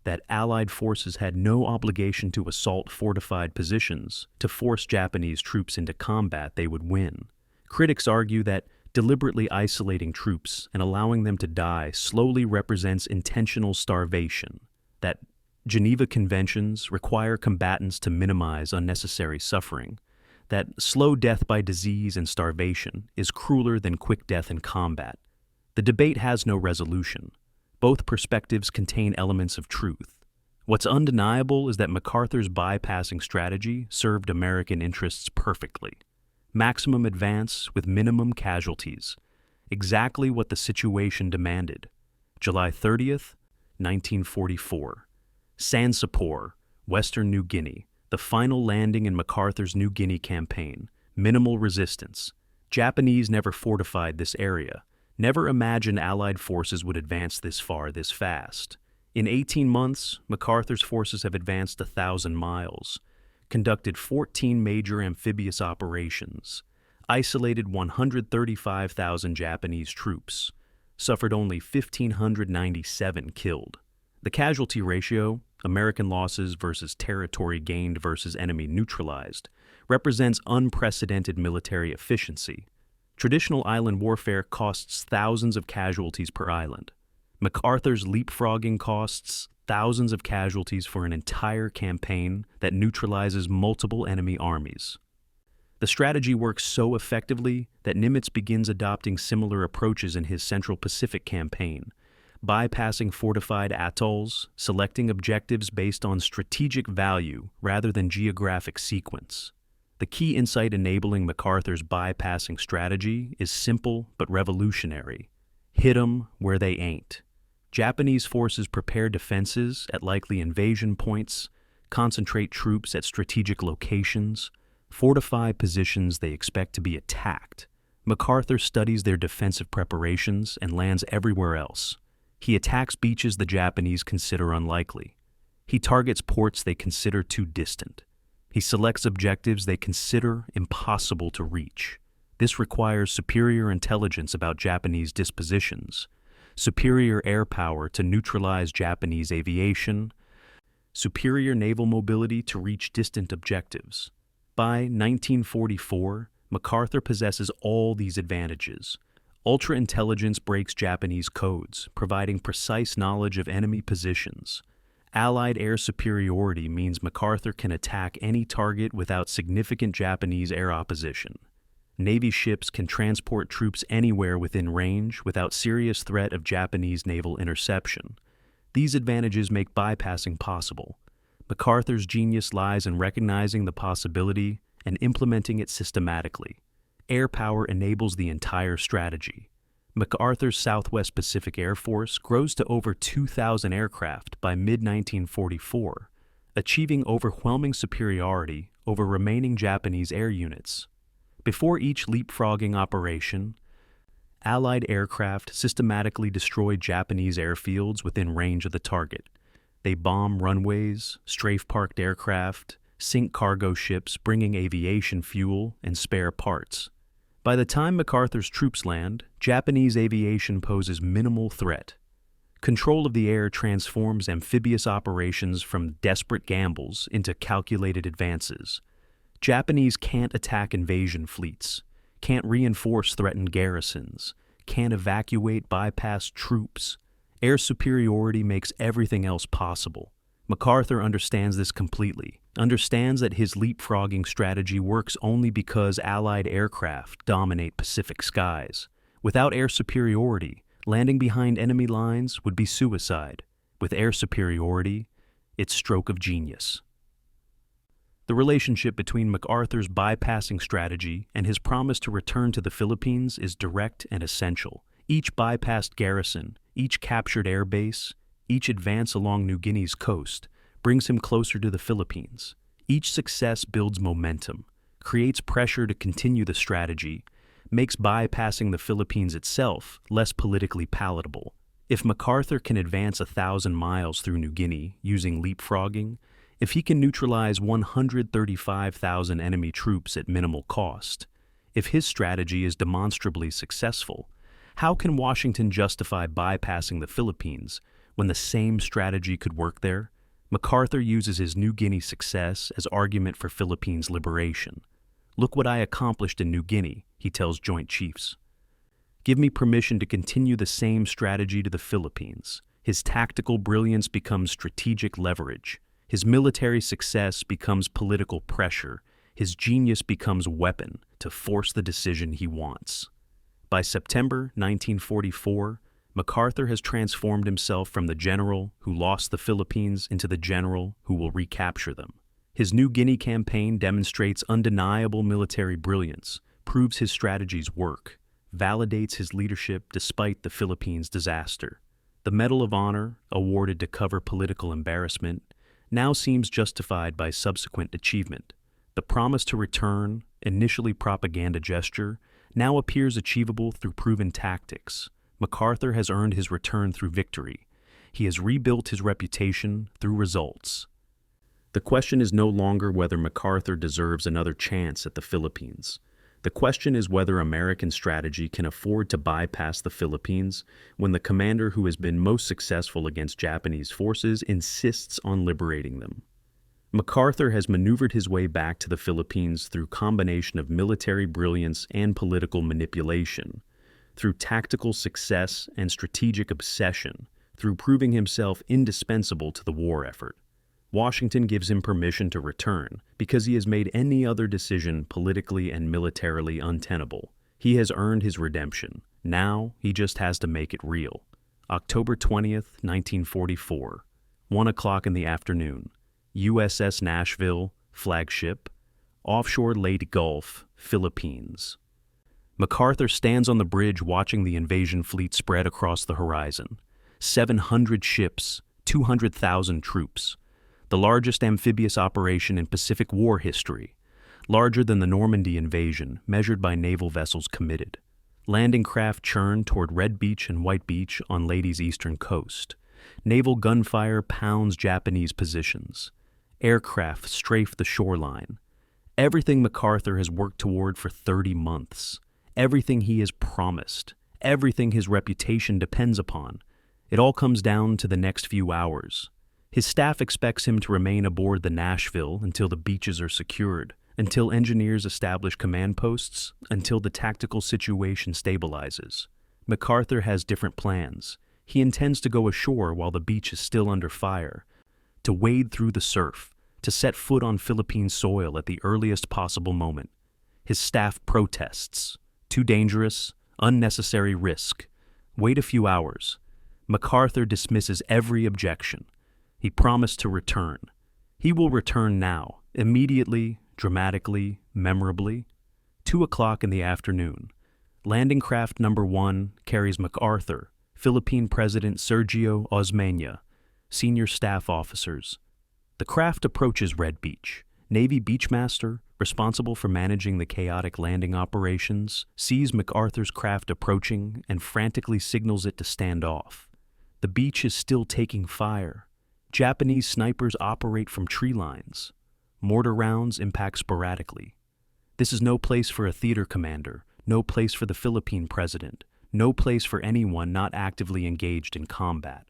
that Allied forces had no obligation to assault fortified positions to force Japanese troops into combat they would win. Critics argue that deliberately isolating troops and allowing them to die slowly represents intentional starvation, that Geneva Conventions require combatants to minimize unnecessary suffering, that slow death by disease and starvation is crueler than quick death in combat. The debate has no resolution. Both perspectives contain elements of truth. What's undeniable is that MacArthur's bypassing strategy served American interests perfectly. Maximum advance with minimum casualties. Exactly what the situation demanded. July 30th, 1944. Sansapor, Western New Guinea. The final landing in MacArthur's New Guinea campaign. Minimal resistance. Japanese never fortified this area, never imagined Allied forces would advance this far this fast. In 18 months, MacArthur's forces have advanced 1,000 miles, conducted 14 major amphibious operations, isolated 135,000 Japanese troops, suffered only 1,597 killed. The casualty ratio, American losses versus territory gained versus enemy neutralized, represents unprecedented military efficiency. Traditional island warfare costs thousands of casualties per island. MacArthur's leapfrogging costs thousands of casualties for an entire campaign that neutralizes multiple enemy armies. The strategy works so effectively that Nimitz begins adopting similar approaches in his Central Pacific campaign, bypassing fortified atolls, selecting objectives based on strategic value rather than geographic sequence. The key insight enabling MacArthur's bypassing strategy is simple but revolutionary. Hit 'em where they ain't. Japanese forces prepare defenses at likely invasion points, concentrate troops at strategic locations, fortify positions they expect to be attacked. MacArthur studies their defensive preparations and lands everywhere else. He attacks beaches the Japanese consider unlikely. He targets ports they consider too distant. He selects objectives they consider impossible to reach. This requires superior intelligence about Japanese dispositions, superior air power to neutralize Japanese aviation, superior naval mobility to reach distant objectives. By 1944, MacArthur possesses all these advantages. Ultra-intelligence breaks Japanese codes, providing precise knowledge of enemy positions. Allied air superiority means MacArthur can attack any target without significant Japanese air opposition. Navy ships can transport troops anywhere within range without serious threat of Japanese naval interception. These advantages make bypassing possible. MacArthur's genius lies in recognizing the possibility and implementing it systematically. Air power enables the entire strategy. MacArthur's Southwest Pacific Air Force grows to over 2,000 aircraft by mid-1944, achieving overwhelming superiority over remaining Japanese air units. Before each leapfrogging operation, Allied aircraft systematically destroy Japanese airfields within range of the target. They bomb runways, strafe-parked aircraft, sink cargo ships bringing aviation fuel and spare parts. By the time MacArthur's troops land, Japanese aviation poses minimal threat. Control of the air transforms amphibious operations from desperate gambles into calculated advances. Japanese can't attack invasion fleets, can't reinforce threatened garrisons, can't evacuate bypassed troops. Air superiority makes everything else possible. MacArthur understands this completely, understands that his leapfrogging strategy works only because Allied aircraft dominate Pacific skies. Without air superiority, landing behind enemy lines would be suicide. With air superiority, it's stroke of genius. The relationship between MacArthur's bypassing strategy and his promise to return to the Philippines is direct and essential. Each bypassed garrison, each captured air base, each advance along New Guinea's coast brings him closer to the Philippines. Each success builds momentum, creates pressure to continue the strategy, makes bypassing the Philippines itself less politically palatable. If MacArthur can advance 1,000 miles through New Guinea using leapfrogging, if he can neutralize 135,000 enemy troops at minimal cost, if his strategy is demonstrably successful, how can Washington justify bypassing the Philippines when the same strategy could work there? MacArthur uses his New Guinea success as argument for Philippines liberation. "Look what I accomplished in New Guinea," he tells Joint Chiefs. "Give me permission to continue the same strategy to the Philippines." His tactical brilliance becomes strategic leverage. His military success becomes political pressure. His genius becomes weapon to force the decision he wants. By September 1944, MacArthur has transformed himself from the general who lost the Philippines into the general who will recapture them. His New Guinea campaign demonstrates undeniable military brilliance, proves his strategies work, validates his leadership despite the Philippines' disaster. The Medal of Honor, awarded to cover political embarrassment, now seems justified by subsequent achievement. The promise to return, initially propaganda gesture, now appears achievable through proven tactics. MacArthur has earned his return through victory. He has rebuilt his reputation through results. The question is no longer whether MacArthur deserves another chance at the Philippines. The question is whether American strategy can afford to bypass the Philippines when the commander who has been most successful against Japanese forces insists on liberating them. MacArthur has maneuvered his way back to the Philippines through combination of military brilliance and political manipulation, through tactical success and strategic obsession, through proving himself indispensable to the war effort. Washington gives him permission to return because he has made any other decision politically and militarily untenable. He has earned his redemption. Now he just has to make it real. October 20th, 1944, 1 o'clock in the afternoon. USS Nashville, flagship, offshore Leyte Gulf, Philippines. MacArthur stands on the bridge watching the invasion fleet spread across the horizon. 700 ships, 200,000 troops. The largest amphibious operation in Pacific War history, larger than the Normandy invasion, measured by naval vessels committed. Landing craft churn toward Red Beach and White Beach on Leyte's eastern coast. Naval gunfire pounds Japanese positions. Aircraft strafe the shoreline. Everything MacArthur has worked toward for 30 months. Everything he has promised. Everything his reputation depends upon. It all comes down to the next few hours. His staff expects him to remain aboard the Nashville until the beaches are secured, until engineers establish command posts, until the tactical situation stabilizes. MacArthur has different plans. He intends to go ashore while the beach is still under fire, to wade through the surf, to set foot on Philippine soil at the earliest possible moment. His staff protests. Too dangerous, unnecessary risk. Wait a few hours. MacArthur dismisses every objection. He promised to return. He will return now, immediately, dramatically, memorably. 2 o'clock in the afternoon. Landing craft number 1 carries MacArthur, Philippine President Sergio Osmeña, senior staff officers. The craft approaches Red Beach. Navy Beachmaster, responsible for managing the chaotic landing operations, sees MacArthur's craft approaching and frantically signals it to stand off. The beach is still taking fire. Japanese snipers operate from tree lines. Mortar rounds impact sporadically. This is no place for a theater commander, no place for the Philippine president, no place for anyone not actively engaged in combat.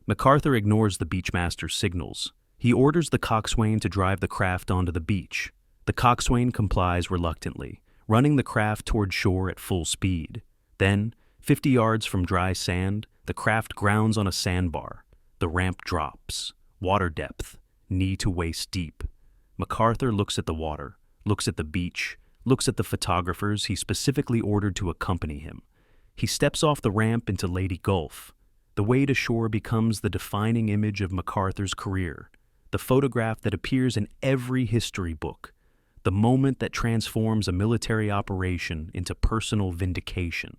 MacArthur ignores the Beachmaster's signals. He orders the coxswain to drive the craft onto the beach. The coxswain complies reluctantly, running the craft toward shore at full speed. Then, 50 yards from dry sand, the craft grounds on a sandbar. The ramp drops. Water depth, knee to waist deep. MacArthur looks at the water, looks at the beach, looks at the photographers he specifically ordered to accompany him. He steps off the ramp into Leyte Gulf. The wade ashore becomes the defining image of MacArthur's career, the photograph that appears in every history book, the moment that transforms a military operation into personal vindication.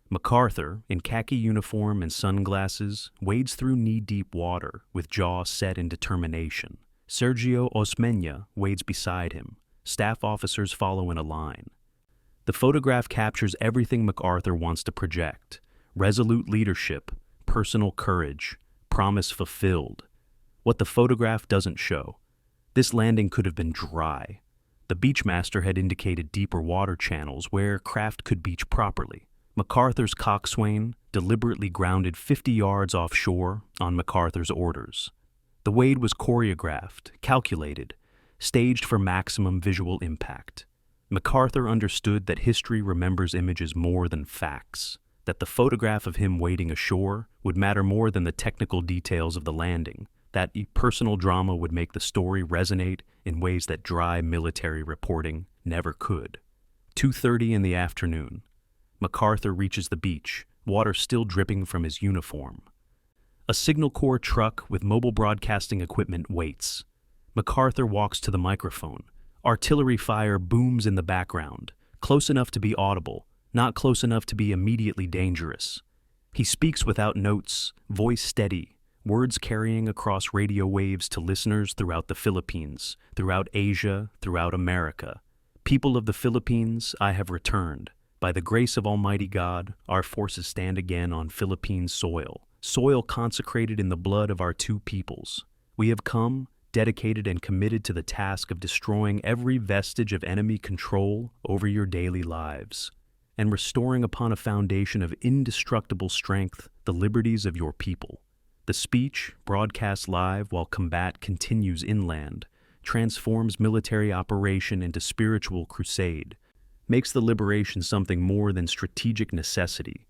MacArthur, in khaki uniform and sunglasses, wades through knee-deep water with jaw set in determination. Sergio Osmeña wades beside him. Staff officers follow in a line. The photograph captures everything MacArthur wants to project: resolute leadership, personal courage, promise fulfilled. What the photograph doesn't show: this landing could have been dry. The Beachmaster had indicated deeper water channels where craft could beach properly. MacArthur's coxswain deliberately grounded 50 yards offshore on MacArthur's orders. The wade was choreographed, calculated, staged for maximum visual impact. MacArthur understood that history remembers images more than facts, that the photograph of him wading ashore would matter more than the technical details of the landing, that personal drama would make the story resonate in ways that dry military reporting never could. 2:30 in the afternoon. MacArthur reaches the beach, water still dripping from his uniform. A Signal Corps truck with mobile broadcasting equipment waits. MacArthur walks to the microphone. Artillery fire booms in the background, close enough to be audible, not close enough to be immediately dangerous. He speaks without notes, voice steady, words carrying across radio waves to listeners throughout the Philippines, throughout Asia, throughout America. People of the Philippines, I have returned. By the grace of Almighty God, our forces stand again on Philippine soil, soil consecrated in the blood of our two peoples. We have come, dedicated and committed to the task of destroying every vestige of enemy control over your daily lives, and restoring upon a foundation of indestructible strength the liberties of your people. The speech, broadcast live while combat continues inland, transforms military operation into spiritual crusade, makes the liberation something more than strategic necessity.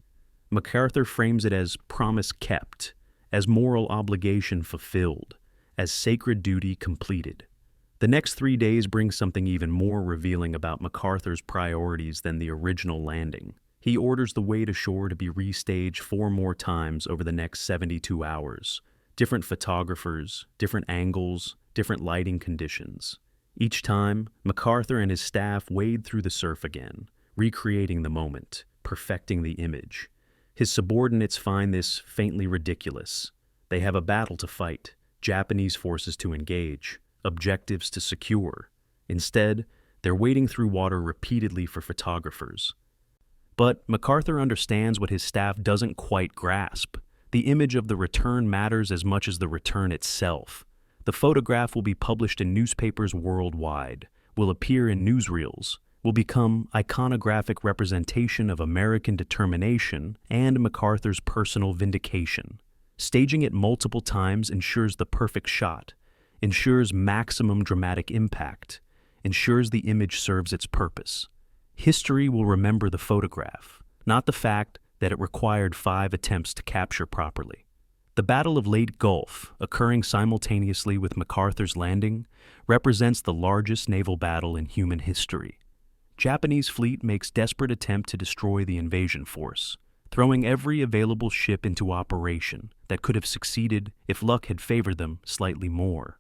MacArthur frames it as promise kept, as moral obligation fulfilled, as sacred duty completed. The next 3 days bring something even more revealing about MacArthur's priorities than the original landing. He orders the way to shore to be restaged 4 more times over the next 72 hours. Different photographers, different angles, different lighting conditions. Each time, MacArthur and his staff wade through the surf again, recreating the moment, perfecting the image. His subordinates find this faintly ridiculous. They have a battle to fight, Japanese forces to engage, objectives to secure. Instead, they're wading through water repeatedly for photographers. But MacArthur understands what his staff doesn't quite grasp. The image of the return matters as much as the return itself. The photograph will be published in newspapers worldwide, will appear in newsreels, will become iconographic representation of American determination and MacArthur's personal vindication. Staging it multiple times ensures the perfect shot, ensures maximum dramatic impact, ensures the image serves its purpose. History will remember the photograph, not the fact that it required 5 attempts to capture properly. The Battle of Leyte Gulf, occurring simultaneously with MacArthur's landing, represents the largest naval battle in human history. Japanese fleet makes desperate attempt to destroy the invasion force, throwing every available ship into operation that could have succeeded if luck had favored them slightly more.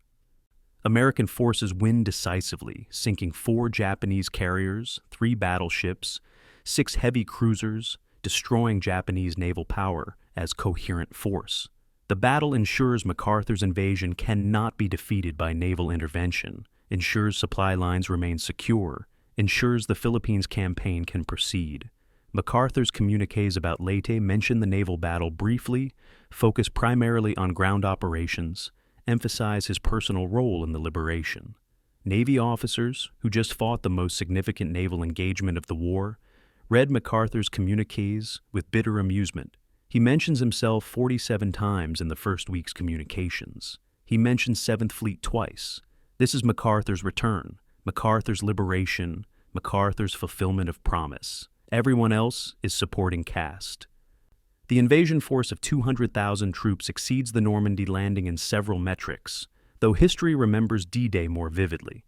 American forces win decisively, sinking 4 Japanese carriers, 3 battleships, 6 heavy cruisers, destroying Japanese naval power as coherent force. The battle ensures MacArthur's invasion cannot be defeated by naval intervention, ensures supply lines remain secure, ensures the Philippines campaign can proceed. MacArthur's communiques about Leyte mention the naval battle briefly, focus primarily on ground operations, emphasize his personal role in the liberation. Navy officers, who just fought the most significant naval engagement of the war, read MacArthur's communiques with bitter amusement. He mentions himself 47 times in the first week's communications. He mentions 7th Fleet twice. This is MacArthur's return, MacArthur's liberation, MacArthur's fulfillment of promise. Everyone else is supporting cast. The invasion force of 200,000 troops exceeds the Normandy landing in several metrics, though history remembers D-Day more vividly.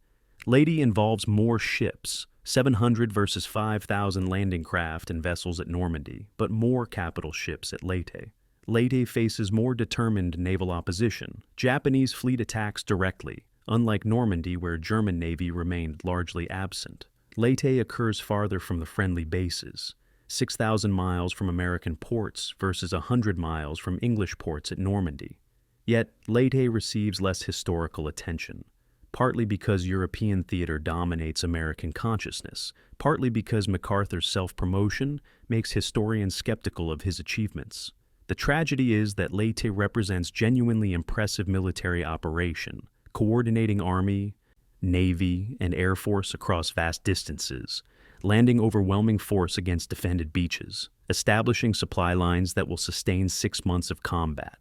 Leyte involves more ships, 700 versus 5,000 landing craft and vessels at Normandy, but more capital ships at Leyte. Leyte faces more determined naval opposition. Japanese fleet attacks directly, unlike Normandy where German Navy remained largely absent. Leyte occurs farther from the friendly bases, 6,000 miles from American ports versus 100 miles from English ports at Normandy. Yet, Leyte receives less historical attention, partly because European theater dominates American consciousness, partly because MacArthur's self-promotion makes historians skeptical of his achievements. The tragedy is that Leyte represents genuinely impressive military operation, coordinating army, navy, and air force across vast distances, landing overwhelming force against defended beaches, establishing supply lines that will sustain 6 months of combat.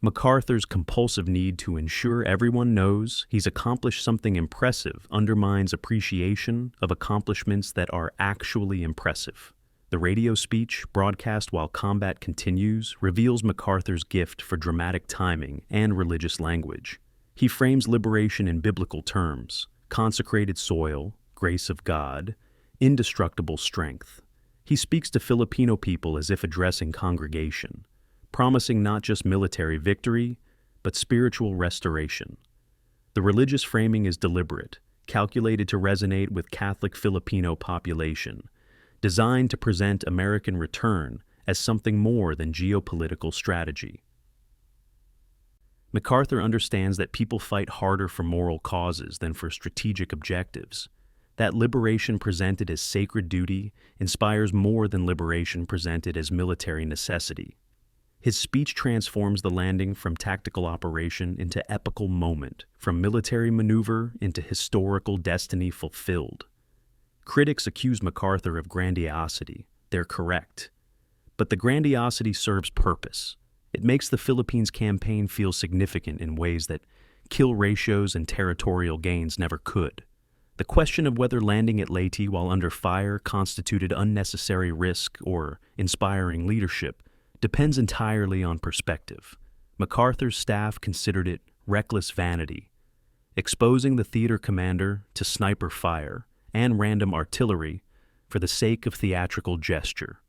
MacArthur's compulsive need to ensure everyone knows he's accomplished something impressive undermines appreciation of accomplishments that are actually impressive. The radio speech, broadcast while combat continues, reveals MacArthur's gift for dramatic timing and religious language. He frames liberation in biblical terms: consecrated soil, grace of God, indestructible strength. He speaks to Filipino people as if addressing congregation, promising not just military victory, but spiritual restoration. The religious framing is deliberate, calculated to resonate with Catholic Filipino population, designed to present American return as something more than geopolitical strategy. MacArthur understands that people fight harder for moral causes than for strategic objectives. That liberation presented as sacred duty inspires more than liberation presented as military necessity. His speech transforms the landing from tactical operation into epical moment, from military maneuver into historical destiny fulfilled. Critics accuse MacArthur of grandiosity. They're correct. But the grandiosity serves purpose. It makes the Philippines campaign feel significant in ways that kill ratios and territorial gains never could. The question of whether landing at Leyte while under fire constituted unnecessary risk or inspiring leadership depends entirely on perspective. MacArthur's staff considered it reckless vanity, exposing the theater commander to sniper fire and random artillery for the sake of theatrical gesture.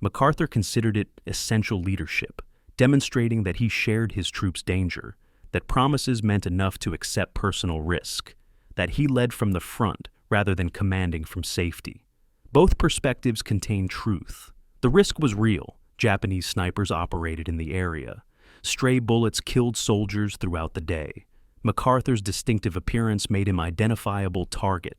MacArthur considered it essential leadership, demonstrating that he shared his troops' danger, that promises meant enough to accept personal risk, that he led from the front rather than commanding from safety. Both perspectives contain truth. The risk was real. Japanese snipers operated in the area. Stray bullets killed soldiers throughout the day. MacArthur's distinctive appearance made him identifiable target.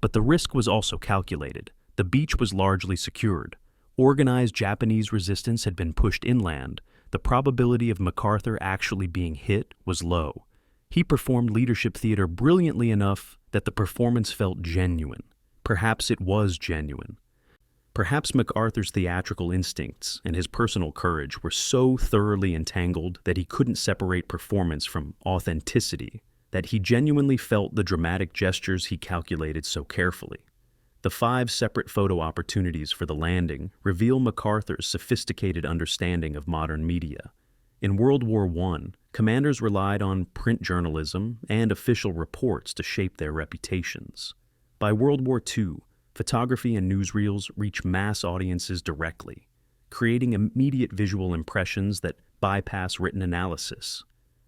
But the risk was also calculated. The beach was largely secured. Organized Japanese resistance had been pushed inland. The probability of MacArthur actually being hit was low. He performed leadership theater brilliantly enough that the performance felt genuine. Perhaps it was genuine. Perhaps MacArthur's theatrical instincts and his personal courage were so thoroughly entangled that he couldn't separate performance from authenticity, that he genuinely felt the dramatic gestures he calculated so carefully. The 5 separate photo opportunities for the landing reveal MacArthur's sophisticated understanding of modern media. In World War I, commanders relied on print journalism and official reports to shape their reputations. By World War II, photography and newsreels reach mass audiences directly, creating immediate visual impressions that bypass written analysis.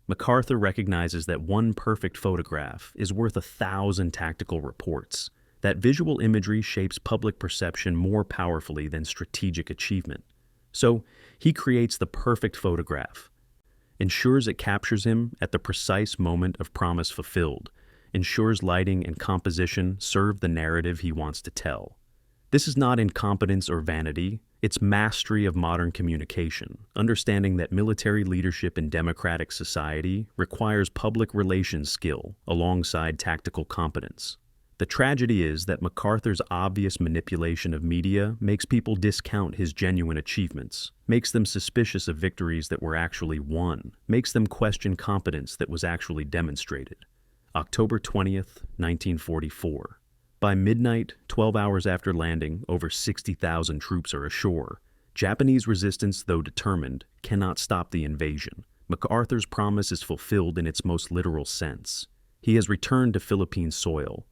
MacArthur recognizes that one perfect photograph is worth 1,000 tactical reports, that visual imagery shapes public perception more powerfully than strategic achievement. So, he creates the perfect photograph, ensures it captures him at the precise moment of promise fulfilled, ensures lighting and composition serve the narrative he wants to tell. This is not incompetence or vanity, it's mastery of modern communication, understanding that military leadership in democratic society requires public relations skill alongside tactical competence. The tragedy is that MacArthur's obvious manipulation of media makes people discount his genuine achievements, makes them suspicious of victories that were actually won, makes them question competence that was actually demonstrated. October 20th, 1944. By midnight, 12 hours after landing, over 60,000 troops are ashore. Japanese resistance, though determined, cannot stop the invasion. MacArthur's promise is fulfilled in its most literal sense. He has returned to Philippine soil,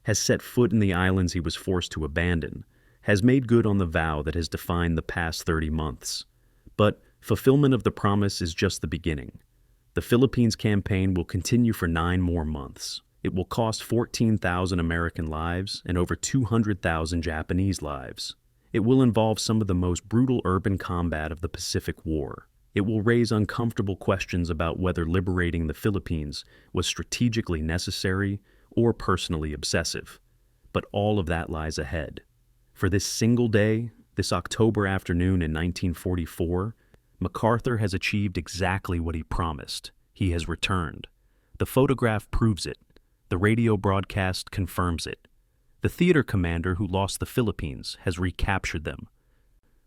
has set foot in the islands he was forced to abandon, has made good on the vow that has defined the past 30 months. But fulfillment of the promise is just the beginning. The Philippines campaign will continue for 9 more months. It will cost 14,000 American lives and over 200,000 Japanese lives. It will involve some of the most brutal urban combat of the Pacific War. It will raise uncomfortable questions about whether liberating the Philippines was strategically necessary or personally obsessive. But all of that lies ahead. For this single day, this October afternoon in 1944, MacArthur has achieved exactly what he promised. He has returned. The photograph proves it. The radio broadcast confirms it. The theater commander who lost the Philippines has recaptured them,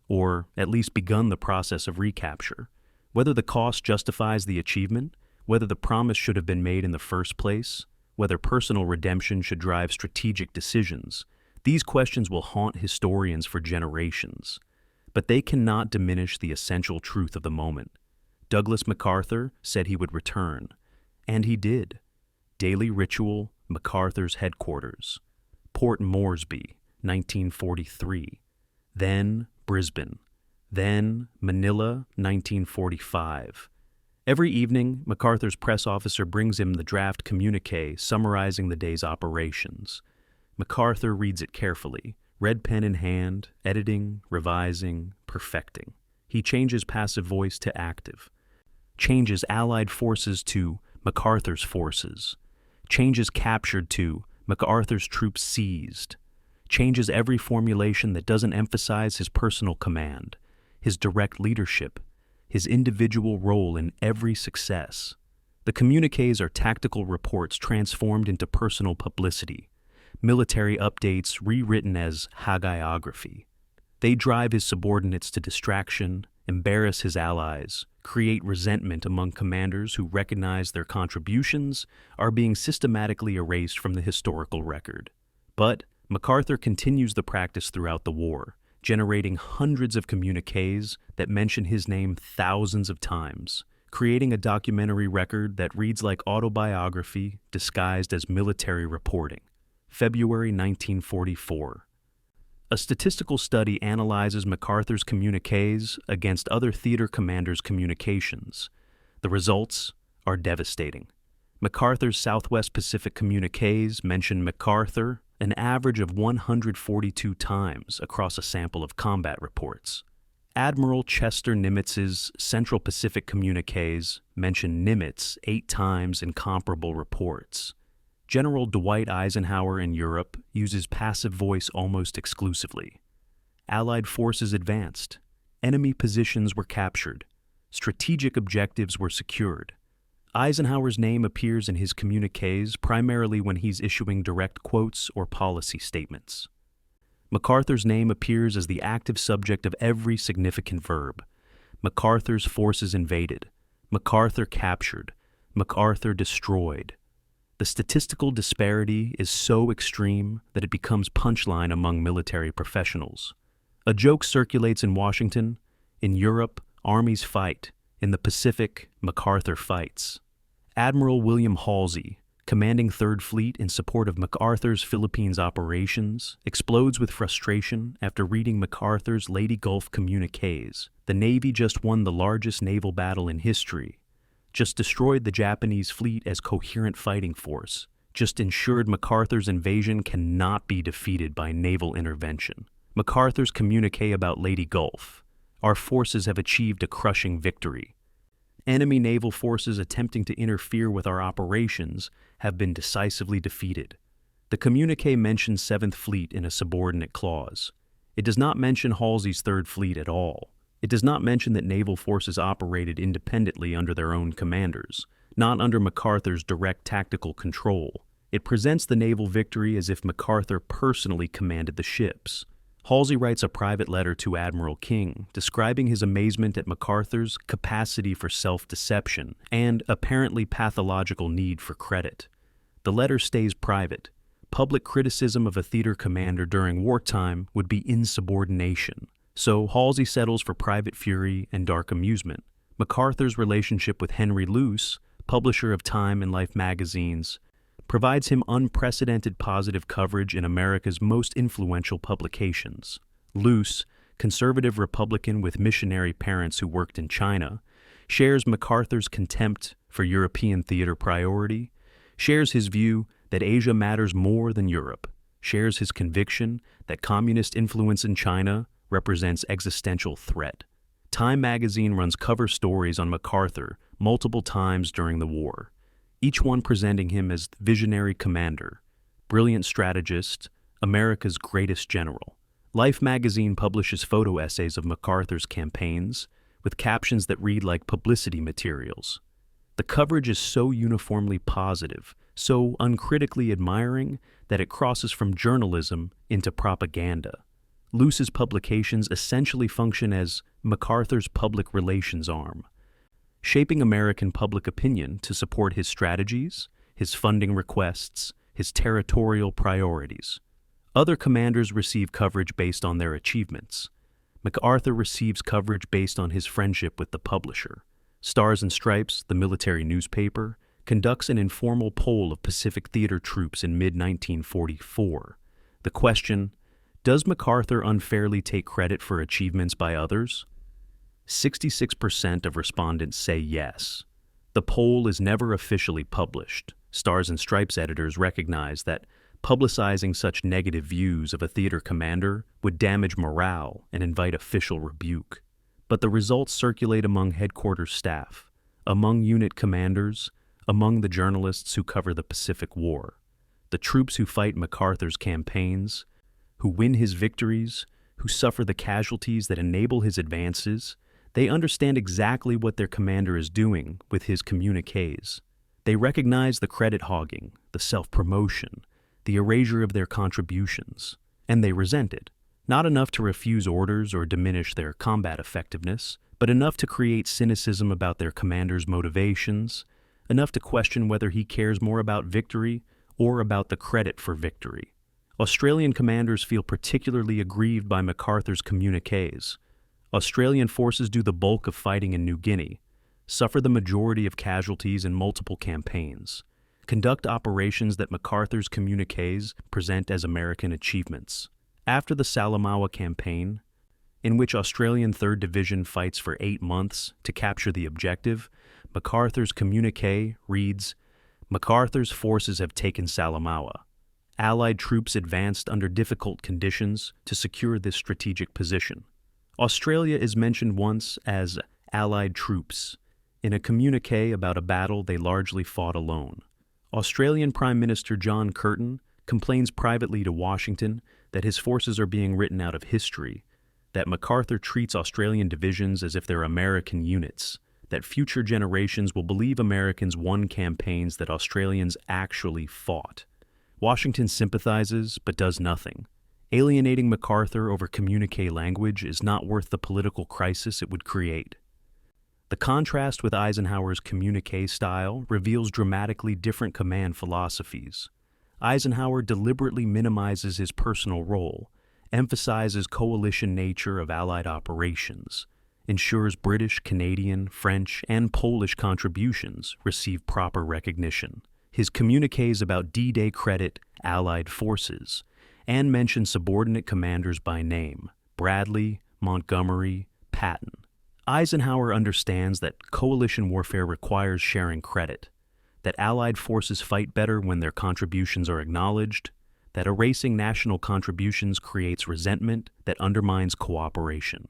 or at least begun the process of recapture. Whether the cost justifies the achievement, whether the promise should have been made in the first place, whether personal redemption should drive strategic decisions, these questions will haunt historians for generations. But they cannot diminish the essential truth of the moment. Douglas MacArthur said he would return, and he did. Daily Ritual, MacArthur's headquarters. Port Moresby, 1943. Then Brisbane. Then Manila, 1945. Every evening, MacArthur's press officer brings him the draft communique summarizing the day's operations. MacArthur reads it carefully, red pen in hand, editing, revising, perfecting. He changes passive voice to active, changes Allied forces to MacArthur's forces, changes captured to MacArthur's troops seized, changes every formulation that doesn't emphasize his personal command. his direct leadership, his individual role in every success. The communiques are tactical reports transformed into personal publicity, military updates rewritten as hagiography. They drive his subordinates to distraction, embarrass his allies, create resentment among commanders who recognize their contributions are being systematically erased from the historical record. But MacArthur continues the practice throughout the war, generating hundreds of communiques that mention his name thousands of times, creating a documentary record that reads like autobiography disguised as military reporting. February 1944. A statistical study analyzes MacArthur's communiques against other theater commanders' communications. The results are devastating. MacArthur's Southwest Pacific communiques mention MacArthur an average of 142 times across a sample of combat reports. Admiral Chester Nimitz's Central Pacific communiques mention Nimitz 8 times in comparable reports. General Dwight Eisenhower in Europe uses passive voice almost exclusively. Allied forces advanced. Enemy positions were captured. Strategic objectives were secured. Eisenhower's name appears in his communiques primarily when he's issuing direct quotes or policy statements. MacArthur's name appears as the active subject of every significant verb. MacArthur's forces invaded. MacArthur captured. MacArthur destroyed. The statistical disparity is so extreme that it becomes punchline among military professionals. A joke circulates in Washington. In Europe, armies fight. In the Pacific, MacArthur fights. Admiral William Halsey, commanding Third Fleet in support of MacArthur's Philippines operations, explodes with frustration after reading MacArthur's Leyte Gulf communiques. The Navy just won the largest naval battle in history, just destroyed the Japanese fleet as coherent fighting force, just ensured MacArthur's invasion cannot be defeated by naval intervention. MacArthur's communique about Leyte Gulf. Our forces have achieved a crushing victory. Enemy naval forces attempting to interfere with our operations have been decisively defeated. The communique mentions 7th Fleet in a subordinate clause. It does not mention Halsey's 3rd Fleet at all. It does not mention that naval forces operated independently under their own commanders, not under MacArthur's direct tactical control. It presents the naval victory as if MacArthur personally commanded the ships. Halsey writes a private letter to Admiral King describing his amazement at MacArthur's capacity for self-deception and apparently pathological need for credit. The letter stays private. Public criticism of a theater commander during wartime would be insubordination. So Halsey settles for private fury and dark amusement. MacArthur's relationship with Henry Luce, publisher of Time and Life magazines, provides him unprecedented positive coverage in America's most influential publications. Luce, conservative Republican with missionary parents who worked in China, shares MacArthur's contempt for European theater priority, shares his view that Asia matters more than Europe, shares his conviction that communist influence in China represents existential threat. Time magazine runs cover stories on MacArthur multiple times during the war, each one presenting him as visionary commander, brilliant strategist, America's greatest general. Life magazine publishes photo essays of MacArthur's campaigns with captions that read like publicity materials. The coverage is so uniformly positive, so uncritically admiring, that it crosses from journalism into propaganda. Luce's publications essentially function as MacArthur's public relations arm, shaping American public opinion to support his strategies, his funding requests, his territorial priorities. Other commanders receive coverage based on their achievements. MacArthur receives coverage based on his friendship with the publisher. Stars and Stripes, the military newspaper, conducts an informal poll of Pacific Theater troops in mid-1944. The question, does MacArthur unfairly take credit for achievements by others? 66% of respondents say yes. The poll is never officially published. Stars and Stripes editors recognize that publicizing such negative views of a theater commander would damage morale and invite official rebuke. But the results circulate among headquarters staff, among unit commanders, among the journalists who cover the Pacific War. The troops who fight MacArthur's campaigns, who win his victories, who suffer the casualties that enable his advances, they understand exactly what their commander is doing with his communiques. They recognize the credit hogging, the self-promotion, the erasure of their contributions, and they resent it. Not enough to refuse orders or diminish their combat effectiveness, but enough to create cynicism about their commander's motivations, enough to question whether he cares more about victory or about the credit for victory. Australian commanders feel particularly aggrieved by MacArthur's communiques. Australian forces do the bulk of fighting in New Guinea, suffer the majority of casualties in multiple campaigns, conduct operations that MacArthur's communiques present as American achievements. After the Salamaua campaign, in which Australian 3rd Division fights for 8 months to capture the objective, MacArthur's communique reads, "MacArthur's forces have taken Salamaua. Allied troops advanced under difficult conditions to secure this strategic position." Australia is mentioned once as Allied troops, in a communique about a battle they largely fought alone. Australian Prime Minister John Curtin complains privately to Washington that his forces are being written out of history, that MacArthur treats Australian divisions as if they're American units, that future generations will believe Americans won campaigns that Australians actually fought. Washington sympathizes but does nothing. Alienating MacArthur over communique language is not worth the political crisis it would create. The contrast with Eisenhower's communique style reveals dramatically different command philosophies. Eisenhower deliberately minimizes his personal role, emphasizes coalition nature of Allied operations, ensures British, Canadian, French, and Polish contributions receive proper recognition. His communiques about D-Day credit Allied forces, and mention subordinate commanders by name: Bradley, Montgomery, Patton. Eisenhower understands that coalition warfare requires sharing credit, that Allied forces fight better when their contributions are acknowledged, that erasing national contributions creates resentment that undermines cooperation.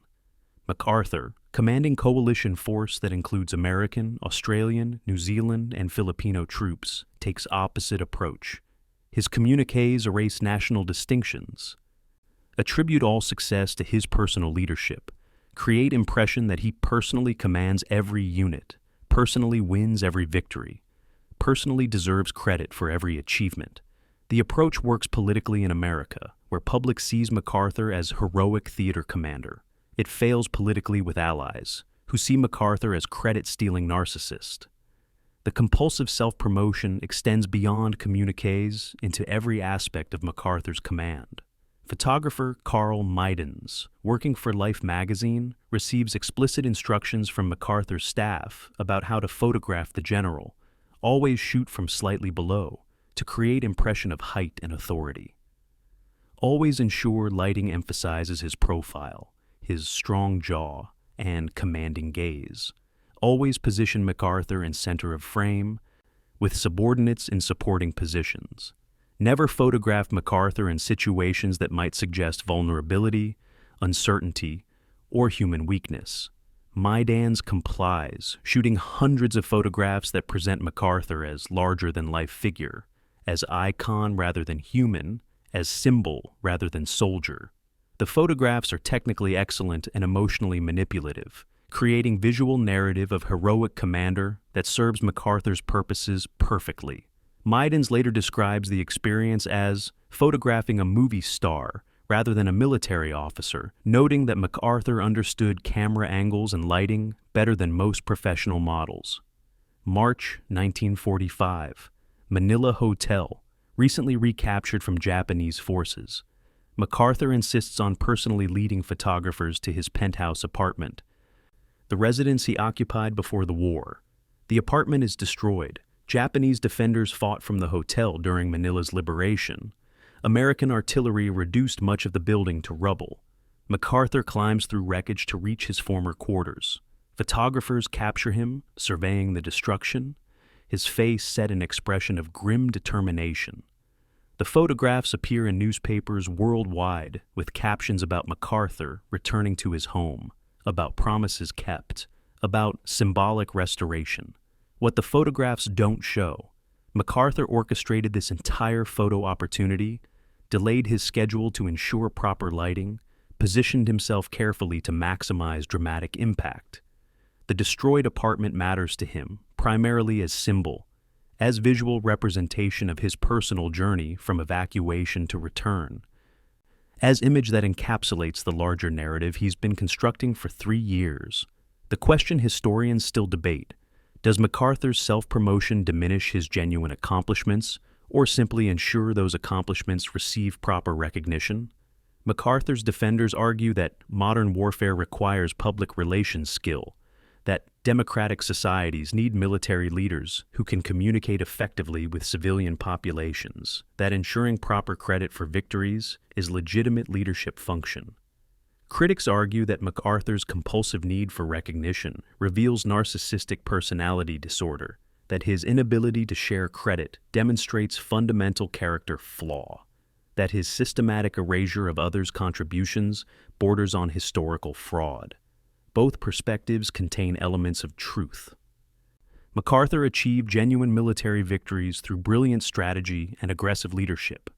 MacArthur, commanding coalition force that includes American, Australian, New Zealand, and Filipino troops, takes opposite approach. His communiques erase national distinctions, attribute all success to his personal leadership, create impression that he personally commands every unit, personally wins every victory, personally deserves credit for every achievement. The approach works politically in America, where public sees MacArthur as heroic theater commander. It fails politically with allies, who see MacArthur as credit-stealing narcissist. The compulsive self-promotion extends beyond communiques into every aspect of MacArthur's command. Photographer Carl Meidens, working for Life magazine, receives explicit instructions from MacArthur's staff about how to photograph the general, always shoot from slightly below, to create impression of height and authority. Always ensure lighting emphasizes his profile, his strong jaw, and commanding gaze. Always position MacArthur in center of frame, with subordinates in supporting positions. Never photograph MacArthur in situations that might suggest vulnerability, uncertainty, or human weakness. Meidens complies, shooting hundreds of photographs that present MacArthur as larger-than-life figure, as icon rather than human, as symbol rather than soldier. The photographs are technically excellent and emotionally manipulative, creating visual narrative of heroic commander that serves MacArthur's purposes perfectly. Meidens later describes the experience as photographing a movie star rather than a military officer, noting that MacArthur understood camera angles and lighting better than most professional models. March 1945. Manila Hotel, recently recaptured from Japanese forces. MacArthur insists on personally leading photographers to his penthouse apartment, the residence he occupied before the war. The apartment is destroyed. Japanese defenders fought from the hotel during Manila's liberation. American artillery reduced much of the building to rubble. MacArthur climbs through wreckage to reach his former quarters. Photographers capture him, surveying the destruction, his face set an expression of grim determination. The photographs appear in newspapers worldwide with captions about MacArthur returning to his home, about promises kept, about symbolic restoration. What the photographs don't show: MacArthur orchestrated this entire photo opportunity, delayed his schedule to ensure proper lighting, positioned himself carefully to maximize dramatic impact. The destroyed apartment matters to him, primarily as symbol, as visual representation of his personal journey from evacuation to return, as image that encapsulates the larger narrative he's been constructing for 3 years. The question historians still debate: does MacArthur's self-promotion diminish his genuine accomplishments, or simply ensure those accomplishments receive proper recognition? MacArthur's defenders argue that modern warfare requires public relations skill, that democratic societies need military leaders who can communicate effectively with civilian populations, that ensuring proper credit for victories is legitimate leadership function. Critics argue that MacArthur's compulsive need for recognition reveals narcissistic personality disorder, that his inability to share credit demonstrates fundamental character flaw, that his systematic erasure of others' contributions borders on historical fraud. Both perspectives contain elements of truth. MacArthur achieved genuine military victories through brilliant strategy and aggressive leadership.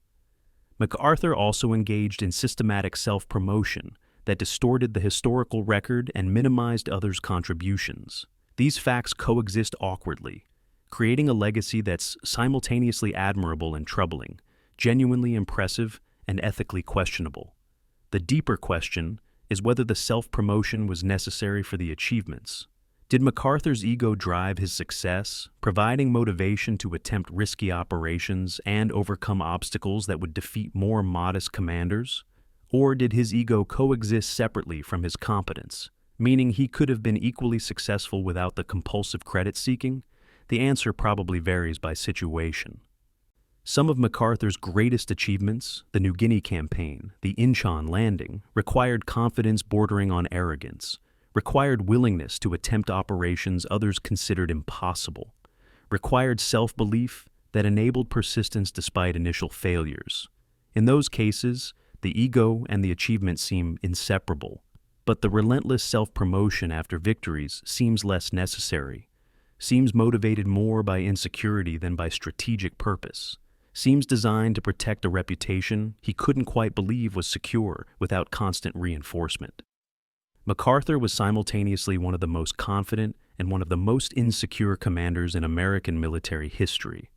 MacArthur also engaged in systematic self-promotion that distorted the historical record and minimized others' contributions. These facts coexist awkwardly, creating a legacy that's simultaneously admirable and troubling, genuinely impressive and ethically questionable. The deeper question is whether the self-promotion was necessary for the achievements. Did MacArthur's ego drive his success, providing motivation to attempt risky operations and overcome obstacles that would defeat more modest commanders? Or did his ego coexist separately from his competence, meaning he could have been equally successful without the compulsive credit-seeking? The answer probably varies by situation. Some of MacArthur's greatest achievements, the New Guinea campaign, the Inchon landing, required confidence bordering on arrogance, required willingness to attempt operations others considered impossible, required self-belief that enabled persistence despite initial failures. In those cases, the ego and the achievement seem inseparable, but the relentless self-promotion after victories seems less necessary, seems motivated more by insecurity than by strategic purpose, seems designed to protect a reputation he couldn't quite believe was secure without constant reinforcement. MacArthur was simultaneously one of the most confident and one of the most insecure commanders in American military history.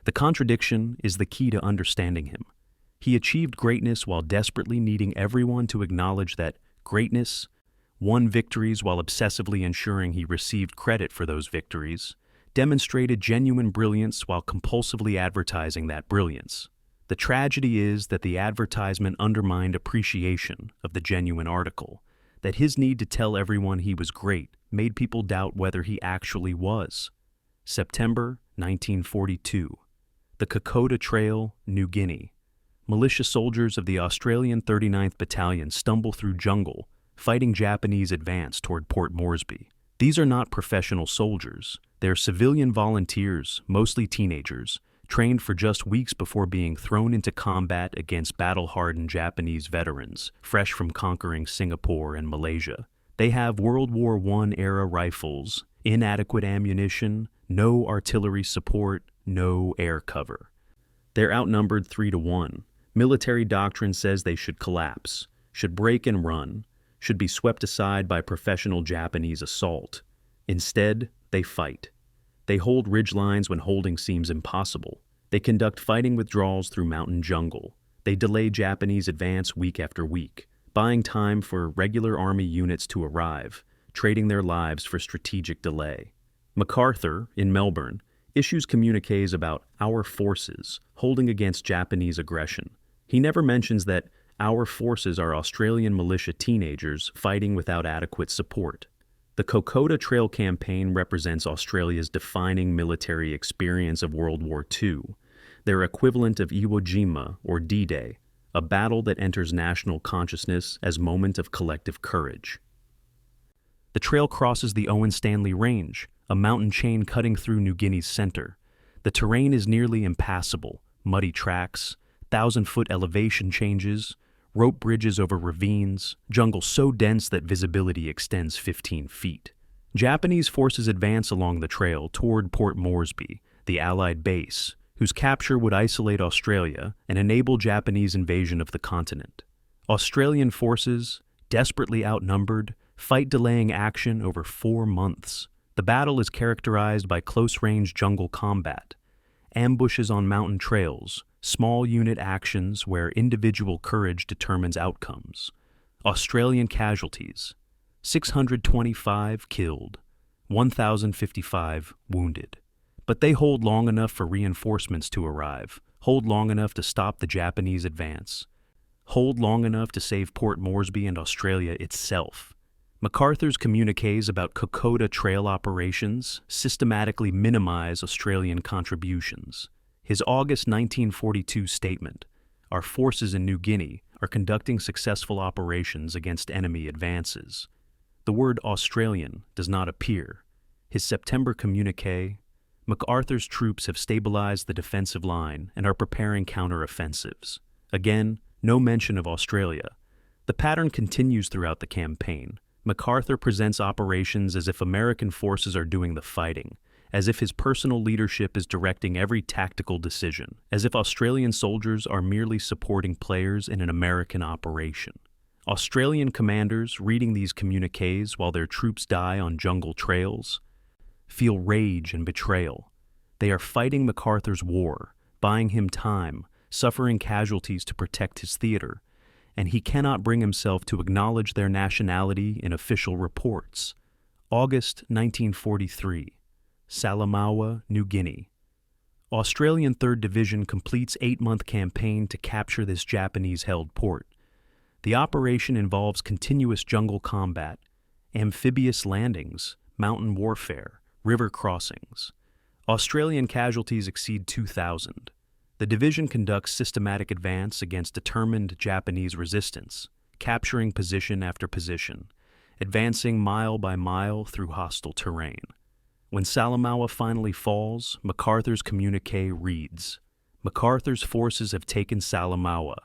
The contradiction is the key to understanding him. He achieved greatness while desperately needing everyone to acknowledge that greatness, won victories while obsessively ensuring he received credit for those victories, demonstrated genuine brilliance while compulsively advertising that brilliance. The tragedy is that the advertisement undermined appreciation of the genuine article, that his need to tell everyone he was great made people doubt whether he actually was. September 1942. The Kokoda Trail, New Guinea. Militia soldiers of the Australian 39th Battalion stumble through jungle, fighting Japanese advance toward Port Moresby. These are not professional soldiers. They're civilian volunteers, mostly teenagers, trained for just weeks before being thrown into combat against battle-hardened Japanese veterans, fresh from conquering Singapore and Malaysia. They have World War I-era rifles, inadequate ammunition, no artillery support, no air cover. They're outnumbered 3-1. Military doctrine says they should collapse, should break and run, should be swept aside by professional Japanese assault. Instead, they fight. They hold ridgelines when holding seems impossible. They conduct fighting withdrawals through mountain jungle. They delay Japanese advance week after week, buying time for regular army units to arrive, trading their lives for strategic delay. MacArthur, in Melbourne, issues communiques about our forces holding against Japanese aggression. He never mentions that our forces are Australian militia teenagers fighting without adequate support. The Kokoda Trail campaign represents Australia's defining military experience of World War II, their equivalent of Iwo Jima or D-Day, a battle that enters national consciousness as moment of collective courage. The trail crosses the Owen Stanley Range, a mountain chain cutting through New Guinea's center. The terrain is nearly impassable, muddy tracks, 1,000-foot elevation changes, rope bridges over ravines, jungle so dense that visibility extends 15 feet. Japanese forces advance along the trail toward Port Moresby, the Allied base, whose capture would isolate Australia and enable Japanese invasion of the continent. Australian forces, desperately outnumbered, fight delaying action over 4 months. The battle is characterized by close-range jungle combat, ambushes on mountain trails, small unit actions where individual courage determines outcomes. Australian casualties: 625 killed, 1,055 wounded. But they hold long enough for reinforcements to arrive, hold long enough to stop the Japanese advance, hold long enough to save Port Moresby and Australia itself. MacArthur's communiques about Kokoda Trail operations systematically minimize Australian contributions. His August 1942 statement, "Our forces in New Guinea are conducting successful operations against enemy advances." The word Australian does not appear. His September communique, "MacArthur's troops have stabilized the defensive line and are preparing counter-offensives." Again, no mention of Australia. The pattern continues throughout the campaign. MacArthur presents operations as if American forces are doing the fighting, as if his personal leadership is directing every tactical decision, as if Australian soldiers are merely supporting players in an American operation. Australian commanders, reading these communiques while their troops die on jungle trails, feel rage and betrayal. They are fighting MacArthur's war, buying him time, suffering casualties to protect his theater, and he cannot bring himself to acknowledge their nationality in official reports. August 1943, Salamaua, New Guinea. Australian 3rd Division completes 8-month campaign to capture this Japanese-held port. The operation involves continuous jungle combat, amphibious landings, mountain warfare, river crossings. Australian casualties exceed 2,000. The division conducts systematic advance against determined Japanese resistance, capturing position after position, advancing mile by mile through hostile terrain. When Salamaua finally falls, MacArthur's communique reads, "MacArthur's forces have taken Salamaua.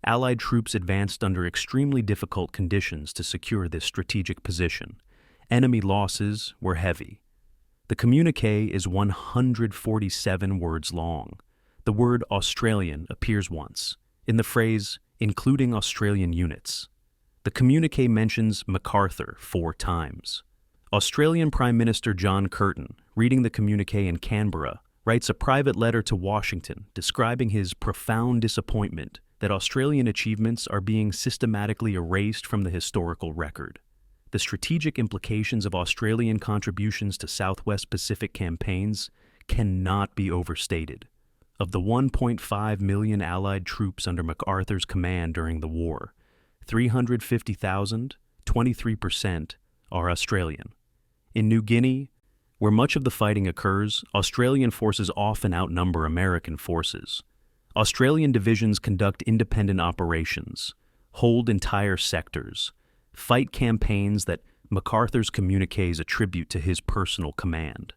Allied troops advanced under extremely difficult conditions to secure this strategic position. Enemy losses were heavy." The communique is 147 words long. The word Australian appears once, in the phrase, "including Australian units." The communique mentions MacArthur 4 times. Australian Prime Minister John Curtin, reading the communique in Canberra, writes a private letter to Washington describing his profound disappointment that Australian achievements are being systematically erased from the historical record. The strategic implications of Australian contributions to Southwest Pacific campaigns cannot be overstated. Of the 1.5 million Allied troops under MacArthur's command during the war, 350,000, 23%, are Australian. In New Guinea, where much of the fighting occurs, Australian forces often outnumber American forces. Australian divisions conduct independent operations, hold entire sectors, fight campaigns that MacArthur's communiques attribute to his personal command.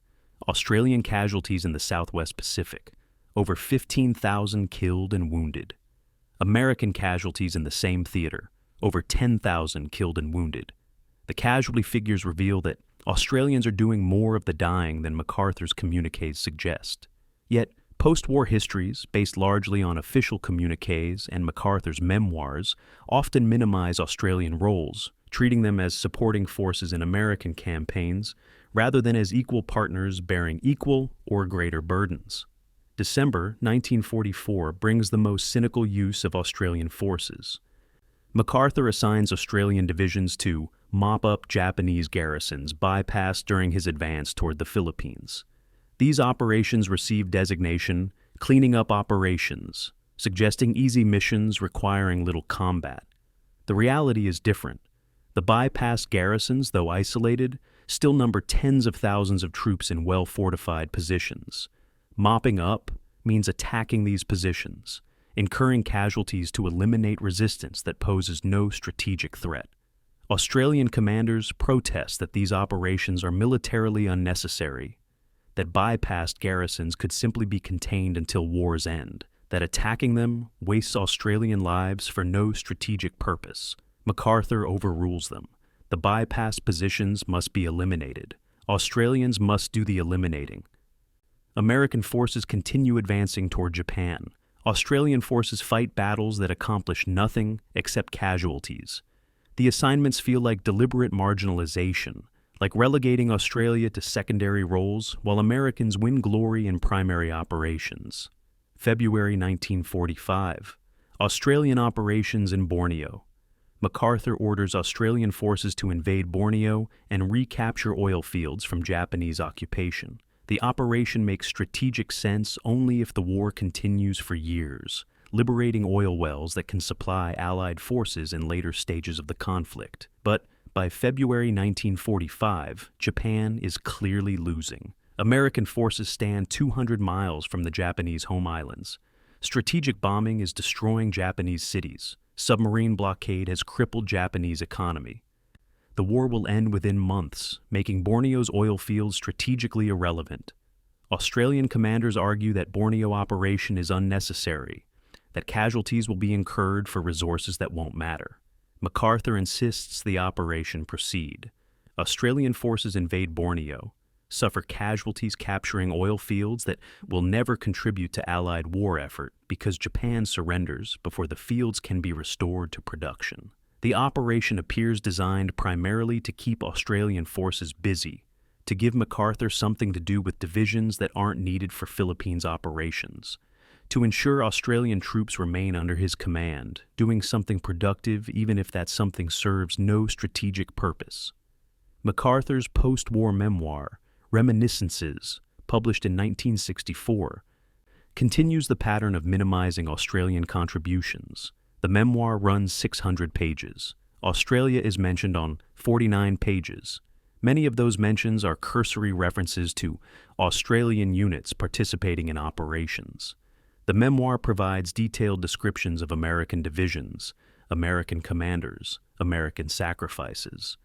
Australian casualties in the Southwest Pacific: over 15,000 killed and wounded. American casualties in the same theater: over 10,000 killed and wounded. The casualty figures reveal that Australians are doing more of the dying than MacArthur's communiques suggest. Yet, post-war histories, based largely on official communiques and MacArthur's memoirs, often minimize Australian roles, treating them as supporting forces in American campaigns rather than as equal partners bearing equal or greater burdens. December 1944 brings the most cynical use of Australian forces. MacArthur assigns Australian divisions to mop up Japanese garrisons bypassed during his advance toward the Philippines. These operations receive designation cleaning up operations, suggesting easy missions requiring little combat. The reality is different. The bypassed garrisons, though isolated, still number tens of thousands of troops in well-fortified positions. Mopping up means attacking these positions, incurring casualties to eliminate resistance that poses no strategic threat. Australian commanders protest that these operations are militarily unnecessary, that bypassed garrisons could simply be contained until war's end, that attacking them wastes Australian lives for no strategic purpose. MacArthur overrules them. The bypassed positions must be eliminated. Australians must do the eliminating. American forces continue advancing toward Japan. Australian forces fight battles that accomplish nothing except casualties. The assignments feel like deliberate marginalization, like relegating Australia to secondary roles while Americans win glory in primary operations. February 1945. Australian operations in Borneo. MacArthur orders Australian forces to invade Borneo and recapture oil fields from Japanese occupation. The operation makes strategic sense only if the war continues for years, liberating oil wells that can supply Allied forces in later stages of the conflict. But by February 1945, Japan is clearly losing. American forces stand 200 miles from the Japanese home islands. Strategic bombing is destroying Japanese cities. Submarine blockade has crippled Japanese economy. The war will end within months, making Borneo's oil fields strategically irrelevant. Australian commanders argue that Borneo operation is unnecessary, that casualties will be incurred for resources that won't matter. MacArthur insists the operation proceed. Australian forces invade Borneo, suffer casualties capturing oil fields that will never contribute to Allied war effort because Japan surrenders before the fields can be restored to production. The operation appears designed primarily to keep Australian forces busy, to give MacArthur something to do with divisions that aren't needed for Philippines operations, to ensure Australian troops remain under his command, doing something productive even if that something serves no strategic purpose. MacArthur's post-war memoir, Reminiscences, published in 1964, continues the pattern of minimizing Australian contributions. The memoir runs 600 pages. Australia is mentioned on 49 pages. Many of those mentions are cursory references to Australian units participating in operations. The memoir provides detailed descriptions of American divisions, American commanders, American sacrifices.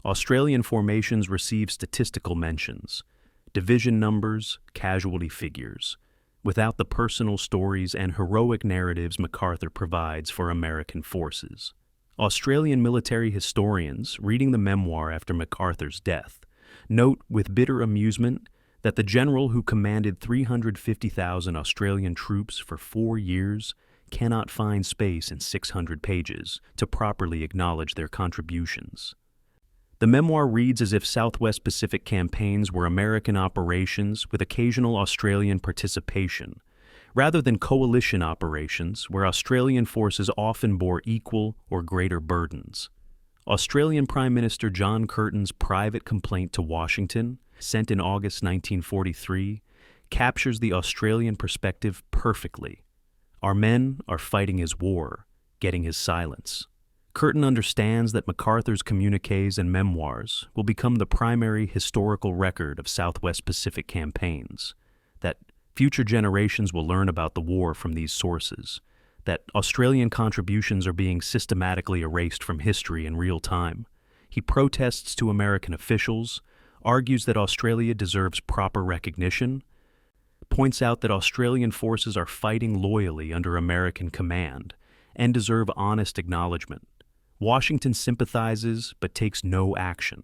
Australian formations receive statistical mentions, division numbers, casualty figures, without the personal stories and heroic narratives MacArthur provides for American forces. Australian military historians, reading the memoir after MacArthur's death, note with bitter amusement that the general who commanded 350,000 Australian troops for 4 years cannot find space in 600 pages to properly acknowledge their contributions. The memoir reads as if Southwest Pacific campaigns were American operations with occasional Australian participation, rather than coalition operations where Australian forces often bore equal or greater burdens. Australian Prime Minister John Curtin's private complaint to Washington, sent in August 1943, captures the Australian perspective perfectly. Our men are fighting his war, getting his silence. Curtin understands that MacArthur's communiques and memoirs will become the primary historical record of Southwest Pacific campaigns, that future generations will learn about the war from these sources, that Australian contributions are being systematically erased from history in real time. He protests to American officials, argues that Australia deserves proper recognition, points out that Australian forces are fighting loyally under American command and deserve honest acknowledgement. Washington sympathizes but takes no action.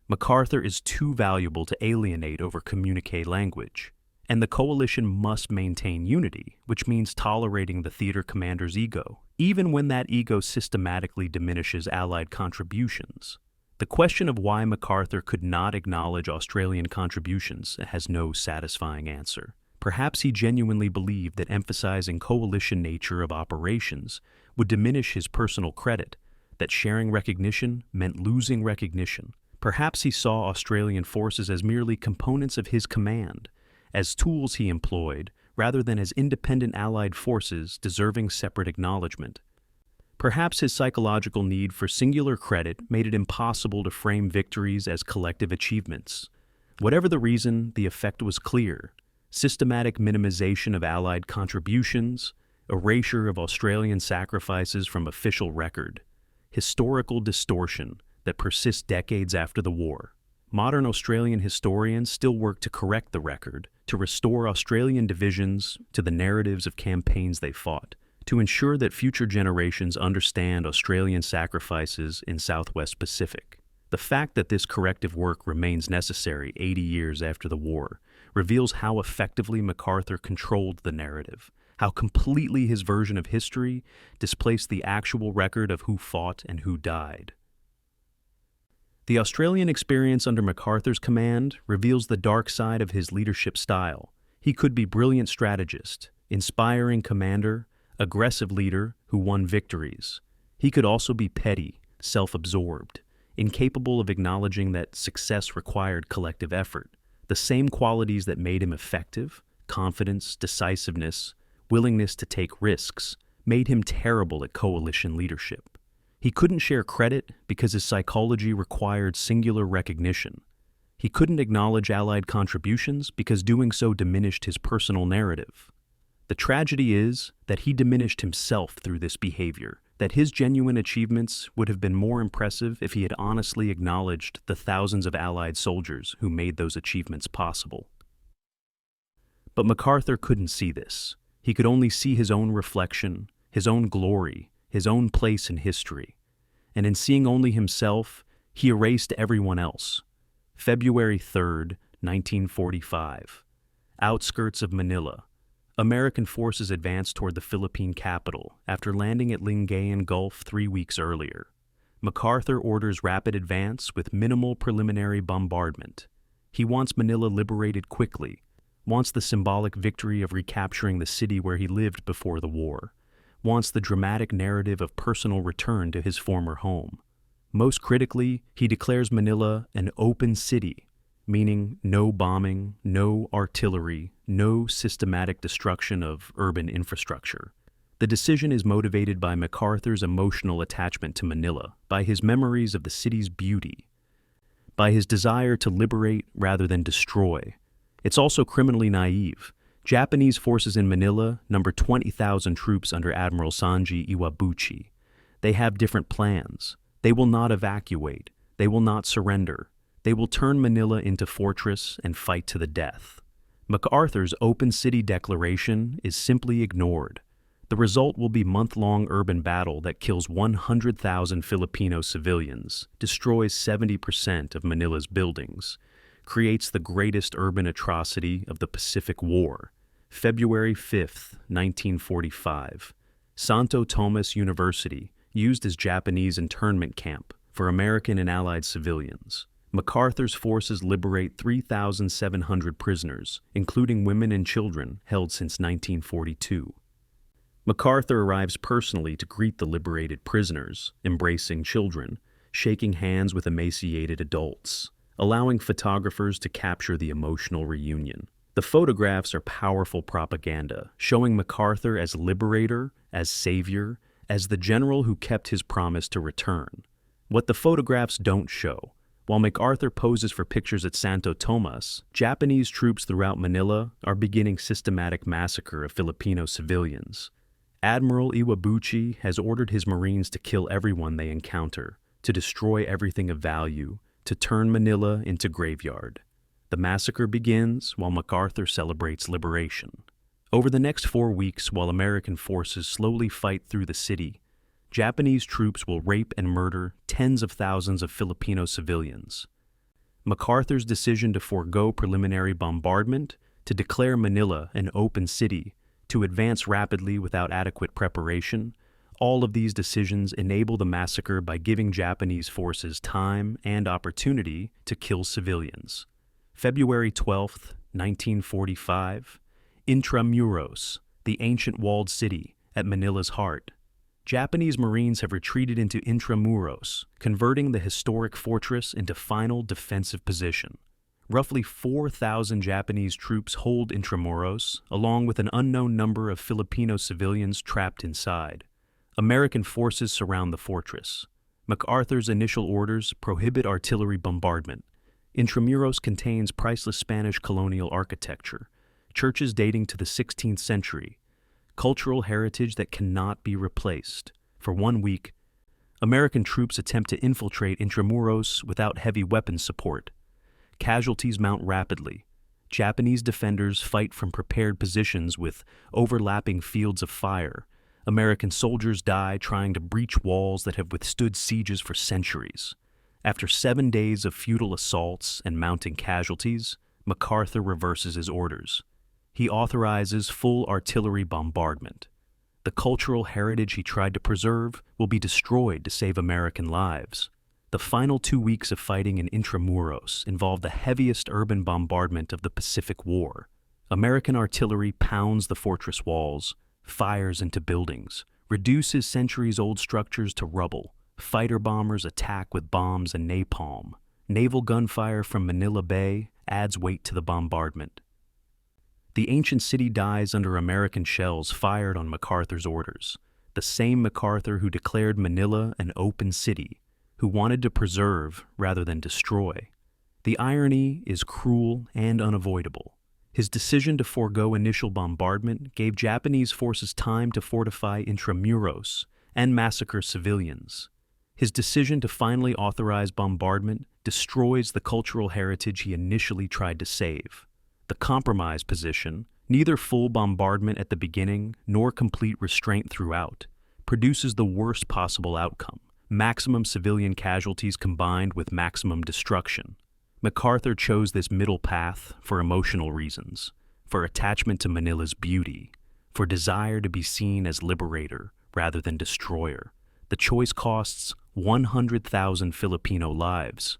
MacArthur is too valuable to alienate over communique language, and the coalition must maintain unity, which means tolerating the theater commander's ego, even when that ego systematically diminishes Allied contributions. The question of why MacArthur could not acknowledge Australian contributions has no satisfying answer. Perhaps he genuinely believed that emphasizing coalition nature of operations would diminish his personal credit, that sharing recognition meant losing recognition. Perhaps he saw Australian forces as merely components of his command, as tools he employed, rather than as independent Allied forces deserving separate acknowledgement. Perhaps his psychological need for singular credit made it impossible to frame victories as collective achievements. Whatever the reason, the effect was clear: systematic minimization of Allied contributions, erasure of Australian sacrifices from official record, historical distortion that persists decades after the war. Modern Australian historians still work to correct the record, to restore Australian divisions to the narratives of campaigns they fought, to ensure that future generations understand Australian sacrifices in Southwest Pacific. The fact that this corrective work remains necessary 80 years after the war reveals how effectively MacArthur controlled the narrative, how completely his version of history displaced the actual record of who fought and who died. The Australian experience under MacArthur's command reveals the dark side of his leadership style. He could be brilliant strategist, inspiring commander, aggressive leader who won victories. He could also be petty, self-absorbed, incapable of acknowledging that success required collective effort. The same qualities that made him effective, confidence, decisiveness, willingness to take risks, made him terrible at coalition leadership. He couldn't share credit because his psychology required singular recognition. He couldn't acknowledge Allied contributions because doing so diminished his personal narrative. The tragedy is that he diminished himself through this behavior, that his genuine achievements would have been more impressive if he had honestly acknowledged the thousands of Allied soldiers who made those achievements possible. But MacArthur couldn't see this. He could only see his own reflection, his own glory, his own place in history. And in seeing only himself, he erased everyone else. February 3rd, 1945. Outskirts of Manila. American forces advanced toward the Philippine capital after landing at Lingayen Gulf 3 weeks earlier. MacArthur orders rapid advance with minimal preliminary bombardment. He wants Manila liberated quickly, wants the symbolic victory of recapturing the city where he lived before the war, wants the dramatic narrative of personal return to his former home. Most critically, he declares Manila an open city, meaning no bombing, no artillery, no systematic destruction of urban infrastructure. The decision is motivated by MacArthur's emotional attachment to Manila, by his memories of the city's beauty, by his desire to liberate rather than destroy. It's also criminally naive. Japanese forces in Manila number 20,000 troops under Admiral Sanji Iwabuchi. They have different plans. They will not evacuate. They will not surrender. They will turn Manila into fortress and fight to the death. MacArthur's open city declaration is simply ignored. The result will be month-long urban battle that kills 100,000 Filipino civilians, destroys 70% of Manila's buildings, creates the greatest urban atrocity of the Pacific War. February 5, 1945. Santo Tomas University, used as Japanese internment camp for American and Allied civilians. MacArthur's forces liberate 3,700 prisoners, including women and children held since 1942. MacArthur arrives personally to greet the liberated prisoners, embracing children, shaking hands with emaciated adults, allowing photographers to capture the emotional reunion. The photographs are powerful propaganda, showing MacArthur as liberator, as savior, as the general who kept his promise to return. What the photographs don't show: while MacArthur poses for pictures at Santo Tomas, Japanese troops throughout Manila are beginning systematic massacre of Filipino civilians. Admiral Iwabuchi has ordered his Marines to kill everyone they encounter, to destroy everything of value, to turn Manila into graveyard. The massacre begins while MacArthur celebrates liberation. Over the next 4 weeks, while American forces slowly fight through the city, Japanese troops will rape and murder tens of thousands of Filipino civilians. MacArthur's decision to forego preliminary bombardment, to declare Manila an open city, to advance rapidly without adequate preparation, all of these decisions enable the massacre by giving Japanese forces time and opportunity to kill civilians. February 12, 1945, Intramuros, the ancient walled city at Manila's heart. Japanese Marines have retreated into Intramuros, converting the historic fortress into final defensive position. Roughly 4,000 Japanese troops hold Intramuros, along with an unknown number of Filipino civilians trapped inside. American forces surround the fortress. MacArthur's initial orders prohibit artillery bombardment. Intramuros contains priceless Spanish colonial architecture, churches dating to the 16th century, cultural heritage that cannot be replaced. For 1 week, American troops attempt to infiltrate Intramuros without heavy weapons support. Casualties mount rapidly. Japanese defenders fight from prepared positions with overlapping fields of fire. American soldiers die trying to breach walls that have withstood sieges for centuries. After 7 days of futile assaults and mounting casualties, MacArthur reverses his orders. he authorizes full artillery bombardment. The cultural heritage he tried to preserve will be destroyed to save American lives. The final 2 weeks of fighting in Intramuros involved the heaviest urban bombardment of the Pacific War. American artillery pounds the fortress walls, fires into buildings, reduces centuries-old structures to rubble. Fighter bombers attack with bombs and napalm. Naval gunfire from Manila Bay adds weight to the bombardment. The ancient city dies under American shells fired on MacArthur's orders, the same MacArthur who declared Manila an open city, who wanted to preserve rather than destroy. The irony is cruel and unavoidable. His decision to forego initial bombardment gave Japanese forces time to fortify Intramuros and massacre civilians. His decision to finally authorize bombardment destroys the cultural heritage he initially tried to save. The compromise position, neither full bombardment at the beginning nor complete restraint throughout, produces the worst possible outcome: maximum civilian casualties combined with maximum destruction. MacArthur chose this middle path for emotional reasons, for attachment to Manila's beauty, for desire to be seen as liberator rather than destroyer. The choice costs 100,000 Filipino lives.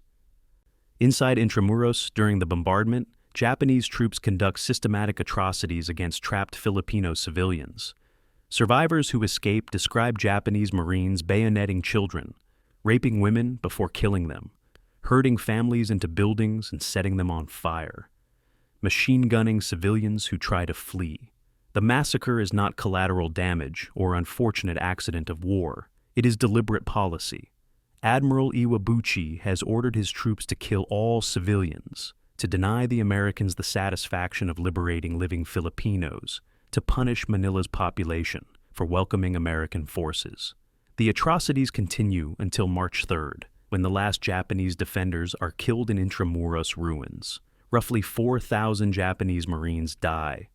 Inside Intramuros, during the bombardment, Japanese troops conduct systematic atrocities against trapped Filipino civilians. Survivors who escape describe Japanese Marines bayoneting children, raping women before killing them, herding families into buildings and setting them on fire, machine gunning civilians who try to flee. The massacre is not collateral damage or unfortunate accident of war. It is deliberate policy. Admiral Iwabuchi has ordered his troops to kill all civilians, to deny the Americans the satisfaction of liberating living Filipinos, to punish Manila's population for welcoming American forces. The atrocities continue until March 3rd, when the last Japanese defenders are killed in Intramuros ruins. Roughly 4,000 Japanese Marines die.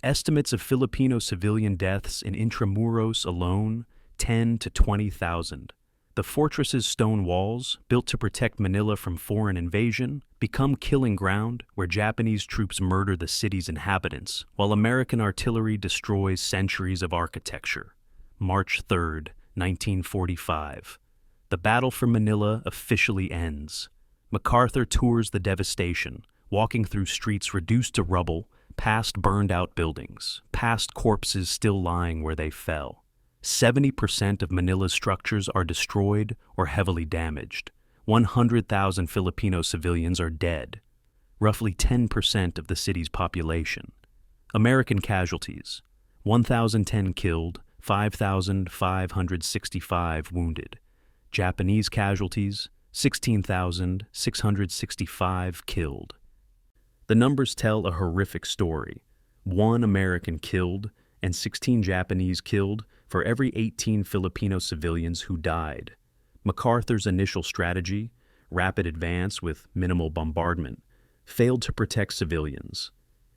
Estimates of Filipino civilian deaths in Intramuros alone, 10 to 20,000. The fortress's stone walls, built to protect Manila from foreign invasion, become killing ground where Japanese troops murder the city's inhabitants, while American artillery destroys centuries of architecture. March 3rd, 1945. The battle for Manila officially ends. MacArthur tours the devastation, walking through streets reduced to rubble, past burned-out buildings, past corpses still lying where they fell. 70% of Manila's structures are destroyed or heavily damaged. 100,000 Filipino civilians are dead, roughly 10% of the city's population. American casualties: 1,010 killed, 5,565 wounded. Japanese casualties: 16,665 killed. The numbers tell a horrific story. 1 American killed and 16 Japanese killed for every 18 Filipino civilians who died. MacArthur's initial strategy, rapid advance with minimal bombardment, failed to protect civilians.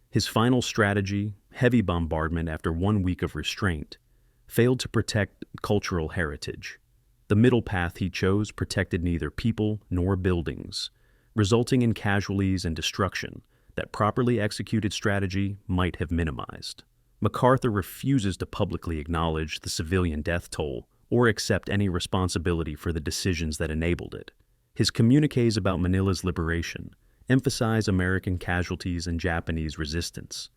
His final strategy, heavy bombardment after 1 week of restraint, failed to protect cultural heritage. The middle path he chose protected neither people nor buildings, resulting in casualties and destruction that properly executed strategy might have minimized. MacArthur refuses to publicly acknowledge the civilian death toll or accept any responsibility for the decisions that enabled it. His communiques about Manila's liberation emphasize American casualties and Japanese resistance,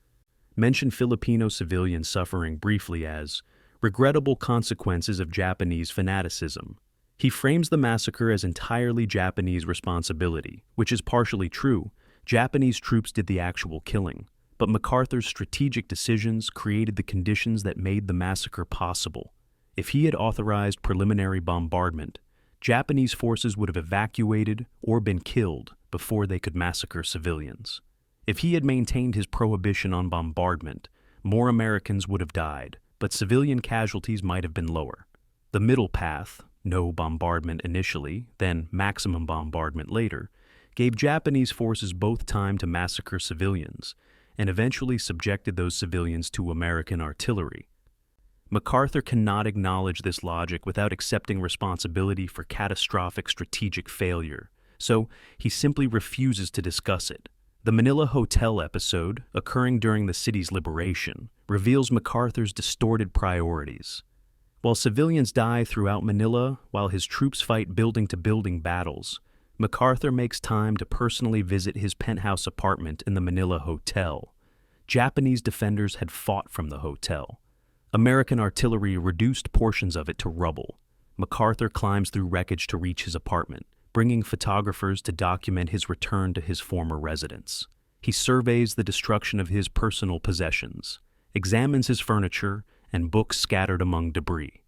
mention Filipino civilian suffering briefly as regrettable consequences of Japanese fanaticism. He frames the massacre as entirely Japanese responsibility, which is partially true. Japanese troops did the actual killing, but MacArthur's strategic decisions created the conditions that made the massacre possible. If he had authorized preliminary bombardment, Japanese forces would have evacuated or been killed before they could massacre civilians. If he had maintained his prohibition on bombardment, more Americans would have died, but civilian casualties might have been lower. The middle path, no bombardment initially, then maximum bombardment later, gave Japanese forces both time to massacre civilians and eventually subjected those civilians to American artillery. MacArthur cannot acknowledge this logic without accepting responsibility for catastrophic strategic failure, so he simply refuses to discuss it. The Manila Hotel episode, occurring during the city's liberation, reveals MacArthur's distorted priorities. While civilians die throughout Manila while his troops fight building-to-building battles, MacArthur makes time to personally visit his penthouse apartment in the Manila Hotel. Japanese defenders had fought from the hotel. American artillery reduced portions of it to rubble. MacArthur climbs through wreckage to reach his apartment, bringing photographers to document his return to his former residence. He surveys the destruction of his personal possessions, examines his furniture, and books scattered among debris.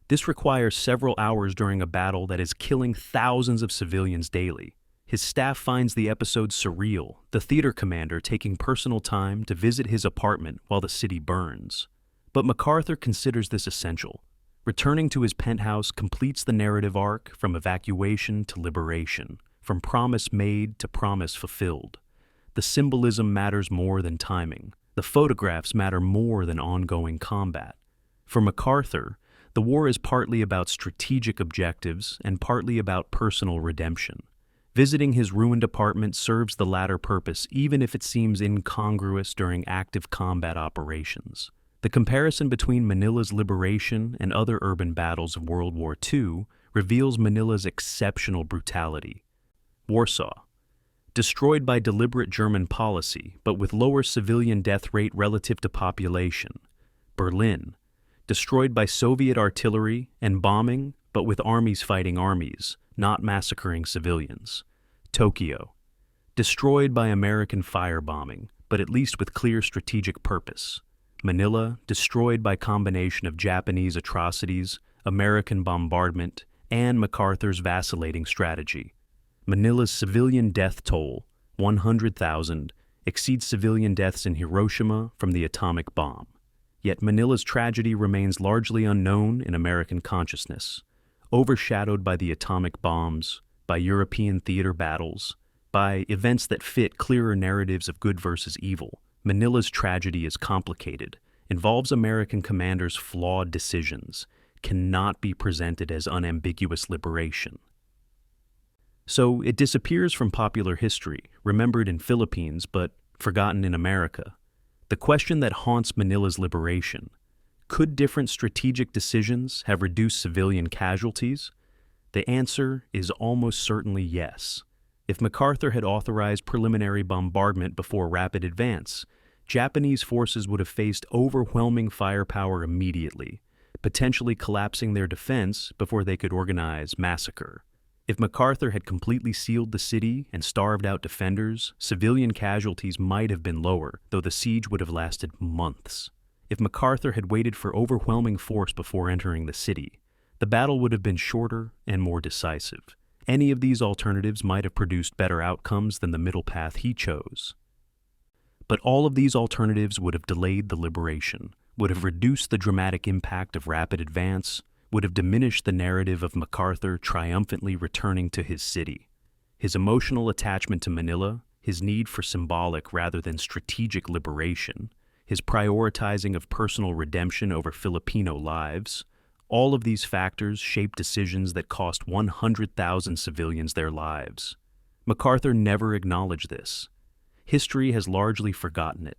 This requires several hours during a battle that is killing thousands of civilians daily. His staff finds the episode surreal, the theater commander taking personal time to visit his apartment while the city burns. But MacArthur considers this essential. Returning to his penthouse completes the narrative arc from evacuation to liberation, from promise made to promise fulfilled. The symbolism matters more than timing. The photographs matter more than ongoing combat. For MacArthur, the war is partly about strategic objectives and partly about personal redemption. Visiting his ruined apartment serves the latter purpose, even if it seems incongruous during active combat operations. The comparison between Manila's liberation and other urban battles of World War II reveals Manila's exceptional brutality. Warsaw, destroyed by deliberate German policy, but with lower civilian death rate relative to population. Berlin, destroyed by Soviet artillery and bombing, but with armies fighting armies, not massacring civilians. Tokyo, destroyed by American firebombing, but at least with clear strategic purpose. Manila, destroyed by combination of Japanese atrocities, American bombardment, and MacArthur's vacillating strategy. Manila's civilian death toll, 100,000, exceeds civilian deaths in Hiroshima from the atomic bomb. Yet Manila's tragedy remains largely unknown in American consciousness, overshadowed by the atomic bombs, by European theater battles, by events that fit clearer narratives of good versus evil. Manila's tragedy is complicated, involves American commanders' flawed decisions, cannot be presented as unambiguous liberation. So it disappears from popular history, remembered in Philippines but forgotten in America. The question that haunts Manila's liberation: could different strategic decisions have reduced civilian casualties? The answer is almost certainly yes. If MacArthur had authorized preliminary bombardment before rapid advance, Japanese forces would have faced overwhelming firepower immediately, potentially collapsing their defense before they could organize massacre. If MacArthur had completely sealed the city and starved out defenders, civilian casualties might have been lower, though the siege would have lasted months. If MacArthur had waited for overwhelming force before entering the city, the battle would have been shorter and more decisive. Any of these alternatives might have produced better outcomes than the middle path he chose. But all of these alternatives would have delayed the liberation, would have reduced the dramatic impact of rapid advance, would have diminished the narrative of MacArthur triumphantly returning to his city. His emotional attachment to Manila, his need for symbolic rather than strategic liberation, his prioritizing of personal redemption over Filipino lives, all of these factors shape decisions that cost 100,000 civilians their lives. MacArthur never acknowledged this. History has largely forgotten it.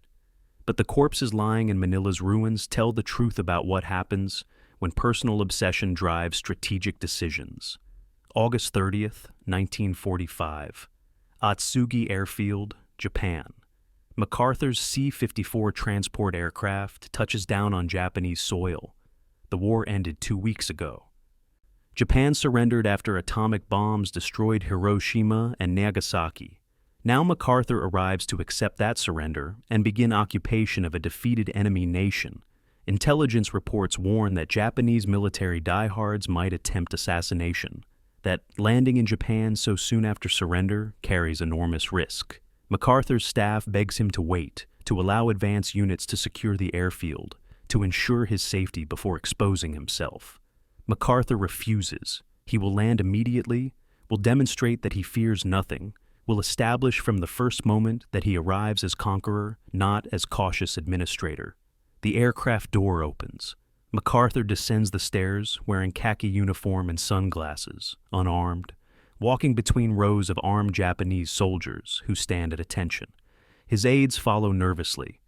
But the corpses lying in Manila's ruins tell the truth about what happens when personal obsession drives strategic decisions. August 30th, 1945. Atsugi Airfield, Japan. MacArthur's C-54 transport aircraft touches down on Japanese soil. The war ended 2 weeks ago. Japan surrendered after atomic bombs destroyed Hiroshima and Nagasaki. Now MacArthur arrives to accept that surrender and begin occupation of a defeated enemy nation. Intelligence reports warn that Japanese military diehards might attempt assassination, that landing in Japan so soon after surrender carries enormous risk. MacArthur's staff begs him to wait, to allow advance units to secure the airfield, to ensure his safety before exposing himself. MacArthur refuses. He will land immediately, will demonstrate that he fears nothing, will establish from the first moment that he arrives as conqueror, not as cautious administrator. The aircraft door opens. MacArthur descends the stairs wearing khaki uniform and sunglasses, unarmed, walking between rows of armed Japanese soldiers who stand at attention. His aides follow nervously.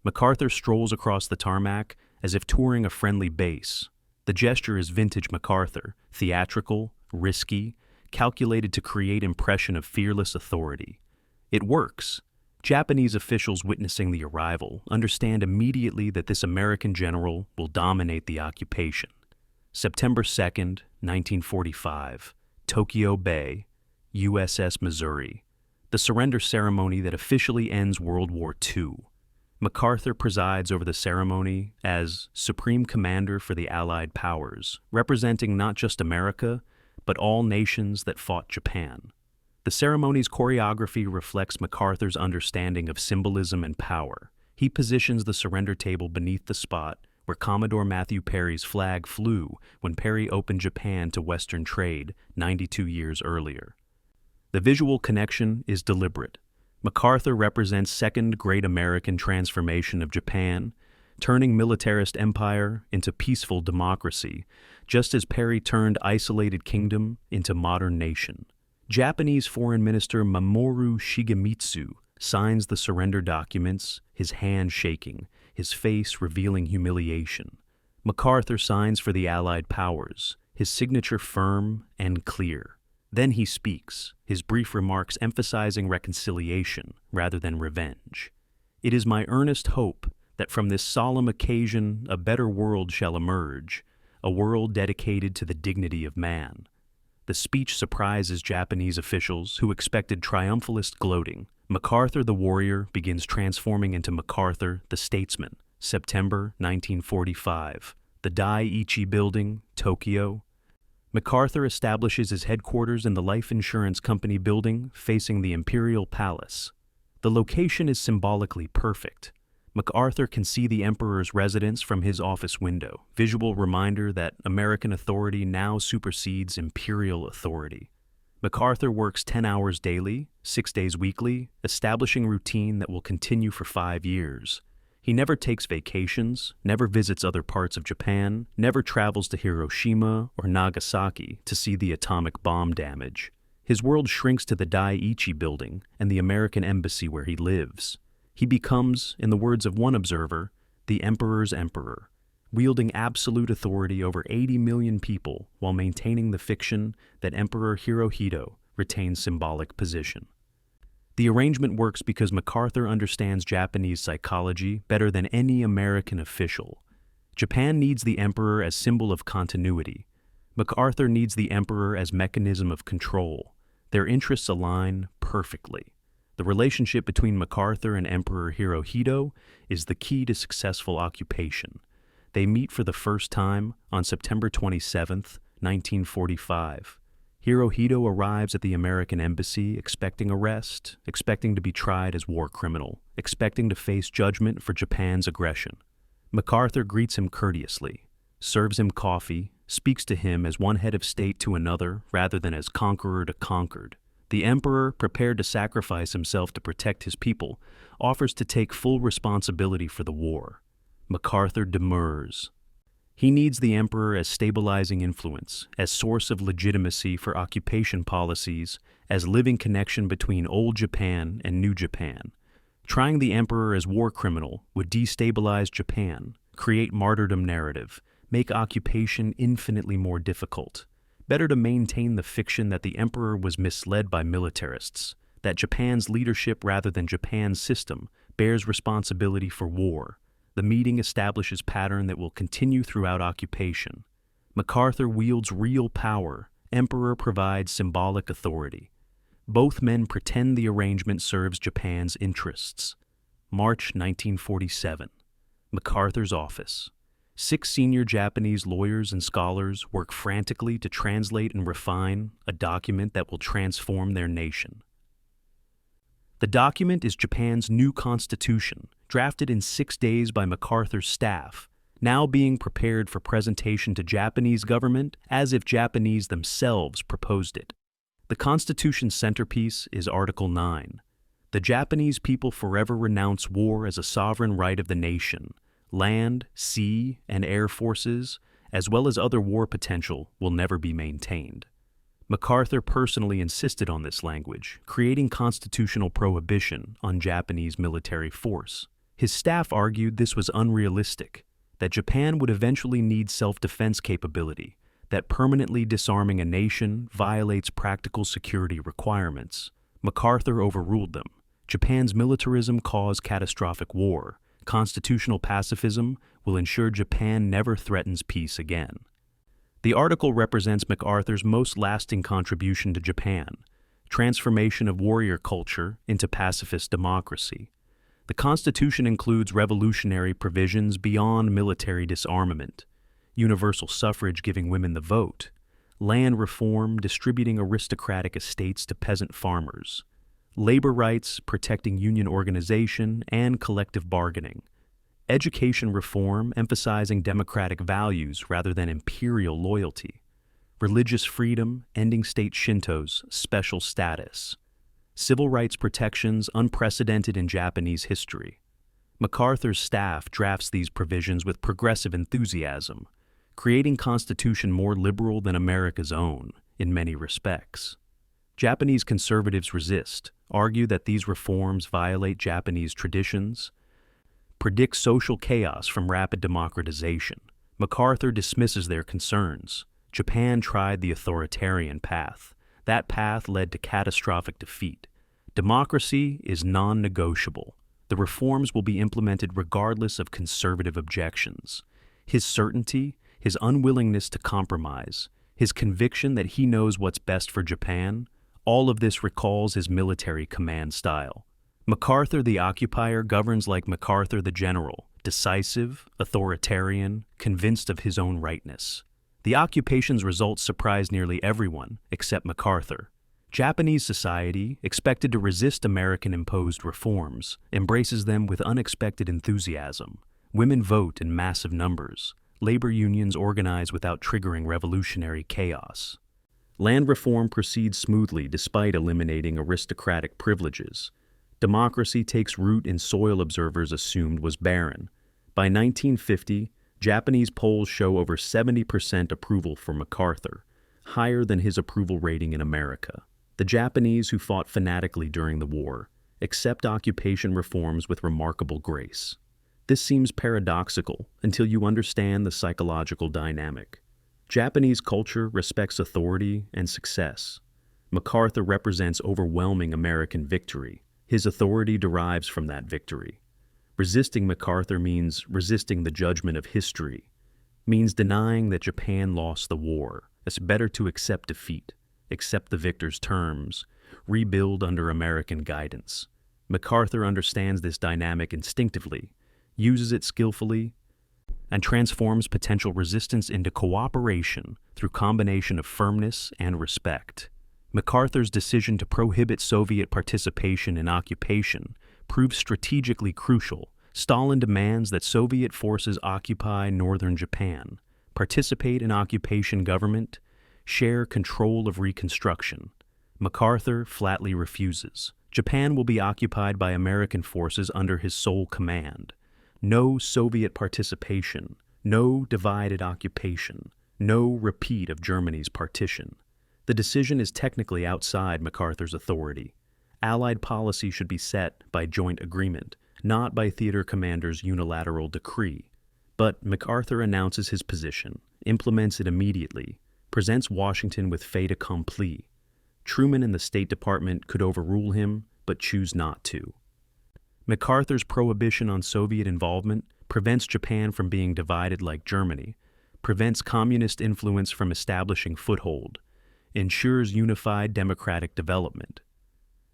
MacArthur strolls across the tarmac as if touring a friendly base. The gesture is vintage MacArthur, theatrical, risky, calculated to create impression of fearless authority. It works. Japanese officials witnessing the arrival understand immediately that this American general will dominate the occupation. September 2nd, 1945, Tokyo Bay, USS Missouri. The surrender ceremony that officially ends World War II. MacArthur presides over the ceremony as Supreme Commander for the Allied Powers, representing not just America, but all nations that fought Japan. The ceremony's choreography reflects MacArthur's understanding of symbolism and power. He positions the surrender table beneath the spot where Commodore Matthew Perry's flag flew when Perry opened Japan to Western trade 92 years earlier. The visual connection is deliberate. MacArthur represents Second Great American Transformation of Japan, turning militarist empire into peaceful democracy, just as Perry turned isolated kingdom into modern nation. Japanese Foreign Minister Mamoru Shigemitsu signs the surrender documents, his hand shaking, his face revealing humiliation. MacArthur signs for the Allied powers, his signature firm and clear. Then he speaks, his brief remarks emphasizing reconciliation rather than revenge. It is my earnest hope that from this solemn occasion a better world shall emerge, a world dedicated to the dignity of man. The speech surprises Japanese officials who expected triumphalist gloating. MacArthur the warrior begins transforming into MacArthur the statesman. September 1945. The Dai-ichi Building, Tokyo. MacArthur establishes his headquarters in the life insurance company building facing the Imperial Palace. The location is symbolically perfect. MacArthur can see the emperor's residence from his office window, visual reminder that American authority now supersedes imperial authority. MacArthur works 10 hours daily, 6 days weekly, establishing routine that will continue for 5 years. He never takes vacations, never visits other parts of Japan, never travels to Hiroshima or Nagasaki to see the atomic bomb damage. His world shrinks to the Dai-ichi Building and the American embassy where he lives. He becomes, in the words of one observer, the emperor's emperor, wielding absolute authority over 80 million people while maintaining the fiction that Emperor Hirohito retains symbolic position. The arrangement works because MacArthur understands Japanese psychology better than any American official. Japan needs the emperor as symbol of continuity. MacArthur needs the emperor as mechanism of control. Their interests align perfectly. The relationship between MacArthur and Emperor Hirohito is the key to successful occupation. They meet for the first time on September 27, 1945. Hirohito arrives at the American embassy expecting arrest, expecting to be tried as war criminal, expecting to face judgment for Japan's aggression. MacArthur greets him courteously, serves him coffee, speaks to him as one head of state to another rather than as conqueror to conquered. The emperor, prepared to sacrifice himself to protect his people, offers to take full responsibility for the war. MacArthur demurs. He needs the emperor as stabilizing influence, as source of legitimacy for occupation policies, as living connection between old Japan and new Japan. Trying the emperor as war criminal would destabilize Japan, create martyrdom narrative, make occupation infinitely more difficult. Better to maintain the fiction that the emperor was misled by militarists, that Japan's leadership rather than Japan's system bears responsibility for war. The meeting establishes pattern that will continue throughout occupation. MacArthur wields real power. Emperor provides symbolic authority. Both men pretend the arrangement serves Japan's interests. March 1947. MacArthur's office. 6 senior Japanese lawyers and scholars work frantically to translate and refine a document that will transform their nation. The document is Japan's new constitution, drafted in 6 days by MacArthur's staff, now being prepared for presentation to Japanese government as if Japanese themselves proposed it. The Constitution's centerpiece is Article 9. The Japanese people forever renounce war as a sovereign right of the nation. Land, sea, and air forces, as well as other war potential, will never be maintained. MacArthur personally insisted on this language, creating constitutional prohibition on Japanese military force. His staff argued this was unrealistic, that Japan would eventually need self-defense capability, that permanently disarming a nation violates practical security requirements. MacArthur overruled them. Japan's militarism caused catastrophic war. Constitutional pacifism will ensure Japan never threatens peace again. The article represents MacArthur's most lasting contribution to Japan, transformation of warrior culture into pacifist democracy. The Constitution includes revolutionary provisions beyond military disarmament, universal suffrage giving women the vote, land reform distributing aristocratic estates to peasant farmers, labor rights protecting union organization and collective bargaining, education reform emphasizing democratic values rather than imperial loyalty, religious freedom ending state Shinto's special status, civil rights protections unprecedented in Japanese history. MacArthur's staff drafts these provisions with progressive enthusiasm, creating constitution more liberal than America's own in many respects. Japanese conservatives resist, argue that these reforms violate Japanese traditions, predict social chaos from rapid democratization. MacArthur dismisses their concerns. Japan tried the authoritarian path. That path led to catastrophic defeat. Democracy is non-negotiable. The reforms will be implemented regardless of conservative objections. His certainty, his unwillingness to compromise, his conviction that he knows what's best for Japan, all of this recalls his military command style. MacArthur the occupier governs like MacArthur the general, decisive, authoritarian, convinced of his own rightness. The occupation's results surprised nearly everyone except MacArthur. Japanese society, expected to resist American-imposed reforms, embraces them with unexpected enthusiasm. Women vote in massive numbers. Labor unions organize without triggering revolutionary chaos. Land reform proceeds smoothly despite eliminating aristocratic privileges. Democracy takes root in soil observers assumed was barren. By 1950, Japanese polls show over 70% approval for MacArthur, higher than his approval rating in America. The Japanese who fought fanatically during the war accept occupation reforms with remarkable grace. This seems paradoxical until you understand the psychological dynamic. Japanese culture respects authority and success. MacArthur represents overwhelming American victory. His authority derives from that victory. Resisting MacArthur means resisting the judgment of history, means denying that Japan lost the war. It's better to accept defeat, accept the victor's terms, rebuild under American guidance. MacArthur understands this dynamic instinctively, uses it skillfully, and transforms potential resistance into cooperation through combination of firmness and respect. MacArthur's decision to prohibit Soviet participation in occupation proves strategically crucial. Stalin demands that Soviet forces occupy northern Japan, participate in occupation government, share control of reconstruction. MacArthur flatly refuses. Japan will be occupied by American forces under his sole command. No Soviet participation, no divided occupation, no repeat of Germany's partition. The decision is technically outside MacArthur's authority. Allied policy should be set by joint agreement, not by theater commander's unilateral decree. But MacArthur announces his position, implements it immediately, presents Washington with fait accompli. Truman and the State Department could overrule him, but choose not to. MacArthur's prohibition on Soviet involvement prevents Japan from being divided like Germany, prevents communist influence from establishing foothold, ensures unified democratic development.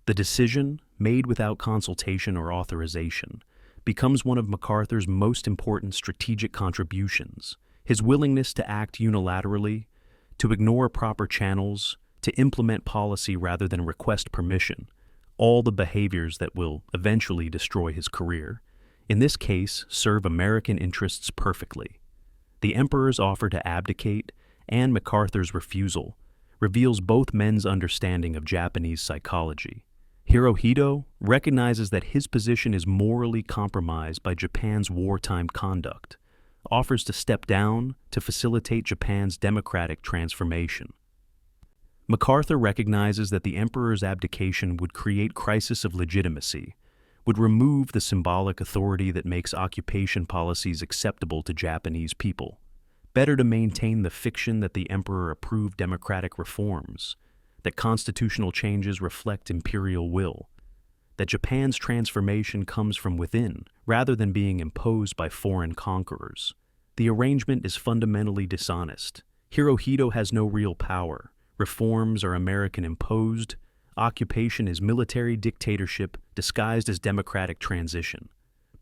The decision, made without consultation or authorization, becomes one of MacArthur's most important strategic contributions. His willingness to act unilaterally, to ignore proper channels, to implement policy rather than request permission, all the behaviors that will eventually destroy his career, in this case serve American interests perfectly. The Emperor's offer to abdicate and MacArthur's refusal reveals both men's understanding of Japanese psychology. Hirohito recognizes that his position is morally compromised by Japan's wartime conduct, offers to step down to facilitate Japan's democratic transformation. MacArthur recognizes that the emperor's abdication would create crisis of legitimacy, would remove the symbolic authority that makes occupation policies acceptable to Japanese people. Better to maintain the fiction that the emperor approved democratic reforms, that constitutional changes reflect imperial will, that Japan's transformation comes from within rather than being imposed by foreign conquerors. The arrangement is fundamentally dishonest. Hirohito has no real power. Reforms are American-imposed. Occupation is military dictatorship disguised as democratic transition.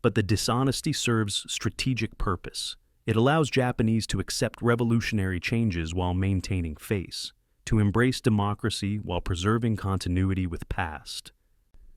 But the dishonesty serves strategic purpose. It allows Japanese to accept revolutionary changes while maintaining face, to embrace democracy while preserving continuity with past.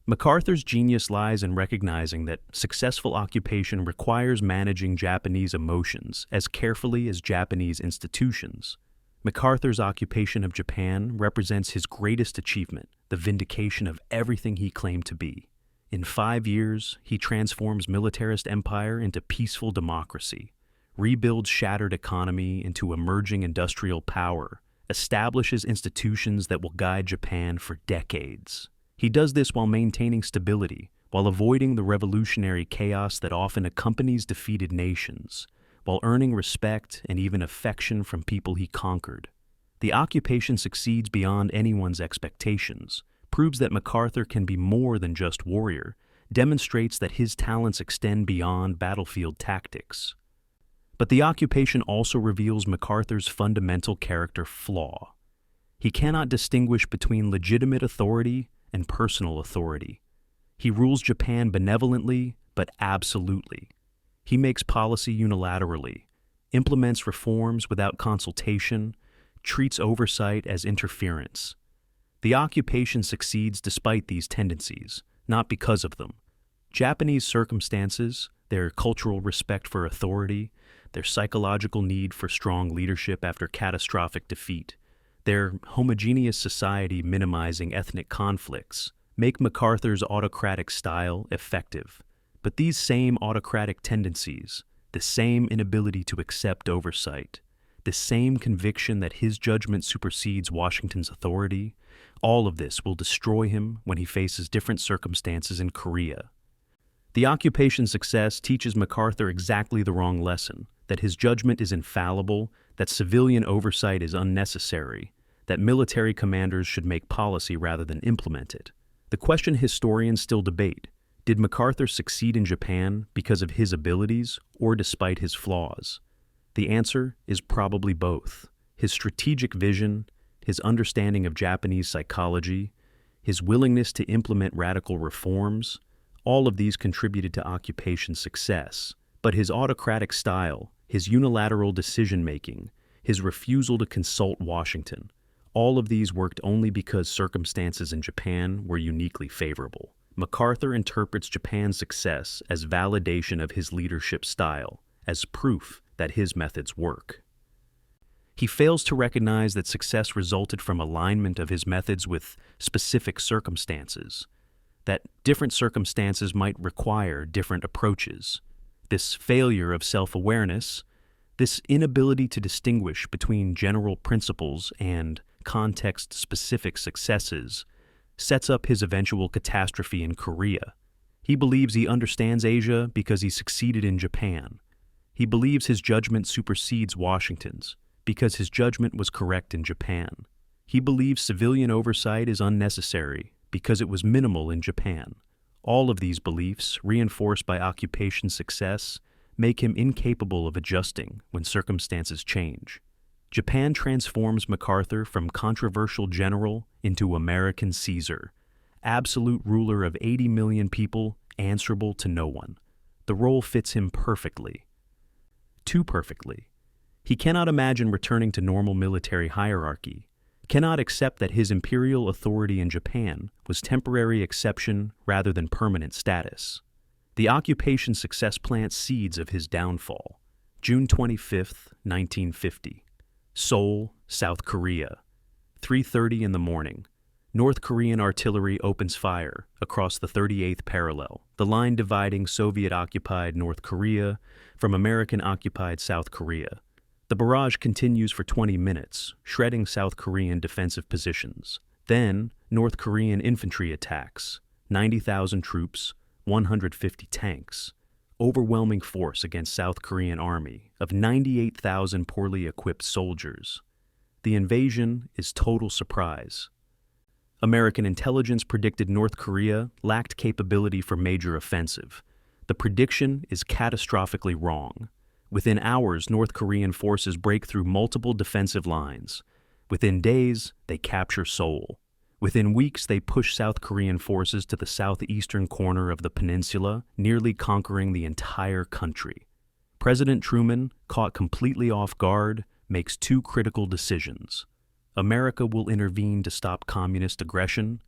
MacArthur's genius lies in recognizing that successful occupation requires managing Japanese emotions as carefully as Japanese institutions. MacArthur's occupation of Japan represents his greatest achievement, the vindication of everything he claimed to be. In 5 years, he transforms militarist empire into peaceful democracy, rebuilds shattered economy into emerging industrial power, establishes institutions that will guide Japan for decades. He does this while maintaining stability, while avoiding the revolutionary chaos that often accompanies defeated nations, while earning respect and even affection from people he conquered. The occupation succeeds beyond anyone's expectations, proves that MacArthur can be more than just warrior, demonstrates that his talents extend beyond battlefield tactics. But the occupation also reveals MacArthur's fundamental character flaw. He cannot distinguish between legitimate authority and personal authority. He rules Japan benevolently, but absolutely. He makes policy unilaterally, implements reforms without consultation, treats oversight as interference. The occupation succeeds despite these tendencies, not because of them. Japanese circumstances, their cultural respect for authority, their psychological need for strong leadership after catastrophic defeat, their homogeneous society minimizing ethnic conflicts, make MacArthur's autocratic style effective. But these same autocratic tendencies, the same inability to accept oversight, the same conviction that his judgment supersedes Washington's authority, all of this will destroy him when he faces different circumstances in Korea. The occupation's success teaches MacArthur exactly the wrong lesson, that his judgment is infallible, that civilian oversight is unnecessary, that military commanders should make policy rather than implement it. The question historians still debate: did MacArthur succeed in Japan because of his abilities or despite his flaws? The answer is probably both. His strategic vision, his understanding of Japanese psychology, his willingness to implement radical reforms, all of these contributed to occupation success. But his autocratic style, his unilateral decision-making, his refusal to consult Washington, all of these worked only because circumstances in Japan were uniquely favorable. MacArthur interprets Japan's success as validation of his leadership style, as proof that his methods work. He fails to recognize that success resulted from alignment of his methods with specific circumstances, that different circumstances might require different approaches. This failure of self-awareness, this inability to distinguish between general principles and context-specific successes, sets up his eventual catastrophe in Korea. He believes he understands Asia because he succeeded in Japan. He believes his judgment supersedes Washington's because his judgment was correct in Japan. He believes civilian oversight is unnecessary because it was minimal in Japan. All of these beliefs, reinforced by occupation success, make him incapable of adjusting when circumstances change. Japan transforms MacArthur from controversial general into American Caesar, absolute ruler of 80 million people, answerable to no one. The role fits him perfectly. Too perfectly. He cannot imagine returning to normal military hierarchy, cannot accept that his imperial authority in Japan was temporary exception rather than permanent status. The occupation success plants seeds of his downfall. June 25, 1950. Seoul, South Korea. 3:30 in the morning. North Korean artillery opens fire across the 38th parallel, the line dividing Soviet-occupied North Korea from American-occupied South Korea. The barrage continues for 20 minutes, shredding South Korean defensive positions. Then, North Korean infantry attacks, 90,000 troops, 150 tanks, overwhelming force against South Korean army of 98,000 poorly equipped soldiers. The invasion is total surprise. American intelligence predicted North Korea lacked capability for major offensive. The prediction is catastrophically wrong. Within hours, North Korean forces break through multiple defensive lines. Within days, they capture Seoul. Within weeks, they push South Korean forces to the southeastern corner of the peninsula, nearly conquering the entire country. President Truman, caught completely off guard, makes two critical decisions. America will intervene to stop communist aggression,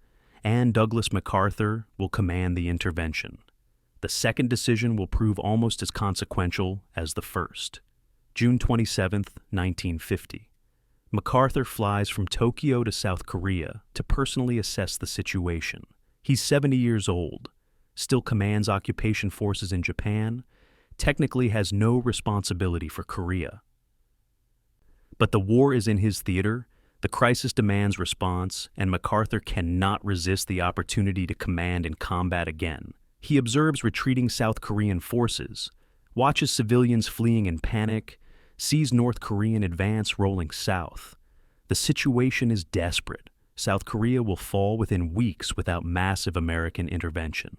and Douglas MacArthur will command the intervention. The second decision will prove almost as consequential as the first. June 27, 1950. MacArthur flies from Tokyo to South Korea to personally assess the situation. He's 70 years old, still commands occupation forces in Japan, technically has no responsibility for Korea. But the war is in his theater, the crisis demands response, and MacArthur cannot resist the opportunity to command and combat again. He observes retreating South Korean forces, watches civilians fleeing in panic, sees North Korean advance rolling south. The situation is desperate. South Korea will fall within weeks without massive American intervention.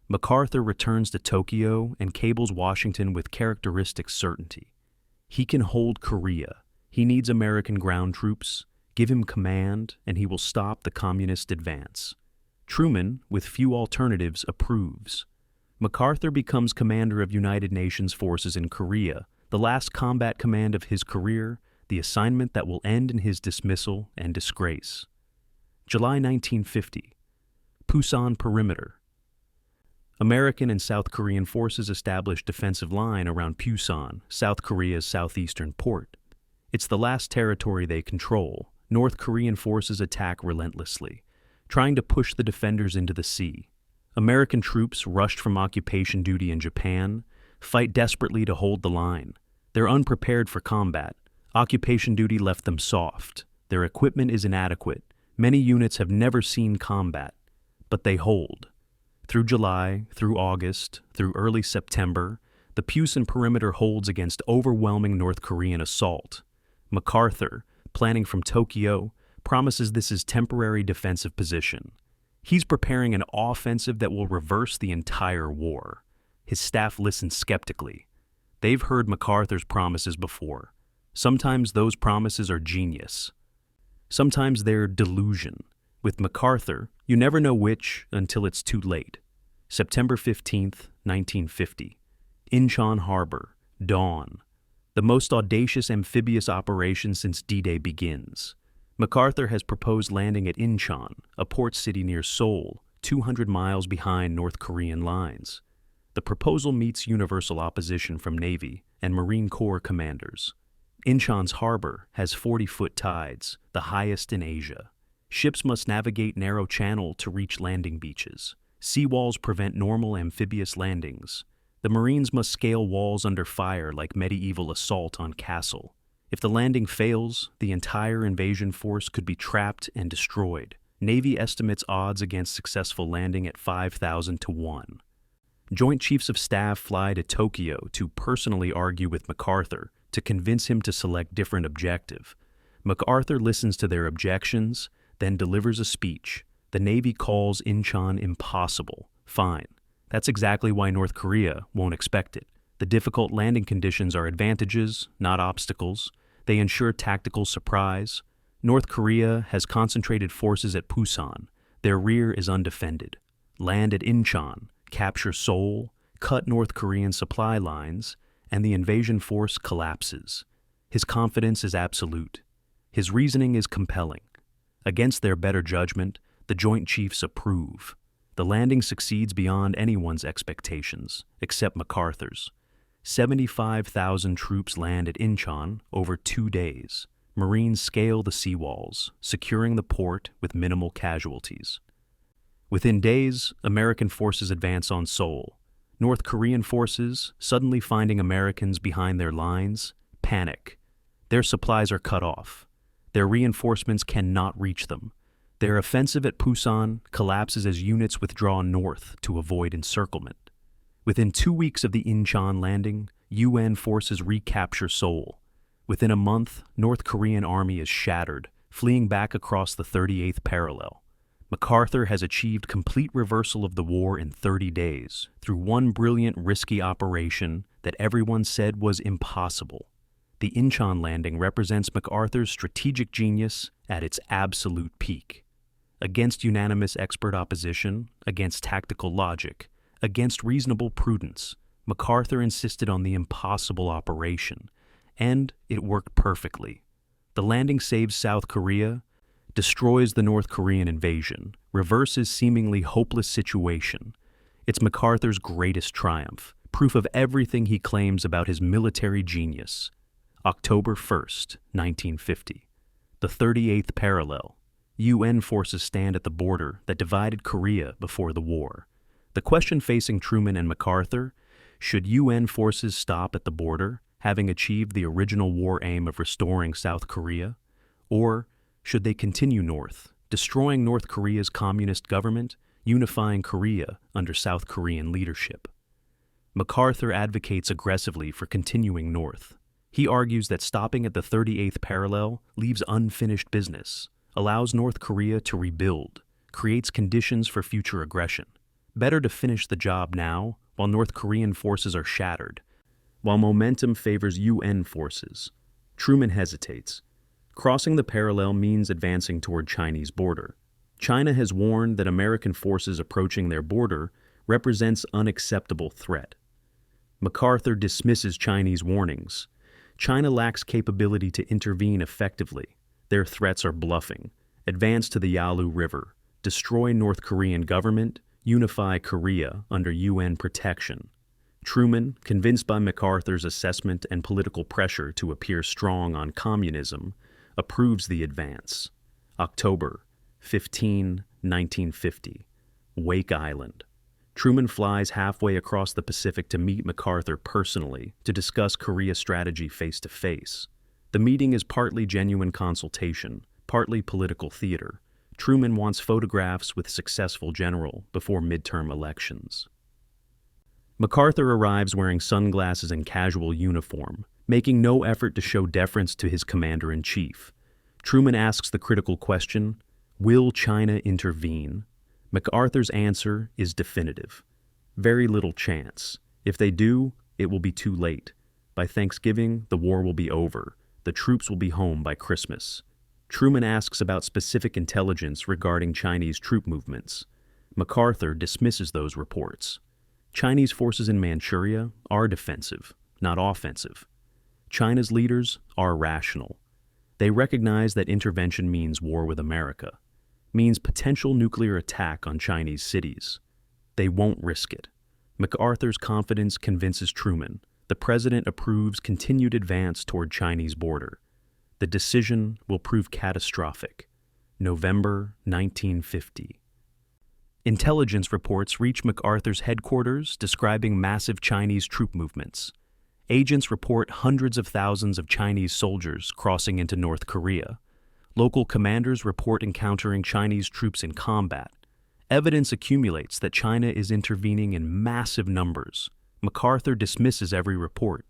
MacArthur returns to Tokyo and cables Washington with characteristic certainty. He can hold Korea. He needs American ground troops. Give him command, and he will stop the communist advance. Truman, with few alternatives, approves. MacArthur becomes commander of United Nations forces in Korea, the last combat command of his career, the assignment that will end in his dismissal and disgrace. July 1950. Pusan Perimeter. American and South Korean forces establish defensive line around Pusan, South Korea's southeastern port. It's the last territory they control. North Korean forces attack relentlessly, trying to push the defenders into the sea. American troops, rushed from occupation duty in Japan, fight desperately to hold the line. They're unprepared for combat. Occupation duty left them soft. Their equipment is inadequate. Many units have never seen combat, but they hold. Through July, through August, through early September, the Pusan perimeter holds against overwhelming North Korean assault. MacArthur, planning from Tokyo, promises this is temporary defensive position. He's preparing an offensive that will reverse the entire war. His staff listens skeptically. They've heard MacArthur's promises before. Sometimes those promises are genius. Sometimes they're delusion. With MacArthur, you never know which until it's too late. September 15th, 1950. Incheon Harbor, dawn. The most audacious amphibious operation since D-Day begins. MacArthur has proposed landing at Incheon, a port city near Seoul, 200 miles behind North Korean lines. The proposal meets universal opposition from Navy and Marine Corps commanders. Incheon's harbor has 40-foot tides, the highest in Asia. Ships must navigate narrow channel to reach landing beaches. Seawalls prevent normal amphibious landings. The Marines must scale walls under fire like medieval assault on castle. If the landing fails, the entire invasion force could be trapped and destroyed. Navy estimates odds against successful landing at 5,000 to 1. Joint Chiefs of Staff fly to Tokyo to personally argue with MacArthur to convince him to select different objective. MacArthur listens to their objections, then delivers a speech. The Navy calls Incheon impossible. Fine. That's exactly why North Korea won't expect it. The difficult landing conditions are advantages, not obstacles. They ensure tactical surprise. North Korea has concentrated forces at Pusan. Their rear is undefended. Land at Incheon, capture Seoul, cut North Korean supply lines, and the invasion force collapses. His confidence is absolute. His reasoning is compelling. Against their better judgment, the Joint Chiefs approve. The landing succeeds beyond anyone's expectations, except MacArthur's. 75,000 troops land at Incheon over 2 days. Marines scale the seawalls, securing the port with minimal casualties. Within days, American forces advance on Seoul. North Korean forces, suddenly finding Americans behind their lines, panic. Their supplies are cut off. Their reinforcements cannot reach them. Their offensive at Pusan collapses as units withdraw north to avoid encirclement. Within 2 weeks of the Incheon landing, UN forces recapture Seoul. Within a month, North Korean army is shattered, fleeing back across the 38th parallel. MacArthur has achieved complete reversal of the war in 30 days through one brilliant, risky operation that everyone said was impossible. The Incheon landing represents MacArthur's strategic genius at its absolute peak. Against unanimous expert opposition, against tactical logic, against reasonable prudence, MacArthur insisted on the impossible operation, and it worked perfectly. The landing saves South Korea, destroys the North Korean invasion, reverses seemingly hopeless situation. It's MacArthur's greatest triumph, proof of everything he claims about his military genius. October 1st, 1950. The 38th parallel. UN forces stand at the border that divided Korea before the war. The question facing Truman and MacArthur: should UN forces stop at the border, having achieved the original war aim of restoring South Korea? Or should they continue north, destroying North Korea's communist government, unifying Korea under South Korean leadership? MacArthur advocates aggressively for continuing north. He argues that stopping at the 38th parallel leaves unfinished business, allows North Korea to rebuild, creates conditions for future aggression. Better to finish the job now, while North Korean forces are shattered, while momentum favors UN forces. Truman hesitates. Crossing the parallel means advancing toward Chinese border. China has warned that American forces approaching their border represents unacceptable threat. MacArthur dismisses Chinese warnings. China lacks capability to intervene effectively. Their threats are bluffing. Advance to the Yalu River. Destroy North Korean government. Unify Korea under UN protection. Truman, convinced by MacArthur's assessment and political pressure to appear strong on communism, approves the advance. October 15, 1950. Wake Island. Truman flies halfway across the Pacific to meet MacArthur personally to discuss Korea strategy face-to-face. The meeting is partly genuine consultation, partly political theater. Truman wants photographs with successful general before midterm elections. MacArthur arrives wearing sunglasses and casual uniform, making no effort to show deference to his commander-in-chief. Truman asks the critical question, will China intervene? MacArthur's answer is definitive. Very little chance. If they do, it will be too late. By Thanksgiving, the war will be over. The troops will be home by Christmas. Truman asks about specific intelligence regarding Chinese troop movements. MacArthur dismisses those reports. Chinese forces in Manchuria are defensive, not offensive. China's leaders are rational. They recognize that intervention means war with America, means potential nuclear attack on Chinese cities. They won't risk it. MacArthur's confidence convinces Truman. The president approves continued advance toward Chinese border. The decision will prove catastrophic. November 1950. Intelligence reports reach MacArthur's headquarters describing massive Chinese troop movements. Agents report hundreds of thousands of Chinese soldiers crossing into North Korea. Local commanders report encountering Chinese troops in combat. Evidence accumulates that China is intervening in massive numbers. MacArthur dismisses every report.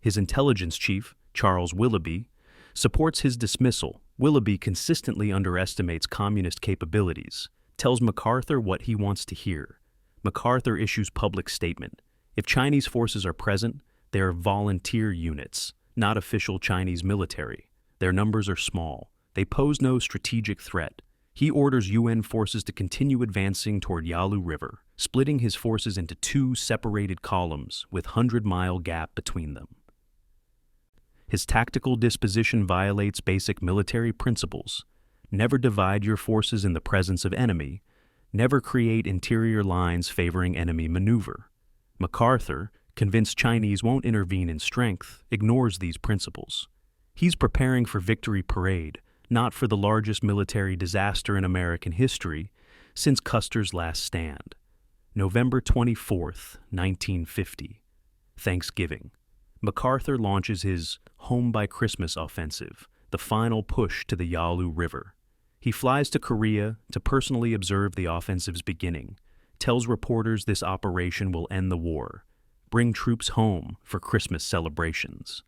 His intelligence chief, Charles Willoughby, supports his dismissal. Willoughby consistently underestimates communist capabilities, tells MacArthur what he wants to hear. MacArthur issues public statement. If Chinese forces are present, they are volunteer units, not official Chinese military. Their numbers are small. They pose no strategic threat. He orders UN forces to continue advancing toward Yalu River, splitting his forces into 2 separated columns with 100-mile gap between them. His tactical disposition violates basic military principles. Never divide your forces in the presence of enemy. Never create interior lines favoring enemy maneuver. MacArthur, convinced Chinese won't intervene in strength, ignores these principles. He's preparing for victory parade, not for the largest military disaster in American history since Custer's last stand. November 24th, 1950. Thanksgiving. MacArthur launches his Home by Christmas offensive, the final push to the Yalu River. He flies to Korea to personally observe the offensive's beginning, tells reporters this operation will end the war, bring troops home for Christmas celebrations.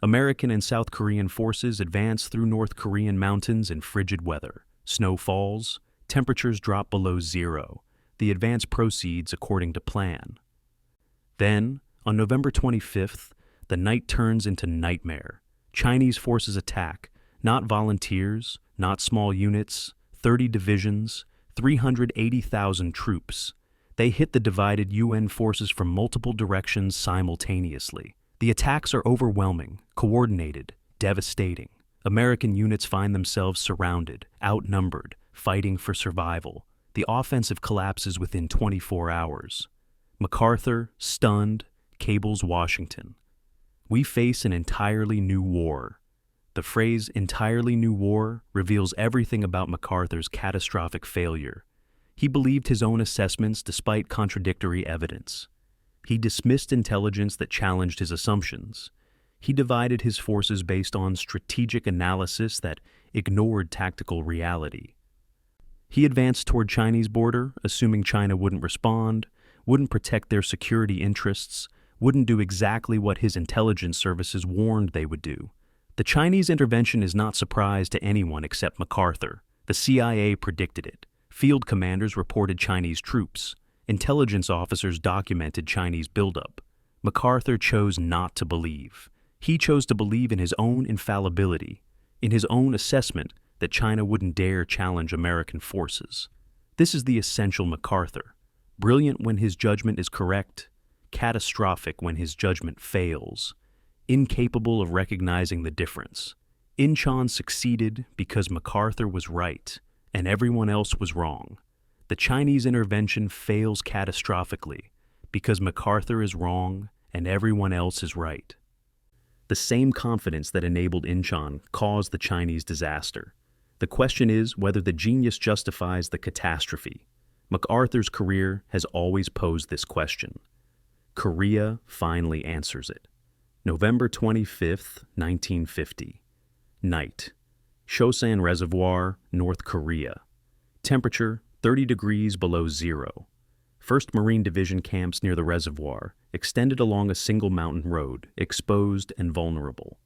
American and South Korean forces advance through North Korean mountains in frigid weather. Snow falls, temperatures drop below zero. The advance proceeds according to plan. Then, on November 25th, the night turns into nightmare. Chinese forces attack, not volunteers, not small units, 30 divisions, 380,000 troops. They hit the divided UN forces from multiple directions simultaneously. The attacks are overwhelming, coordinated, devastating. American units find themselves surrounded, outnumbered, fighting for survival. The offensive collapses within 24 hours. MacArthur, stunned, cables Washington. We face an entirely new war. The phrase entirely new war reveals everything about MacArthur's catastrophic failure. He believed his own assessments despite contradictory evidence. He dismissed intelligence that challenged his assumptions. He divided his forces based on strategic analysis that ignored tactical reality. He advanced toward Chinese border, assuming China wouldn't respond, wouldn't protect their security interests, wouldn't do exactly what his intelligence services warned they would do. The Chinese intervention is not surprise to anyone except MacArthur. The CIA predicted it. Field commanders reported Chinese troops. Intelligence officers documented Chinese buildup. MacArthur chose not to believe. He chose to believe in his own infallibility, in his own assessment that China wouldn't dare challenge American forces. This is the essential MacArthur. Brilliant when his judgment is correct, catastrophic when his judgment fails, incapable of recognizing the difference. Incheon succeeded because MacArthur was right and everyone else was wrong. The Chinese intervention fails catastrophically because MacArthur is wrong and everyone else is right. The same confidence that enabled Incheon caused the Chinese disaster. The question is whether the genius justifies the catastrophe. MacArthur's career has always posed this question. Korea finally answers it. November 25th, 1950. Night. Chosin Reservoir, North Korea. Temperature 30 degrees below zero. 1st Marine Division camps near the reservoir, extended along a single mountain road, exposed and vulnerable.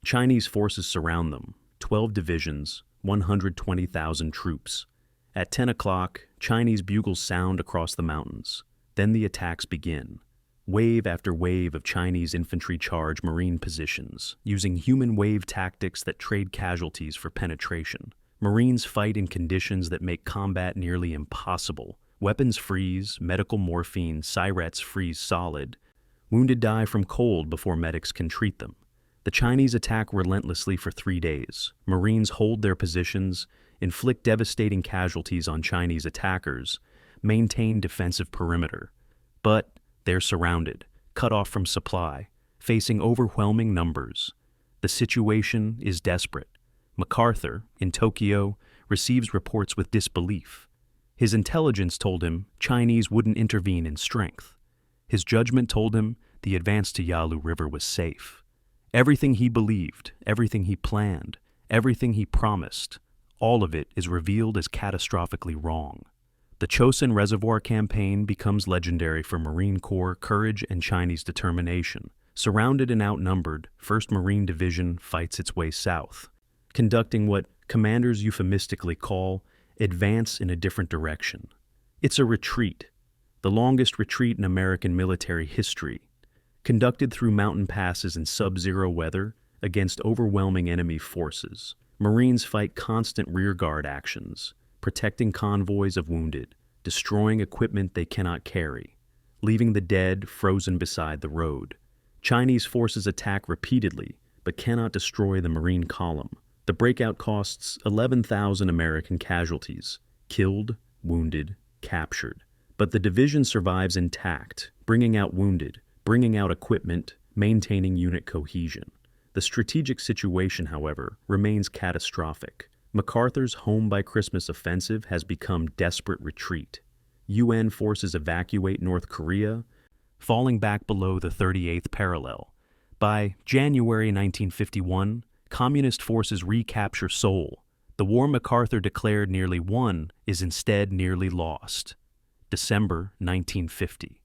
Chinese forces surround them, 12 divisions, 120,000 troops. At 10 o'clock, Chinese bugles sound across the mountains. Then the attacks begin. Wave after wave of Chinese infantry charge Marine positions, using human wave tactics that trade casualties for penetration. Marines fight in conditions that make combat nearly impossible. Weapons freeze, medical morphine, syrets freeze solid. Wounded die from cold before medics can treat them. The Chinese attack relentlessly for 3 days. Marines hold their positions, inflict devastating casualties on Chinese attackers, maintain defensive perimeter. But they're surrounded, cut off from supply, facing overwhelming numbers. The situation is desperate. MacArthur, in Tokyo, receives reports with disbelief. His intelligence told him Chinese wouldn't intervene in strength. His judgment told him the advance to Yalu River was safe. Everything he believed, everything he planned, everything he promised, all of it is revealed as catastrophically wrong. The Chosin Reservoir campaign becomes legendary for Marine Corps courage and Chinese determination. Surrounded and outnumbered, 1st Marine Division fights its way south, conducting what commanders euphemistically call advance in a different direction. It's a retreat, the longest retreat in American military history, conducted through mountain passes in sub-zero weather against overwhelming enemy forces. Marines fight constant rearguard actions, protecting convoys of wounded, destroying equipment they cannot carry, leaving the dead frozen beside the road. Chinese forces attack repeatedly, but cannot destroy the Marine column. The breakout costs 11,000 American casualties, killed, wounded, captured. But the division survives intact, bringing out wounded, bringing out equipment, maintaining unit cohesion. The strategic situation, however, remains catastrophic. MacArthur's Home by Christmas offensive has become desperate retreat. UN forces evacuate North Korea, falling back below the 38th parallel. By January 1951, Communist forces recapture Seoul. The war MacArthur declared nearly won is instead nearly lost. December 1950.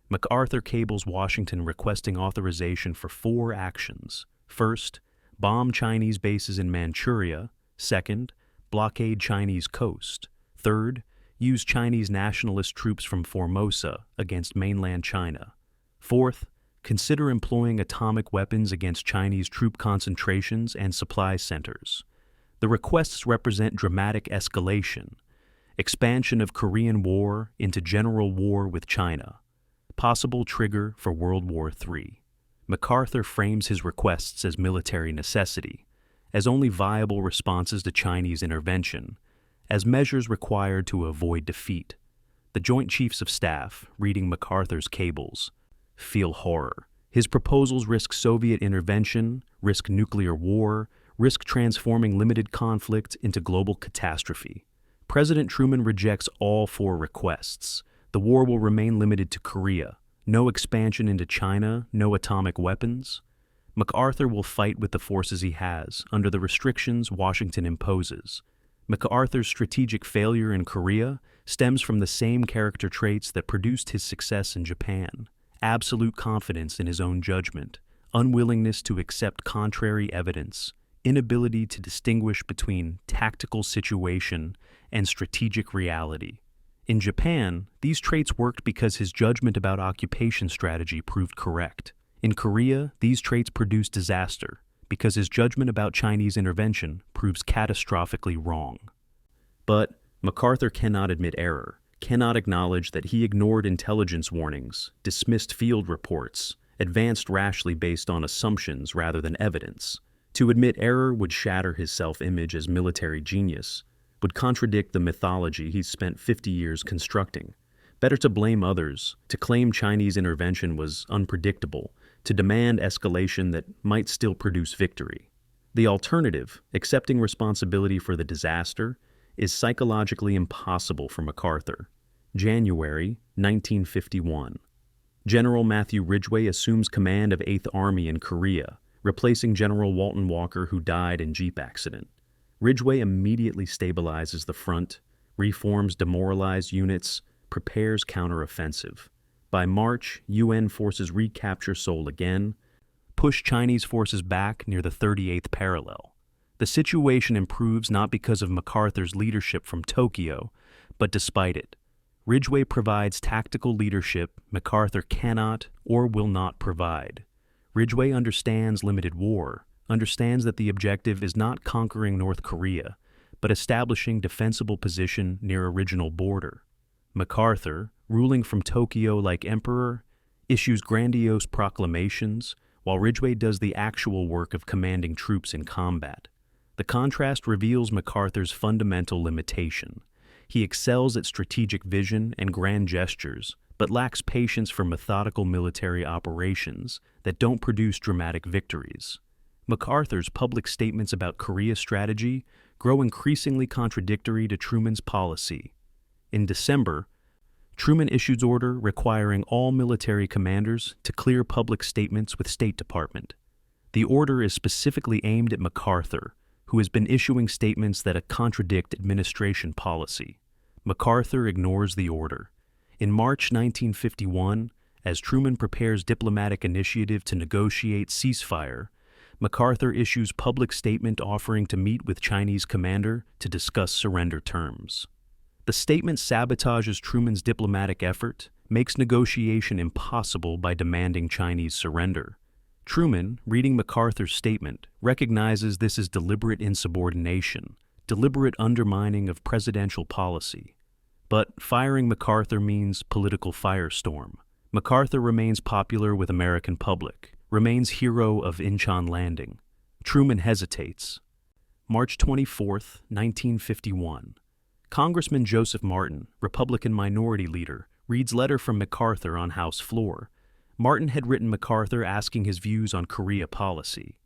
MacArthur cables Washington requesting authorization for 4 actions. First, bomb Chinese bases in Manchuria. Second, blockade Chinese coast. Third, use Chinese nationalist troops from Formosa against mainland China. Fourth, consider employing atomic weapons against Chinese troop concentrations and supply centers. The requests represent dramatic escalation, expansion of Korean War into general war with China, possible trigger for World War III. MacArthur frames his requests as military necessity, as only viable responses to Chinese intervention, as measures required to avoid defeat. The Joint Chiefs of Staff, reading MacArthur's cables, feel horror. His proposals risk Soviet intervention, risk nuclear war, risk transforming limited conflict into global catastrophe. President Truman rejects all 4 requests. The war will remain limited to Korea. No expansion into China, no atomic weapons. MacArthur will fight with the forces he has, under the restrictions Washington imposes. MacArthur's strategic failure in Korea stems from the same character traits that produced his success in Japan: absolute confidence in his own judgment, unwillingness to accept contrary evidence, inability to distinguish between tactical situation and strategic reality. In Japan, these traits worked because his judgment about occupation strategy proved correct. In Korea, these traits produced disaster because his judgment about Chinese intervention proves catastrophically wrong. But MacArthur cannot admit error, cannot acknowledge that he ignored intelligence warnings, dismissed field reports, advanced rashly based on assumptions rather than evidence. To admit error would shatter his self-image as military genius, would contradict the mythology he's spent 50 years constructing. Better to blame others, to claim Chinese intervention was unpredictable, to demand escalation that might still produce victory. The alternative, accepting responsibility for the disaster, is psychologically impossible for MacArthur. January 1951. General Matthew Ridgway assumes command of 8th Army in Korea, replacing General Walton Walker, who died in Jeep accident. Ridgway immediately stabilizes the front, reforms demoralized units, prepares counteroffensive. By March, UN forces recapture Seoul again, push Chinese forces back near the 38th parallel. The situation improves not because of MacArthur's leadership from Tokyo, but despite it. Ridgway provides tactical leadership MacArthur cannot or will not provide. Ridgway understands limited war, understands that the objective is not conquering North Korea, but establishing defensible position near original border. MacArthur, ruling from Tokyo like emperor, issues grandiose proclamations, while Ridgway does the actual work of commanding troops in combat. The contrast reveals MacArthur's fundamental limitation. He excels at strategic vision and grand gestures, but lacks patience for methodical military operations that don't produce dramatic victories. MacArthur's public statements about Korea strategy grow increasingly contradictory to Truman's policy. In December, Truman issues order requiring all military commanders to clear public statements with State Department. The order is specifically aimed at MacArthur, who has been issuing statements that contradict administration policy. MacArthur ignores the order. In March 1951, as Truman prepares diplomatic initiative to negotiate ceasefire, MacArthur issues public statement offering to meet with Chinese commander to discuss surrender terms. The statement sabotages Truman's diplomatic effort, makes negotiation impossible by demanding Chinese surrender. Truman, reading MacArthur's statement, recognizes this as deliberate insubordination, deliberate undermining of presidential policy. But firing MacArthur means political firestorm. MacArthur remains popular with American public, remains hero of Incheon Landing. Truman hesitates. March 24, 1951. Congressman Joseph Martin, Republican minority leader, reads letter from MacArthur on House floor. Martin had written MacArthur asking his views on Korea policy.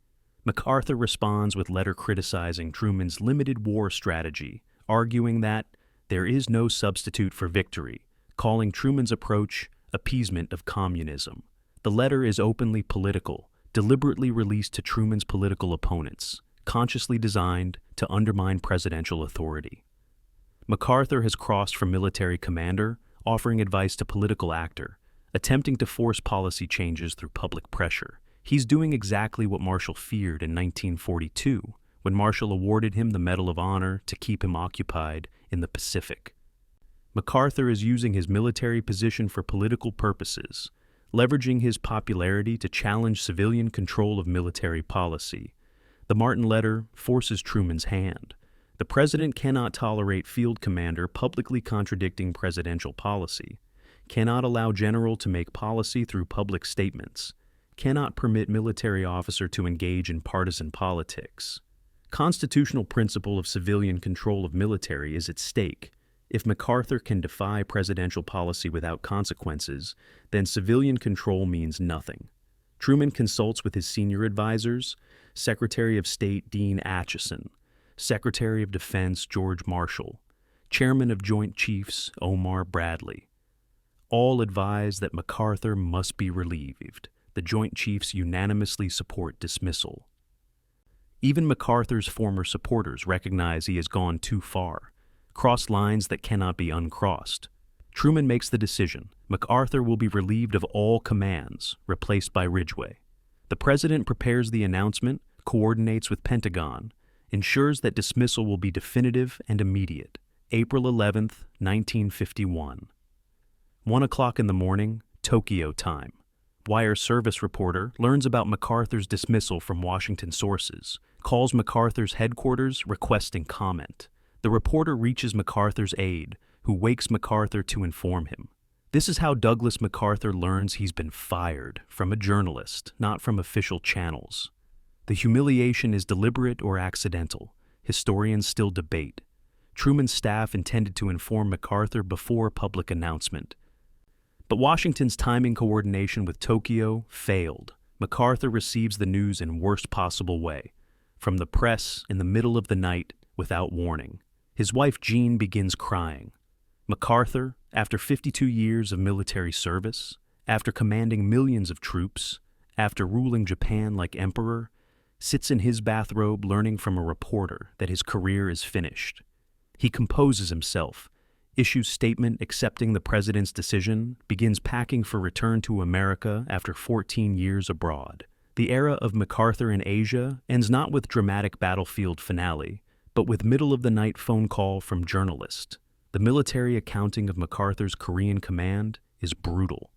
MacArthur responds with letter criticizing Truman's limited war strategy, arguing that there is no substitute for victory, calling Truman's approach appeasement of communism. The letter is openly political, deliberately released to Truman's political opponents, consciously designed to undermine presidential authority. MacArthur has crossed from military commander, offering advice to political actor, attempting to force policy changes through public pressure. He's doing exactly what Marshall feared in 1942, when Marshall awarded him the Medal of Honor to keep him occupied in the Pacific. MacArthur is using his military position for political purposes, leveraging his popularity to challenge civilian control of military policy. The Martin letter forces Truman's hand. The president cannot tolerate field commander publicly contradicting presidential policy, cannot allow general to make policy through public statements, cannot permit military officer to engage in partisan politics. Constitutional principle of civilian control of military is at stake. If MacArthur can defy presidential policy without consequences, then civilian control means nothing. Truman consults with his senior advisors, Secretary of State Dean Acheson, Secretary of Defense George Marshall, Chairman of Joint Chiefs Omar Bradley. All advise that MacArthur must be relieved. The Joint Chiefs unanimously support dismissal. Even MacArthur's former supporters recognize he has gone too far, crossed lines that cannot be uncrossed. Truman makes the decision. MacArthur will be relieved of all commands, replaced by Ridgway. The president prepares the announcement, coordinates with Pentagon, ensures that dismissal will be definitive and immediate. April 11th, 1951. 1 o'clock in the morning, Tokyo time. Wire service reporter learns about MacArthur's dismissal from Washington sources, calls MacArthur's headquarters requesting comment. The reporter reaches MacArthur's aide, who wakes MacArthur to inform him. This is how Douglas MacArthur learns he's been fired, from a journalist, not from official channels. The humiliation is deliberate or accidental. Historians still debate. Truman's staff intended to inform MacArthur before public announcement. But Washington's timing coordination with Tokyo failed. MacArthur receives the news in worst possible way, from the press in the middle of the night without warning. His wife Jean begins crying. MacArthur, after 52 years of military service, after commanding millions of troops, after ruling Japan like emperor, sits in his bathrobe learning from a reporter that his career is finished. He composes himself, issues statement accepting the president's decision, begins packing for return to America after 14 years abroad. The era of MacArthur in Asia ends not with dramatic battlefield finale, but with middle-of-the-night phone call from journalist. The military accounting of MacArthur's Korean command is brutal.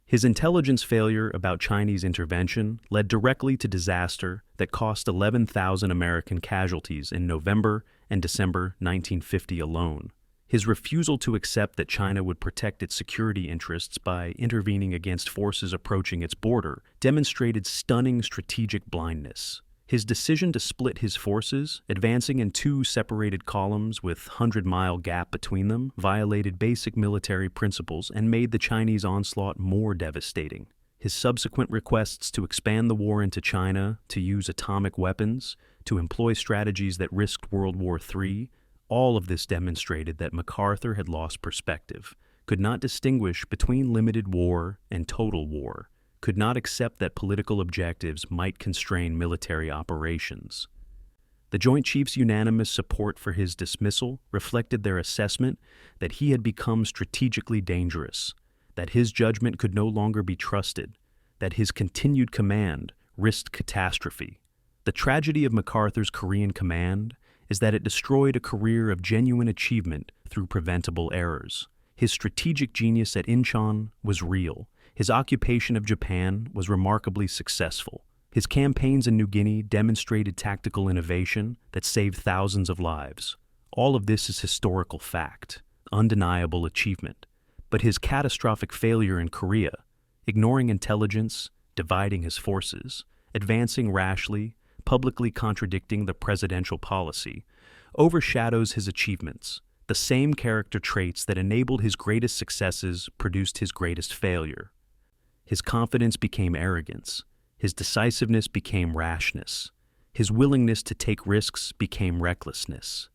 His intelligence failure about Chinese intervention led directly to disaster that cost 11,000 American casualties in November and December 1950 alone. His refusal to accept that China would protect its security interests by intervening against forces approaching its border demonstrated stunning strategic blindness. His decision to split his forces, advancing in two separated columns with 100-mile gap between them, violated basic military principles and made the Chinese onslaught more devastating. His subsequent requests to expand the war into China, to use atomic weapons, to employ strategies that risked World War III, all of this demonstrated that MacArthur had lost perspective, could not distinguish between limited war and total war, could not accept that political objectives might constrain military operations. The Joint Chiefs' unanimous support for his dismissal reflected their assessment that he had become strategically dangerous, that his judgment could no longer be trusted, that his continued command risked catastrophe. The tragedy of MacArthur's Korean command is that it destroyed a career of genuine achievement through preventable errors. His strategic genius at Incheon was real. His occupation of Japan was remarkably successful. His campaigns in New Guinea demonstrated tactical innovation that saved thousands of lives. All of this is historical fact, undeniable achievement. But his catastrophic failure in Korea, ignoring intelligence, dividing his forces, advancing rashly, publicly contradicting the presidential policy, overshadows his achievements. The same character traits that enabled his greatest successes produced his greatest failure. His confidence became arrogance. His decisiveness became rashness. His willingness to take risks became recklessness.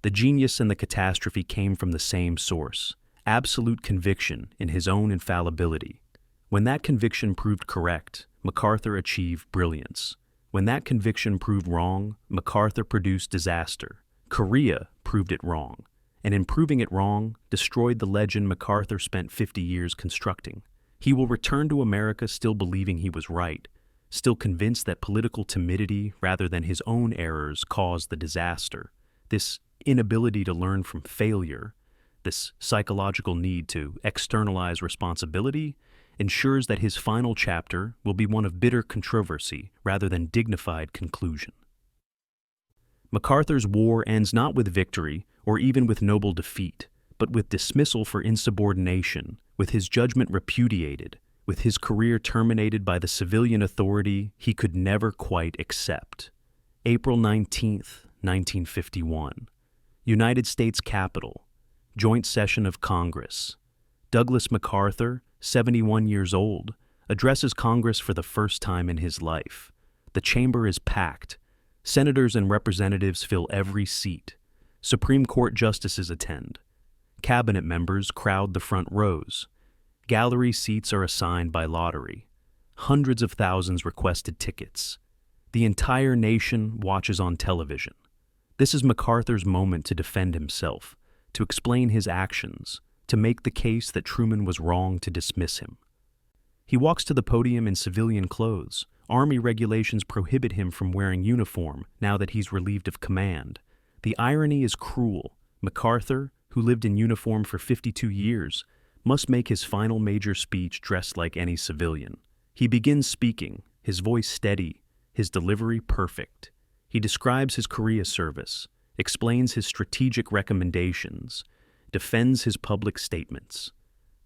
The genius and the catastrophe came from the same source, absolute conviction in his own infallibility. When that conviction proved correct, MacArthur achieved brilliance. When that conviction proved wrong, MacArthur produced disaster. Korea proved it wrong, and in proving it wrong, destroyed the legend MacArthur spent 50 years constructing. He will return to America still believing he was right, still convinced that political timidity rather than his own errors caused the disaster. This inability to learn from failure, this psychological need to externalize responsibility, ensures that his final chapter will be one of bitter controversy rather than dignified conclusion. MacArthur's war ends not with victory or even with noble defeat, but with dismissal for insubordination, with his judgment repudiated, with his career terminated by the civilian authority he could never quite accept. April 19th, 1951. United States Capitol. Joint session of Congress. Douglas MacArthur, 71 years old, addresses Congress for the first time in his life. The chamber is packed. Senators and representatives fill every seat. Supreme Court justices attend. Cabinet members crowd the front rows. Gallery seats are assigned by lottery. Hundreds of thousands requested tickets. The entire nation watches on television. This is MacArthur's moment to defend himself, to explain his actions, to make the case that Truman was wrong to dismiss him. He walks to the podium in civilian clothes. Army regulations prohibit him from wearing uniform now that he's relieved of command. The irony is cruel. MacArthur, who lived in uniform for 52 years, must make his final major speech dressed like any civilian. He begins speaking, his voice steady, his delivery perfect. He describes his Korea service, explains his strategic recommendations, defends his public statements.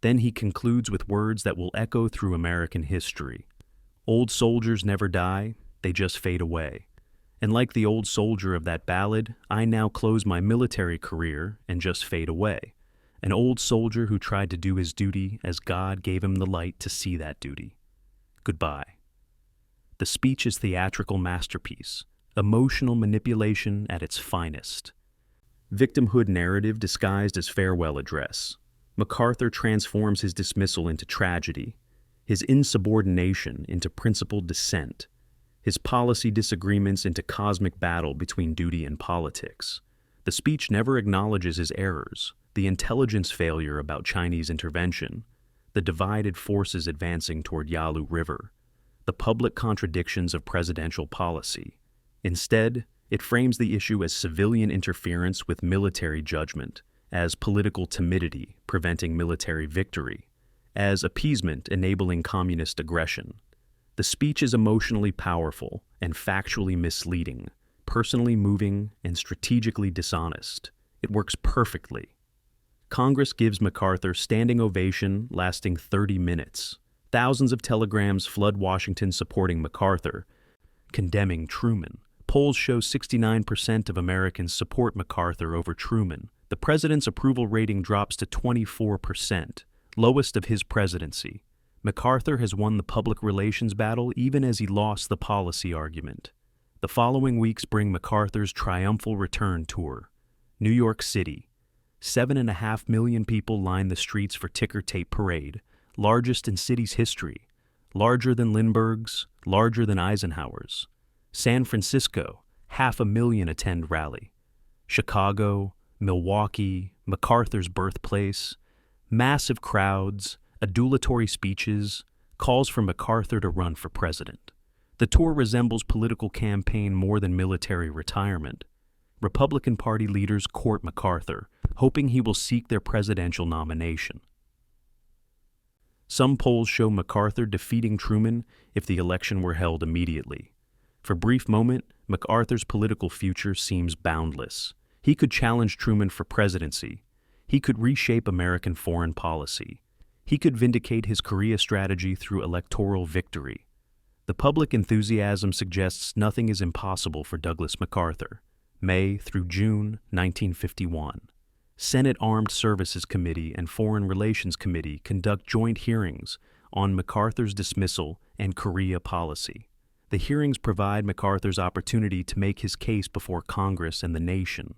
Then he concludes with words that will echo through American history. Old soldiers never die, they just fade away. And like the old soldier of that ballad, I now close my military career and just fade away. An old soldier who tried to do his duty as God gave him the light to see that duty. Goodbye. The speech is theatrical masterpiece, emotional manipulation at its finest. Victimhood narrative disguised as farewell address. MacArthur transforms his dismissal into tragedy, his insubordination into principled dissent, his policy disagreements into cosmic battle between duty and politics. The speech never acknowledges his errors, the intelligence failure about Chinese intervention, the divided forces advancing toward Yalu River, the public contradictions of presidential policy. Instead, it frames the issue as civilian interference with military judgment, as political timidity preventing military victory, as appeasement enabling communist aggression. The speech is emotionally powerful and factually misleading, personally moving and strategically dishonest. It works perfectly. Congress gives MacArthur standing ovation lasting 30 minutes. Thousands of telegrams flood Washington supporting MacArthur, condemning Truman. Polls show 69% of Americans support MacArthur over Truman. The president's approval rating drops to 24%, lowest of his presidency. MacArthur has won the public relations battle even as he lost the policy argument. The following weeks bring MacArthur's triumphal return tour. New York City. 7.5 million people line the streets for ticker tape parade, largest in city's history, larger than Lindbergh's, larger than Eisenhower's. San Francisco, 500,000 attend rally. Chicago, Milwaukee, MacArthur's birthplace, massive crowds, adulatory speeches, calls for MacArthur to run for president. The tour resembles political campaign more than military retirement. Republican Party leaders court MacArthur, hoping he will seek their presidential nomination. Some polls show MacArthur defeating Truman if the election were held immediately. For a brief moment, MacArthur's political future seems boundless. He could challenge Truman for presidency. He could reshape American foreign policy. He could vindicate his Korea strategy through electoral victory. The public enthusiasm suggests nothing is impossible for Douglas MacArthur. May through June 1951. Senate Armed Services Committee and Foreign Relations Committee conduct joint hearings on MacArthur's dismissal and Korea policy. The hearings provide MacArthur's opportunity to make his case before Congress and the nation,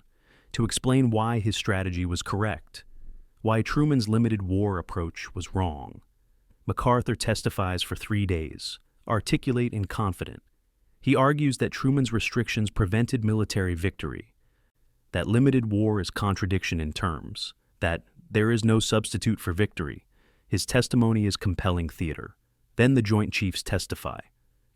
to explain why his strategy was correct, why Truman's limited war approach was wrong. MacArthur testifies for 3 days, articulate and confident. He argues that Truman's restrictions prevented military victory, that limited war is contradiction in terms, that there is no substitute for victory. His testimony is compelling theater. Then the Joint Chiefs testify.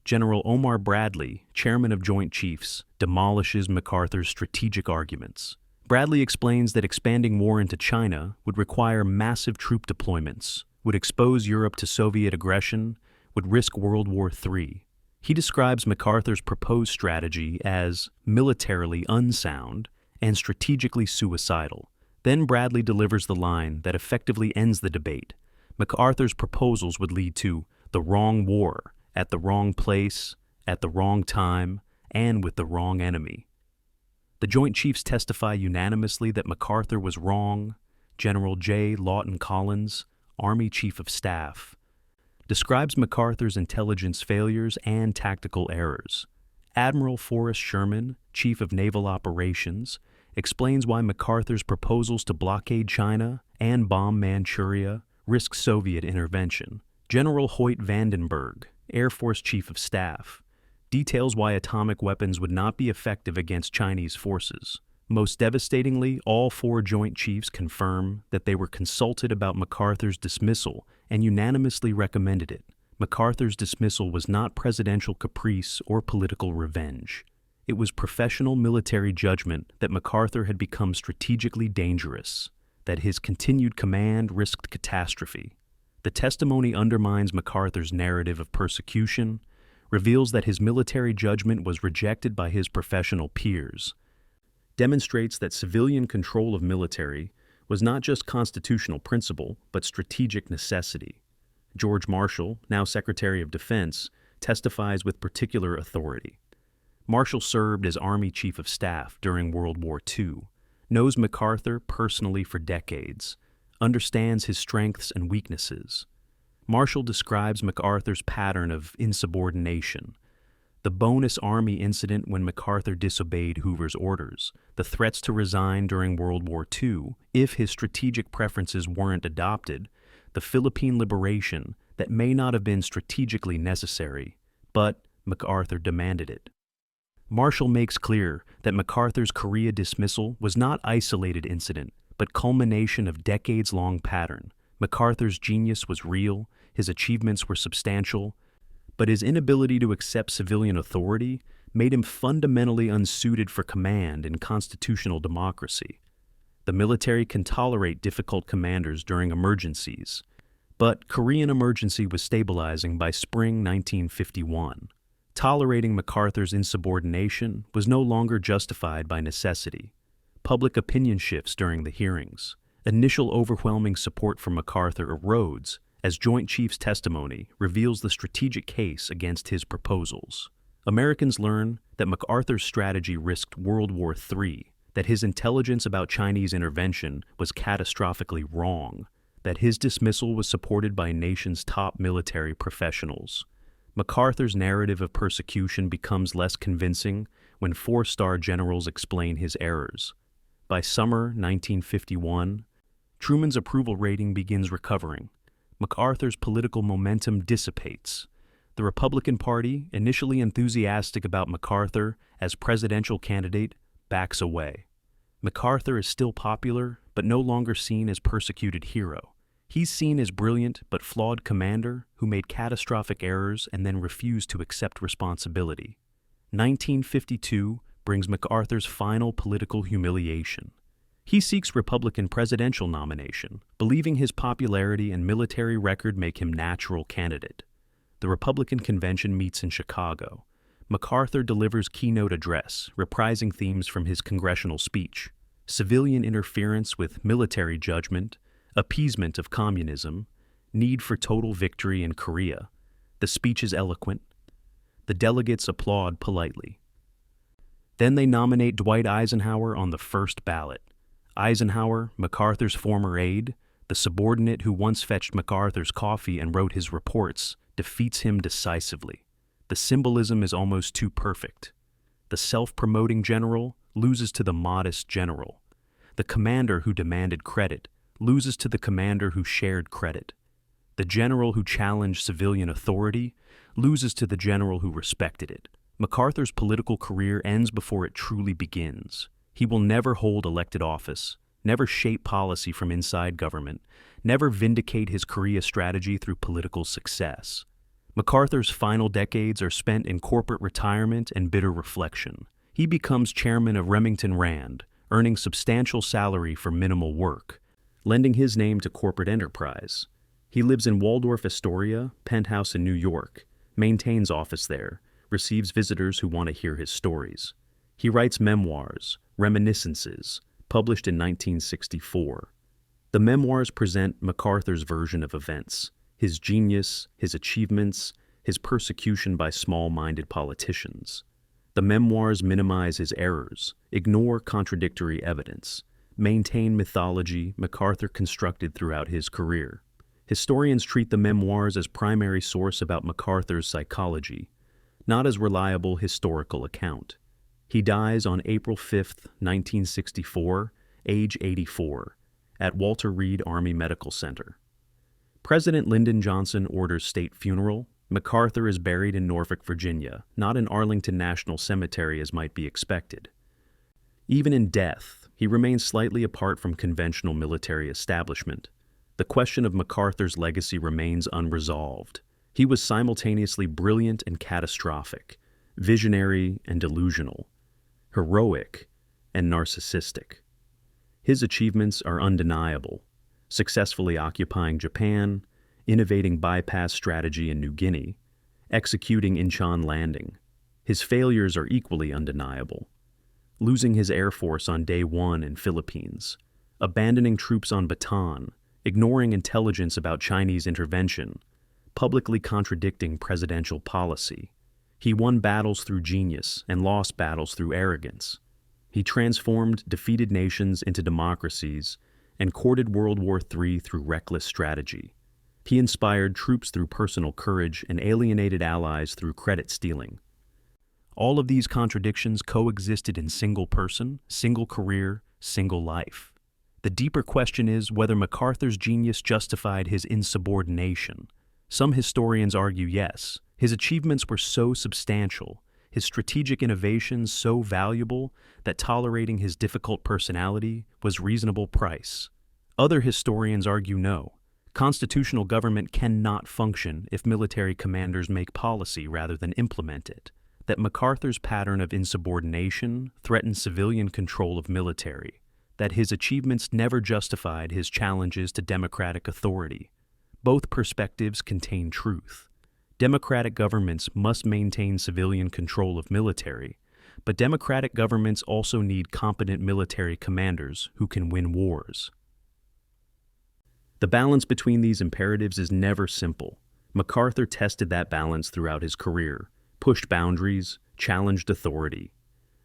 General Omar Bradley, chairman of Joint Chiefs, demolishes MacArthur's strategic arguments. Bradley explains that expanding war into China would require massive troop deployments, would expose Europe to Soviet aggression, would risk World War III. He describes MacArthur's proposed strategy as militarily unsound and strategically suicidal. Then Bradley delivers the line that effectively ends the debate. MacArthur's proposals would lead to the wrong war, at the wrong place, at the wrong time, and with the wrong enemy. The Joint Chiefs testify unanimously that MacArthur was wrong. General J. Lawton Collins, Army Chief of Staff, describes MacArthur's intelligence failures and tactical errors. Admiral Forrest Sherman, Chief of Naval Operations, explains why MacArthur's proposals to blockade China and bomb Manchuria risk Soviet intervention. General Hoyt Vandenberg, Air Force Chief of Staff, details why atomic weapons would not be effective against Chinese forces. Most devastatingly, all 4 Joint Chiefs confirm that they were consulted about MacArthur's dismissal and unanimously recommended it. MacArthur's dismissal was not presidential caprice or political revenge. It was professional military judgment that MacArthur had become strategically dangerous, that his continued command risked catastrophe. The testimony undermines MacArthur's narrative of persecution, reveals that his military judgment was rejected by his professional peers, demonstrates that civilian control of military was not just constitutional principle, but strategic necessity. George Marshall, now Secretary of Defense, testifies with particular authority. Marshall served as Army Chief of Staff during World War II, knows MacArthur personally for decades, understands his strengths and weaknesses. Marshall describes MacArthur's pattern of insubordination, the bonus Army incident when MacArthur disobeyed Hoover's orders, the threats to resign during World War II if his strategic preferences weren't adopted, the Philippine liberation that may not have been strategically necessary, but MacArthur demanded it. Marshall makes clear that MacArthur's Korea dismissal was not an isolated incident, but culmination of decades-long pattern. MacArthur's genius was real, his achievements were substantial, but his inability to accept civilian authority made him fundamentally unsuited for command in constitutional democracy. The military can tolerate difficult commanders during emergencies, but Korean emergency was stabilizing by spring 1951. Tolerating MacArthur's insubordination was no longer justified by necessity. Public opinion shifts during the hearings. Initial overwhelming support for MacArthur erodes as Joint Chiefs' testimony reveals the strategic case against his proposals. Americans learn that MacArthur's strategy risked World War III, that his intelligence about Chinese intervention was catastrophically wrong, that his dismissal was supported by a nation's top military professionals. MacArthur's narrative of persecution becomes less convincing when 4-star generals explain his errors. By summer 1951, Truman's approval rating begins recovering. MacArthur's political momentum dissipates. The Republican Party, initially enthusiastic about MacArthur as presidential candidate, backs away. MacArthur is still popular, but no longer seen as persecuted hero. He's seen as brilliant but flawed commander who made catastrophic errors and then refused to accept responsibility. 1952 brings MacArthur's final political humiliation. He seeks Republican presidential nomination, believing his popularity and military record make him natural candidate. The Republican convention meets in Chicago. MacArthur delivers keynote address, reprising themes from his congressional speech: civilian interference with military judgment, appeasement of communism, need for total victory in Korea. The speech is eloquent. The delegates applaud politely. Then they nominate Dwight Eisenhower on the first ballot. Eisenhower, MacArthur's former aide, the subordinate who once fetched MacArthur's coffee and wrote his reports, defeats him decisively. The symbolism is almost too perfect. The self-promoting general loses to the modest general. The commander who demanded credit loses to the commander who shared credit. The general who challenged civilian authority loses to the general who respected it. MacArthur's political career ends before it truly begins. He will never hold elected office, never shape policy from inside government, never vindicate his Korea strategy through political success. MacArthur's final decades are spent in corporate retirement and bitter reflection. He becomes chairman of Remington Rand, earning substantial salary for minimal work, lending his name to corporate enterprise. He lives in Waldorf Astoria, penthouse in New York, maintains office there, receives visitors who want to hear his stories. He writes memoirs, reminiscences, published in 1964. The memoirs present MacArthur's version of events, his genius, his achievements, his persecution by small-minded politicians. The memoirs minimize his errors, ignore contradictory evidence, maintain mythology MacArthur constructed throughout his career. Historians treat the memoirs as primary source about MacArthur's psychology, not as reliable historical account. He dies on April 5, 1964, age 84, at Walter Reed Army Medical Center. President Lyndon Johnson orders state funeral. MacArthur is buried in Norfolk, Virginia, not in Arlington National Cemetery as might be expected. Even in death, he remains slightly apart from conventional military establishment. The question of MacArthur's legacy remains unresolved. He was simultaneously brilliant and catastrophic, visionary and delusional, heroic and narcissistic. His achievements are undeniable, successfully occupying Japan, innovating bypass strategy in New Guinea, executing Incheon landing. His failures are equally undeniable. Losing his Air Force on Day 1 in Philippines, abandoning troops on Bataan, ignoring intelligence about Chinese intervention, publicly contradicting presidential policy. He won battles through genius and lost battles through arrogance. He transformed defeated nations into democracies and courted World War III through reckless strategy. He inspired troops through personal courage and alienated allies through credit stealing. All of these contradictions coexisted in single person, single career, single life. The deeper question is whether MacArthur's genius justified his insubordination. Some historians argue yes. His achievements were so substantial, his strategic innovations so valuable, that tolerating his difficult personality was reasonable price. Other historians argue no. Constitutional government cannot function if military commanders make policy rather than implement it. That MacArthur's pattern of insubordination threatened civilian control of military. That his achievements never justified his challenges to democratic authority. Both perspectives contain truth. Democratic governments must maintain civilian control of military, but democratic governments also need competent military commanders who can win wars. The balance between these imperatives is never simple. MacArthur tested that balance throughout his career, pushed boundaries, challenged authority.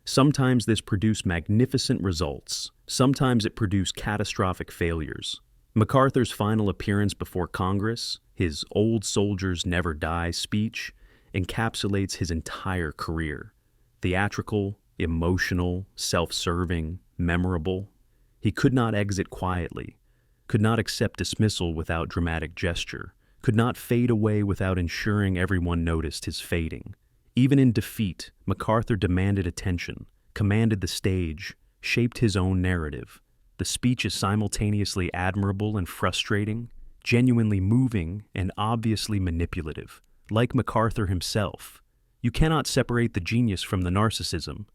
Sometimes this produced magnificent results. Sometimes it produced catastrophic failures. MacArthur's final appearance before Congress, his "Old Soldiers Never Die" speech, encapsulates his entire career. Theatrical, emotional, self-serving, memorable. He could not exit quietly, could not accept dismissal without dramatic gesture, could not fade away without ensuring everyone noticed his fading. Even in defeat, MacArthur demanded attention, commanded the stage, shaped his own narrative. The speech is simultaneously admirable and frustrating, genuinely moving and obviously manipulative. Like MacArthur himself, you cannot separate the genius from the narcissism,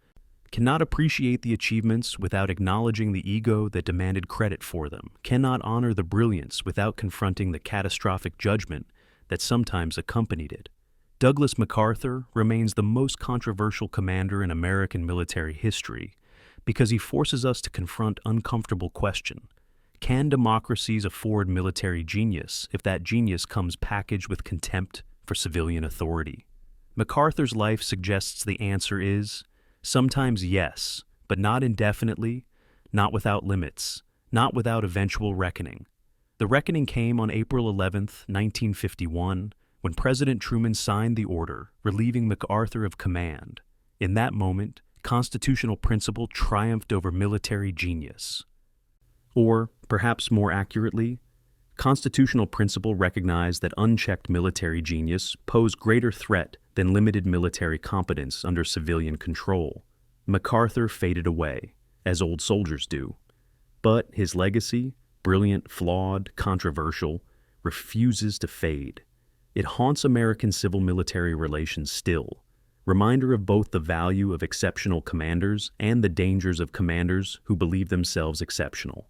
cannot appreciate the achievements without acknowledging the ego that demanded credit for them, cannot honor the brilliance without confronting the catastrophic judgment that sometimes accompanied it. Douglas MacArthur remains the most controversial commander in American military history because he forces us to confront uncomfortable question. Can democracies afford military genius if that genius comes packaged with contempt for civilian authority? MacArthur's life suggests the answer is sometimes yes, but not indefinitely, not without limits, not without eventual reckoning. The reckoning came on April 11, 1951, when President Truman signed the order relieving MacArthur of command. In that moment, constitutional principle triumphed over military genius. Or, perhaps more accurately, Constitutional principle recognized that unchecked military genius posed greater threat than limited military competence under civilian control. MacArthur faded away, as old soldiers do. But his legacy, brilliant, flawed, controversial, refuses to fade. It haunts American civil-military relations still, reminder of both the value of exceptional commanders and the dangers of commanders who believe themselves exceptional.